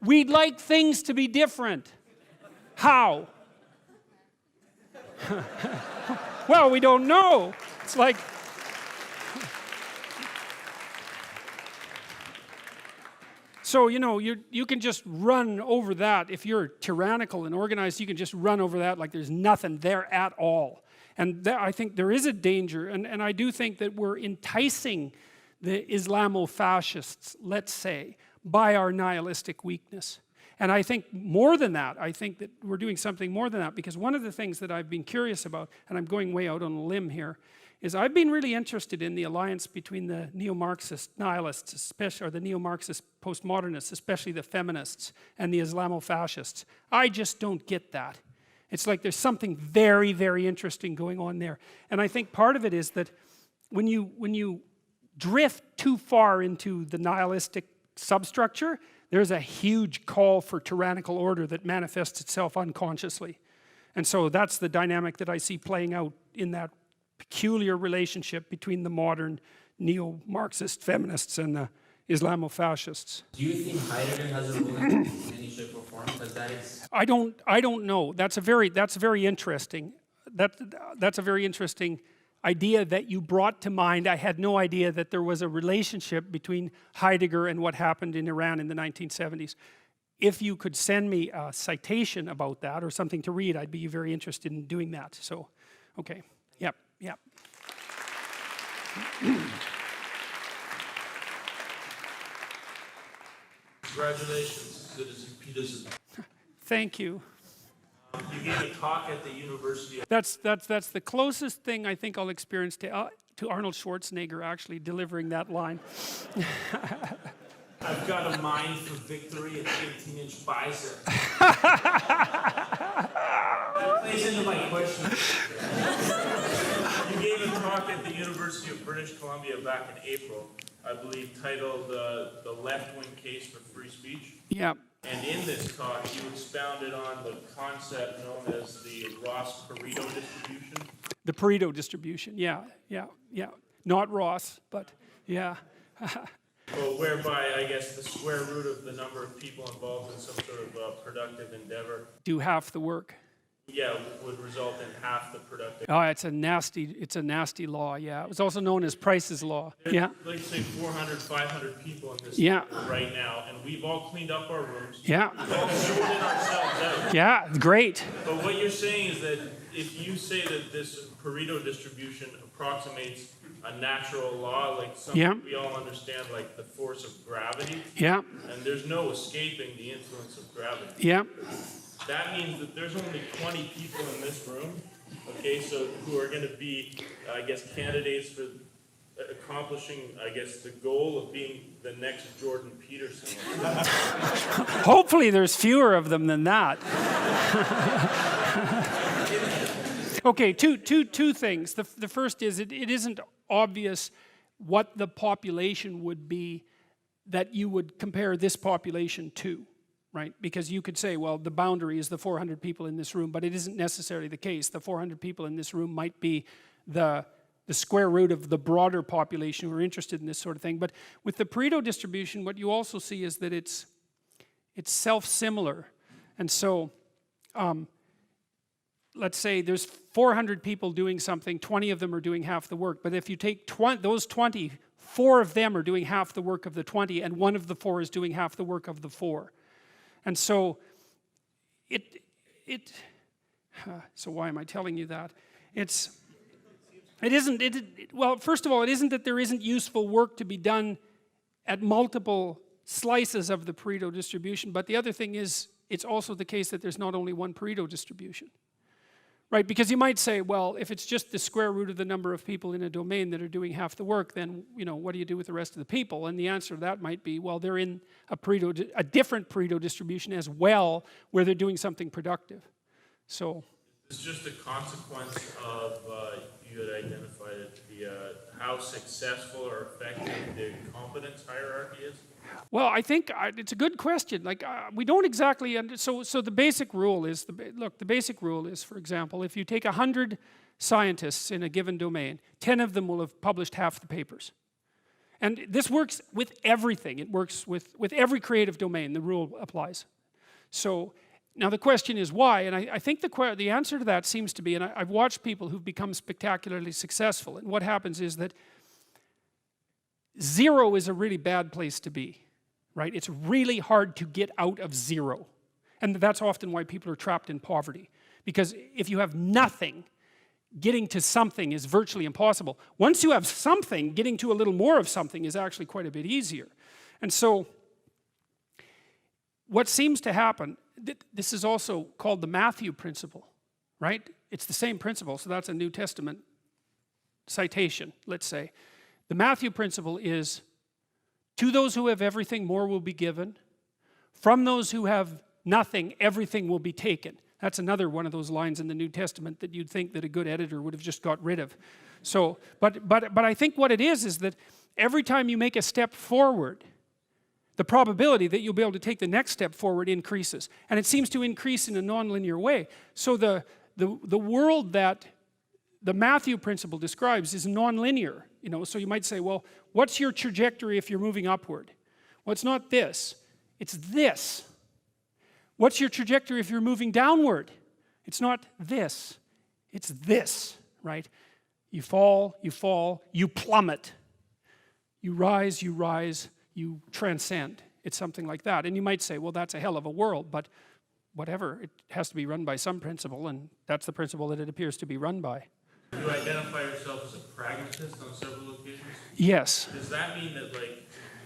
We'd like things to be different. How? Well, we don't know. It's like... So, you know, you can just run over that. If you're tyrannical and organized, you can just run over that like there's nothing there at all. And I think there is a danger, and I do think that we're enticing the Islamo-fascists, let's say, by our nihilistic weakness. And I think more than that, I think that we're doing something more than that, because one of the things that I've been curious about, and I'm going way out on a limb here, is I've been really interested in the alliance between the neo-Marxist nihilists, especially, or the neo-Marxist postmodernists, especially the feminists, and the Islamo-fascists. I just don't get that. It's like there's something very, very interesting going on there. And I think part of it is that when you drift too far into the nihilistic substructure, there's a huge call for tyrannical order that manifests itself unconsciously. And so that's the dynamic that I see playing out in that peculiar relationship between the modern neo-Marxist feminists and the Islamo-fascists. Do you think Heidegger has a role in any shape or form? Because that is... I don't know. That's very interesting. That's a very interesting idea that you brought to mind. I had no idea that there was a relationship between Heidegger and what happened in Iran in the 1970s. If you could send me a citation about that or something to read, I'd be very interested in doing that. So, okay. Yep. Congratulations, citizen. Thank you. You gave a talk at the University of... That's the closest thing I think I'll experience to Arnold Schwarzenegger actually delivering that line. I've got a mind for victory at 18-inch bicep. That plays into my question. You gave a talk at the University of British Columbia back in April I believe, titled The Left-Wing Case for Free Speech. Yeah. And in this talk, you expounded on the concept known as the Ross-Pareto distribution. The Pareto distribution, yeah. Not Ross, but yeah. Well, whereby, I guess, the square root of the number of people involved in some sort of productive endeavor, Do half the work. yeah, would result in half the productive. Oh, it's a nasty law, yeah. It was also known as Price's Law. Yeah. Let's say 400, 500 people in this Yeah. room right now, and we've all cleaned up our rooms. Yeah. We've all sorted ourselves out. Yeah, great. But what you're saying is that if you say that this Pareto distribution approximates a natural law, like something Yeah. we all understand, like the force of gravity, Yeah. and there's no escaping the influence of gravity. Yeah. That means that there's only 20 people in this room, okay, so who are going to be, I guess, candidates for accomplishing, I guess, the goal of being the next Jordan Peterson. Hopefully there's fewer of them than that. Okay, two things. The first is it isn't obvious what the population would be that you would compare this population to, right? Because you could say, well, the boundary is the 400 people in this room, but it isn't necessarily the case. The 400 people in this room might be the square root of the broader population who are interested in this sort of thing. But with the Pareto distribution, what you also see is that it's self-similar. And so let's say there's 400 people doing something, 20 of them are doing half the work. But if you take those 20, 4 of them are doing half the work of the 20, and 1 of the 4 is doing half the work of the 4. And so so why am I telling you that? Well, first of all, it isn't that there isn't useful work to be done at multiple slices of the Pareto distribution, but the other thing is, it's also the case that there's not only one Pareto distribution. Right, because you might say, well, if it's just the square root of the number of people in a domain that are doing half the work, then, what do you do with the rest of the people? And the answer to that might be, well, they're in a different Pareto distribution as well, where they're doing something productive. So It's just a consequence of, you had identified it, how successful or effective the competence hierarchy is? well, I think it's a good question. Like, we don't exactly so the basic rule is, the basic rule is, for example, if you take 100 scientists in a given domain, 10 of them will have published half the papers. And this works with everything. It works with every creative domain. The rule applies. So now the question is why, and I think the answer to that seems to be, and I've watched people who've become spectacularly successful, and what happens is that 0 is a really bad place to be, right? It's really hard to get out of 0. And that's often why people are trapped in poverty. Because if you have nothing, getting to something is virtually impossible. Once you have something, getting to a little more of something is actually quite a bit easier. And so what seems to happen, this is also called the Matthew principle, right? It's the same principle, so that's a New Testament citation, let's say. The Matthew principle is, to those who have everything, more will be given. From those who have nothing, everything will be taken. That's another one of those lines in the New Testament that you'd think that a good editor would have just got rid of. So, but I think what it is that every time you make a step forward, the probability that you'll be able to take the next step forward increases. And it seems to increase in a nonlinear way. So the world that the Matthew principle describes is nonlinear. So you might say, well, what's your trajectory if you're moving upward? Well, it's not this. It's this. What's your trajectory if you're moving downward? It's not this. It's this, right? You fall, you plummet. You rise, you transcend. It's something like that. And you might say, well, that's a hell of a world, but whatever. It has to be run by some principle, and that's the principle that it appears to be run by. You identify yourself as a pragmatist on several occasions? Yes. Does that mean that,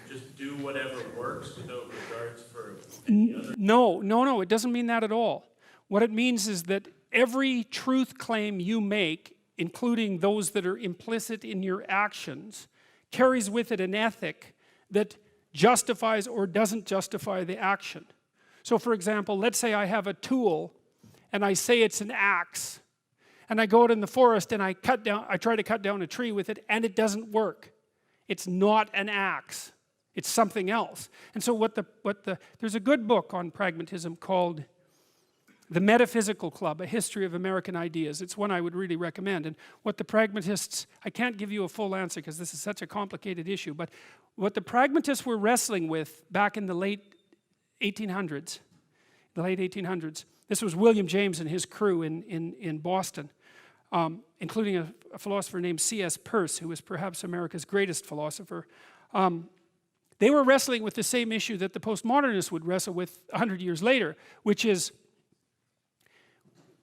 just do whatever works without regards for any other? No, it doesn't mean that at all. What it means is that every truth claim you make, including those that are implicit in your actions, carries with it an ethic that justifies or doesn't justify the action. So for example, let's say I have a tool and I say it's an axe, and I go out in the forest and I try to cut down a tree with it, and it doesn't work. It's not an axe. It's something else. And so there's a good book on pragmatism called The Metaphysical Club, A History of American Ideas. It's one I would really recommend. And what the pragmatists, I can't give you a full answer because this is such a complicated issue, but what the pragmatists were wrestling with back in the late 1800s, this was William James and his crew in Boston, including a philosopher named C.S. Peirce, who was perhaps America's greatest philosopher. They were wrestling with the same issue that the postmodernists would wrestle with 100 years later, which is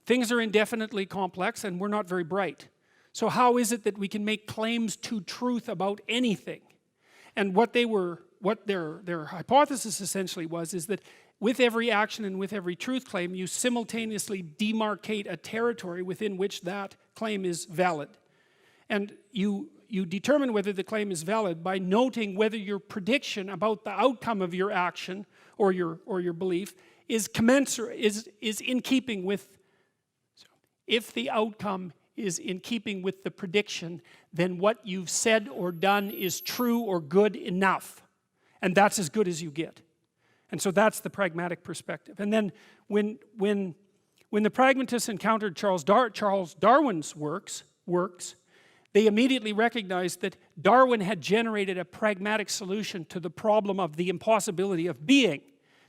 things are indefinitely complex and we're not very bright. So how is it that we can make claims to truth about anything? And what their hypothesis essentially is that with every action and with every truth claim, you simultaneously demarcate a territory within which that claim is valid. And you determine whether the claim is valid by noting whether your prediction about the outcome of your action or your belief is commensurate, is in keeping with. If the outcome is in keeping with the prediction, then what you've said or done is true or good enough. And that's as good as you get. And so that's the pragmatic perspective. And then when the pragmatists encountered Charles Darwin's works, they immediately recognized that Darwin had generated a pragmatic solution to the problem of the impossibility of being.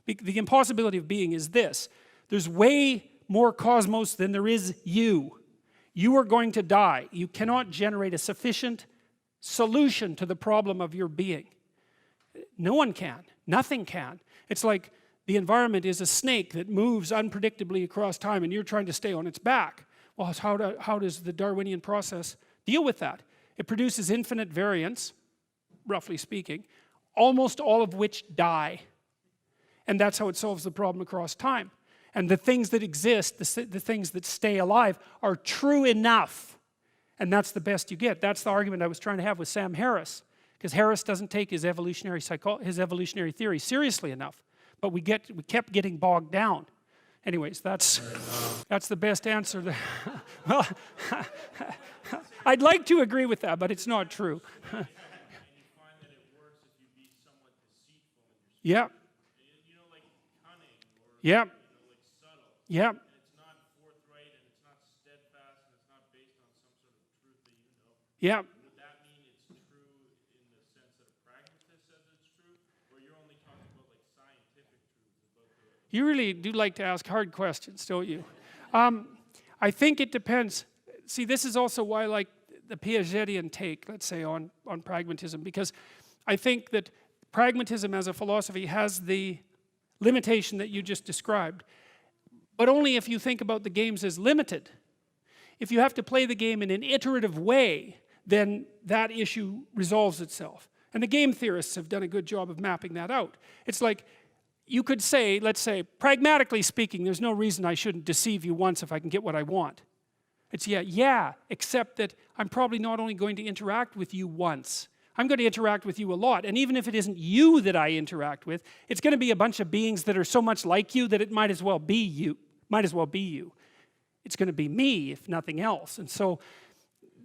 The impossibility of being is this: there's way more cosmos than there is you. You are going to die. You cannot generate a sufficient solution to the problem of your being. No one can. Nothing can. It's like the environment is a snake that moves unpredictably across time and you're trying to stay on its back. Well, how does the Darwinian process deal with that? It produces infinite variance, roughly speaking, almost all of which die. And that's how it solves the problem across time. And the things that exist, the things that stay alive, are true enough. And that's the best you get. That's the argument I was trying to have with Sam Harris. Because Harris doesn't take his evolutionary theory seriously enough. But we kept getting bogged down. Anyways, that's the best answer. Well, I'd like to agree with that, but it's not true. And you find that it works if you be somewhat deceitful in your speech. Yeah. You know, like cunning or Yeah. like subtle. Yeah. And it's not forthright and it's not steadfast and it's not based on some sort of truth that you know. Yeah. Would that mean it's true in the sense that a pragmatist says it's true? Or you're only talking about like scientific truths about the... You really do like to ask hard questions, don't you? I think it depends. See, this is also why I like the Piagetian take, let's say, on pragmatism, because I think that pragmatism as a philosophy has the limitation that you just described, but only if you think about the games as limited. If you have to play the game in an iterative way, then that issue resolves itself. And the game theorists have done a good job of mapping that out. It's like, you could say, let's say, pragmatically speaking, there's no reason I shouldn't deceive you once if I can get what I want. It's yeah, except that I'm probably not only going to interact with you once, I'm going to interact with you a lot. And even if it isn't you that I interact with, it's going to be a bunch of beings that are so much like you that it might as well be you. It's going to be me, if nothing else. And so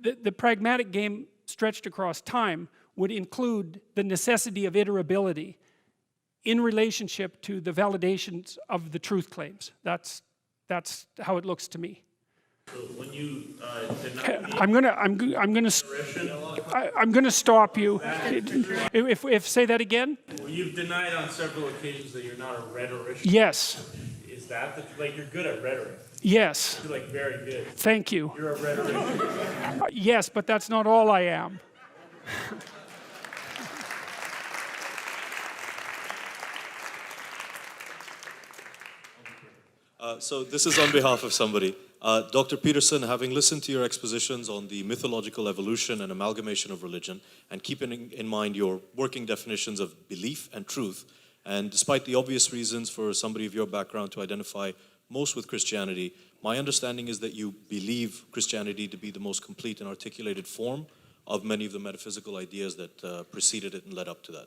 the pragmatic game stretched across time would include the necessity of iterability in relationship to the validations of the truth claims. That's how it looks to me. So when you deny the I'm gonna stop you. If say that again. well, you've denied on several occasions that you're not a rhetorician. Yes. Is that like you're good at rhetoric? Yes. You're like very good. Thank you. You're a rhetorician. Yes, but that's not all I am. So this is on behalf of somebody. Dr. Peterson, having listened to your expositions on the mythological evolution and amalgamation of religion, and keeping in mind your working definitions of belief and truth, and despite the obvious reasons for somebody of your background to identify most with Christianity, my understanding is that you believe Christianity to be the most complete and articulated form of many of the metaphysical ideas that preceded it and led up to that.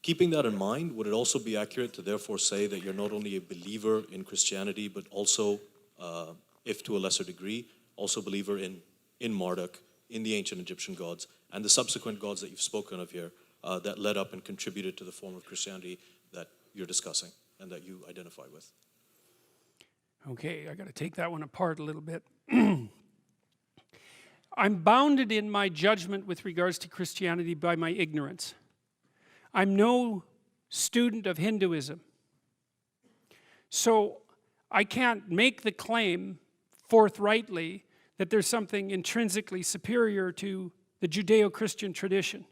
Keeping that in mind, would it also be accurate to therefore say that you're not only a believer in Christianity, but also, if to a lesser degree, also a believer in Marduk, in the ancient Egyptian gods and the subsequent gods that you've spoken of here that led up and contributed to the form of Christianity that you're discussing and that you identify with? Okay, I got to take that one apart a little bit. I'm bounded in my judgment with regards to Christianity by my ignorance. I'm no student of Hinduism. So I can't make the claim forthrightly that there's something intrinsically superior to the Judeo-Christian tradition,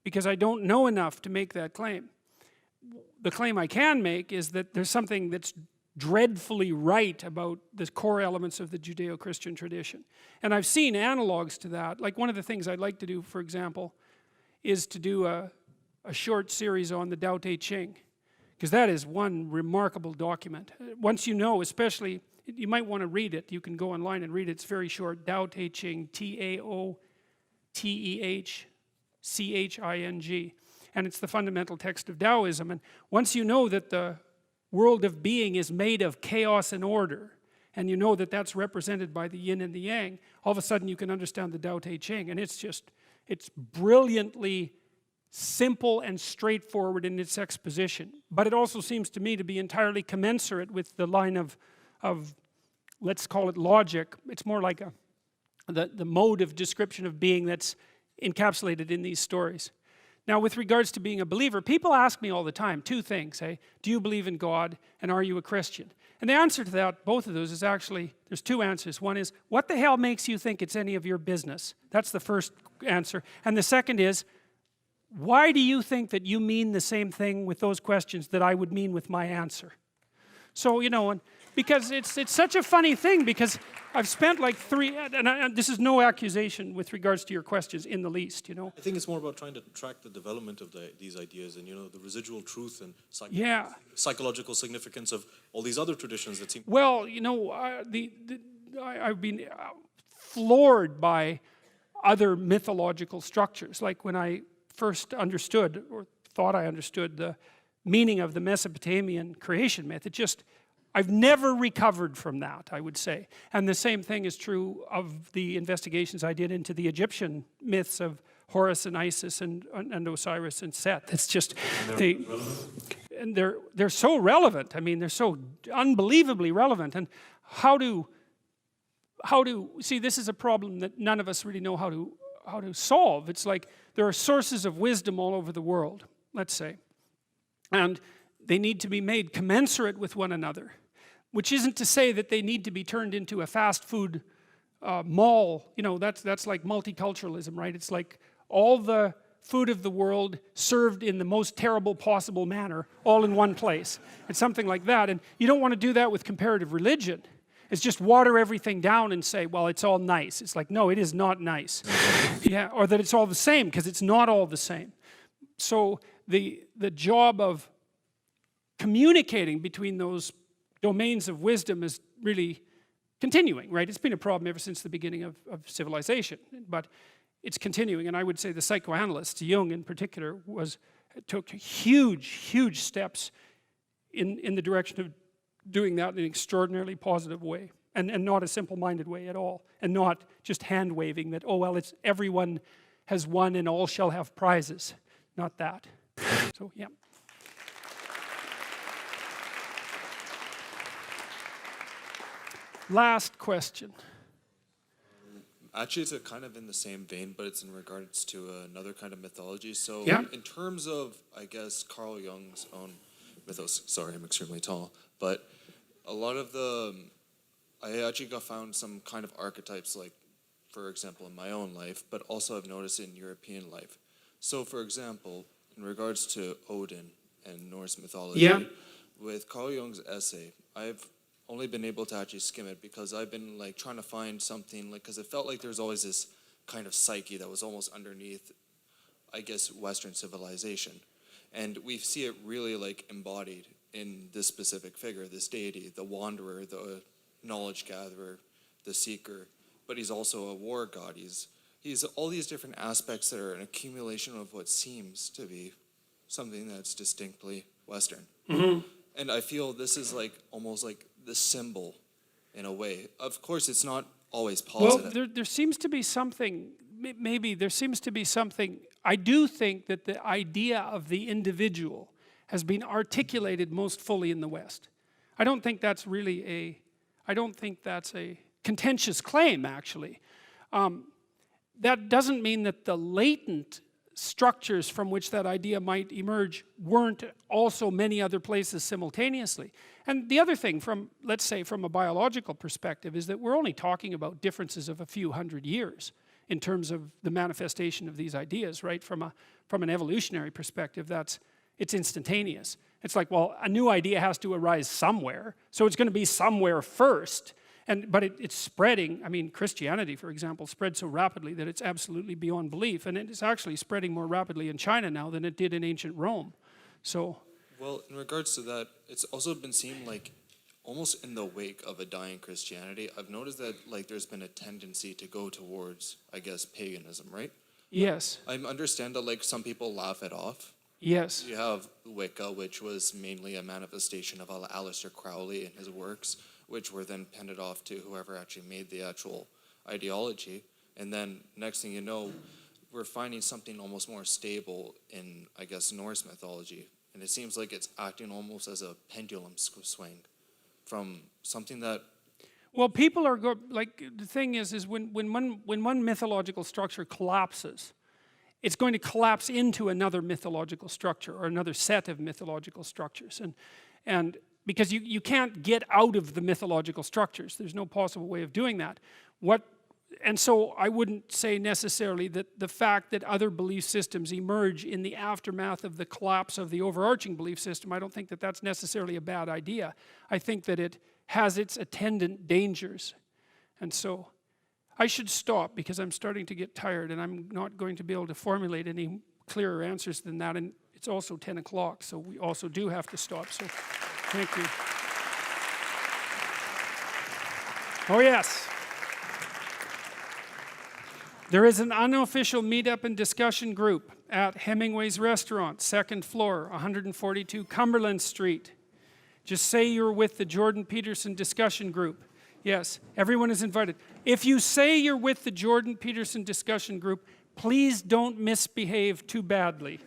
because I don't know enough to make that claim. The claim I can make is that there's something that's dreadfully right about the core elements of the Judeo-Christian tradition. And I've seen analogs to that. Like one of the things I'd like to do, for example, is to do a short series on the Tao Te Ching, because that is one remarkable document. Once you know, especially, you might want to read it. You can go online and read it. It's very short. Tao Te Ching, Taoteaching. And it's the fundamental text of Taoism. And once you know that the world of being is made of chaos and order, and you know that that's represented by the yin and the yang, all of a sudden you can understand the Tao Te Ching. And it's brilliantly simple and straightforward in its exposition. But it also seems to me to be entirely commensurate with the line of let's call it logic. It's more like the mode of description of being that's encapsulated in these stories. Now, with regards to being a believer, people ask me all the time two things, do you believe in God, and are you a Christian? And the answer to that, both of those, is actually, there's two answers. One is, what the hell makes you think it's any of your business? That's the first answer. And the second is, why do you think that you mean the same thing with those questions that I would mean with my answer? So, because it's such a funny thing, because I've spent like and this is no accusation with regards to your questions in the least, I think it's more about trying to track the development of these ideas and, the residual truth and psychological significance of all these other traditions that seem... Well, I've been floored by other mythological structures. Like when I first understood, or thought I understood, the meaning of the Mesopotamian creation myth, I've never recovered from that, I would say. And the same thing is true of the investigations I did into the Egyptian myths of Horus and Isis and Osiris and Set. It's just, they're so relevant. I mean, they're so unbelievably relevant. And how to see, this is a problem that none of us really know how to solve. It's like there are sources of wisdom all over the world, let's say. And they need to be made commensurate with one another, which isn't to say that they need to be turned into a fast food mall. That's like multiculturalism, right? It's like all the food of the world served in the most terrible possible manner, all in one place. It's something like that. And you don't want to do that with comparative religion. It's just water everything down and say, well, it's all nice. It's like, no, it is not nice. Yeah, or that it's all the same, because it's not all the same. So the job of communicating between those domains of wisdom is really continuing, right? It's been a problem ever since the beginning of civilization, but it's continuing. And I would say the psychoanalyst, Jung in particular, took huge steps in the direction of doing that in an extraordinarily positive way, and not a simple-minded way at all, and not just hand-waving that, oh, well, it's everyone has won and all shall have prizes. Not that. So, yeah. Last question. Actually, it's kind of in the same vein, but it's in regards to another kind of mythology. So in terms of, I guess, Carl Jung's own mythos, sorry, I'm extremely tall, but a lot of I actually found some kind of archetypes, like, for example, in my own life, but also I've noticed in European life. So, for example, in regards to Odin and Norse mythology, with Carl Jung's essay, I've only been able to actually skim it because I've been like trying to find something, like, because it felt like there's always this kind of psyche that was almost underneath, I guess, Western civilization. And we see it really like embodied in this specific figure, this deity, the wanderer, the knowledge gatherer, the seeker, but he's also a war god. He's all these different aspects that are an accumulation of what seems to be something that's distinctly Western. Mm-hmm. And I feel this is like almost like the symbol in a way. Of course, it's not always positive. Well, there seems to be something maybe there seems to be something. I do think that the idea of the individual has been articulated most fully in the West. I don't think that's a contentious claim, actually. That doesn't mean that the latent structures from which that idea might emerge weren't also many other places simultaneously. And the other thing, let's say from a biological perspective, is that we're only talking about differences of a few hundred years in terms of the manifestation of these ideas, right? From an evolutionary perspective, it's instantaneous. It's like, well, a new idea has to arise somewhere, so it's going to be somewhere first. But it's spreading. I mean, Christianity, for example, spread so rapidly that it's absolutely beyond belief. And it's actually spreading more rapidly in China now than it did in ancient Rome. So, well, in regards to that, it's also been seen like almost in the wake of a dying Christianity, I've noticed that like there's been a tendency to go towards, I guess, paganism, right? Yes. I understand that like some people laugh it off. Yes. You have Wicca, which was mainly a manifestation of Aleister Crowley and his works, which were then pended off to whoever actually made the actual ideology. And then next thing you know, we're finding something almost more stable in, I guess, Norse mythology. And it seems like it's acting almost as a pendulum swing from something that... Well, people are, like, the thing is when one mythological structure collapses, it's going to collapse into another mythological structure or another set of mythological structures. And because you can't get out of the mythological structures. There's no possible way of doing that. And so I wouldn't say necessarily that the fact that other belief systems emerge in the aftermath of the collapse of the overarching belief system, I don't think that that's necessarily a bad idea. I think that it has its attendant dangers. And so I should stop because I'm starting to get tired and I'm not going to be able to formulate any clearer answers than that. And it's also 10 o'clock, so we also do have to stop. So thank you. Oh, yes. There is an unofficial meetup and discussion group at Hemingway's Restaurant, 2nd floor, 142 Cumberland Street. Just say you're with the Jordan Peterson discussion group. Yes, everyone is invited. If you say you're with the Jordan Peterson discussion group, please don't misbehave too badly.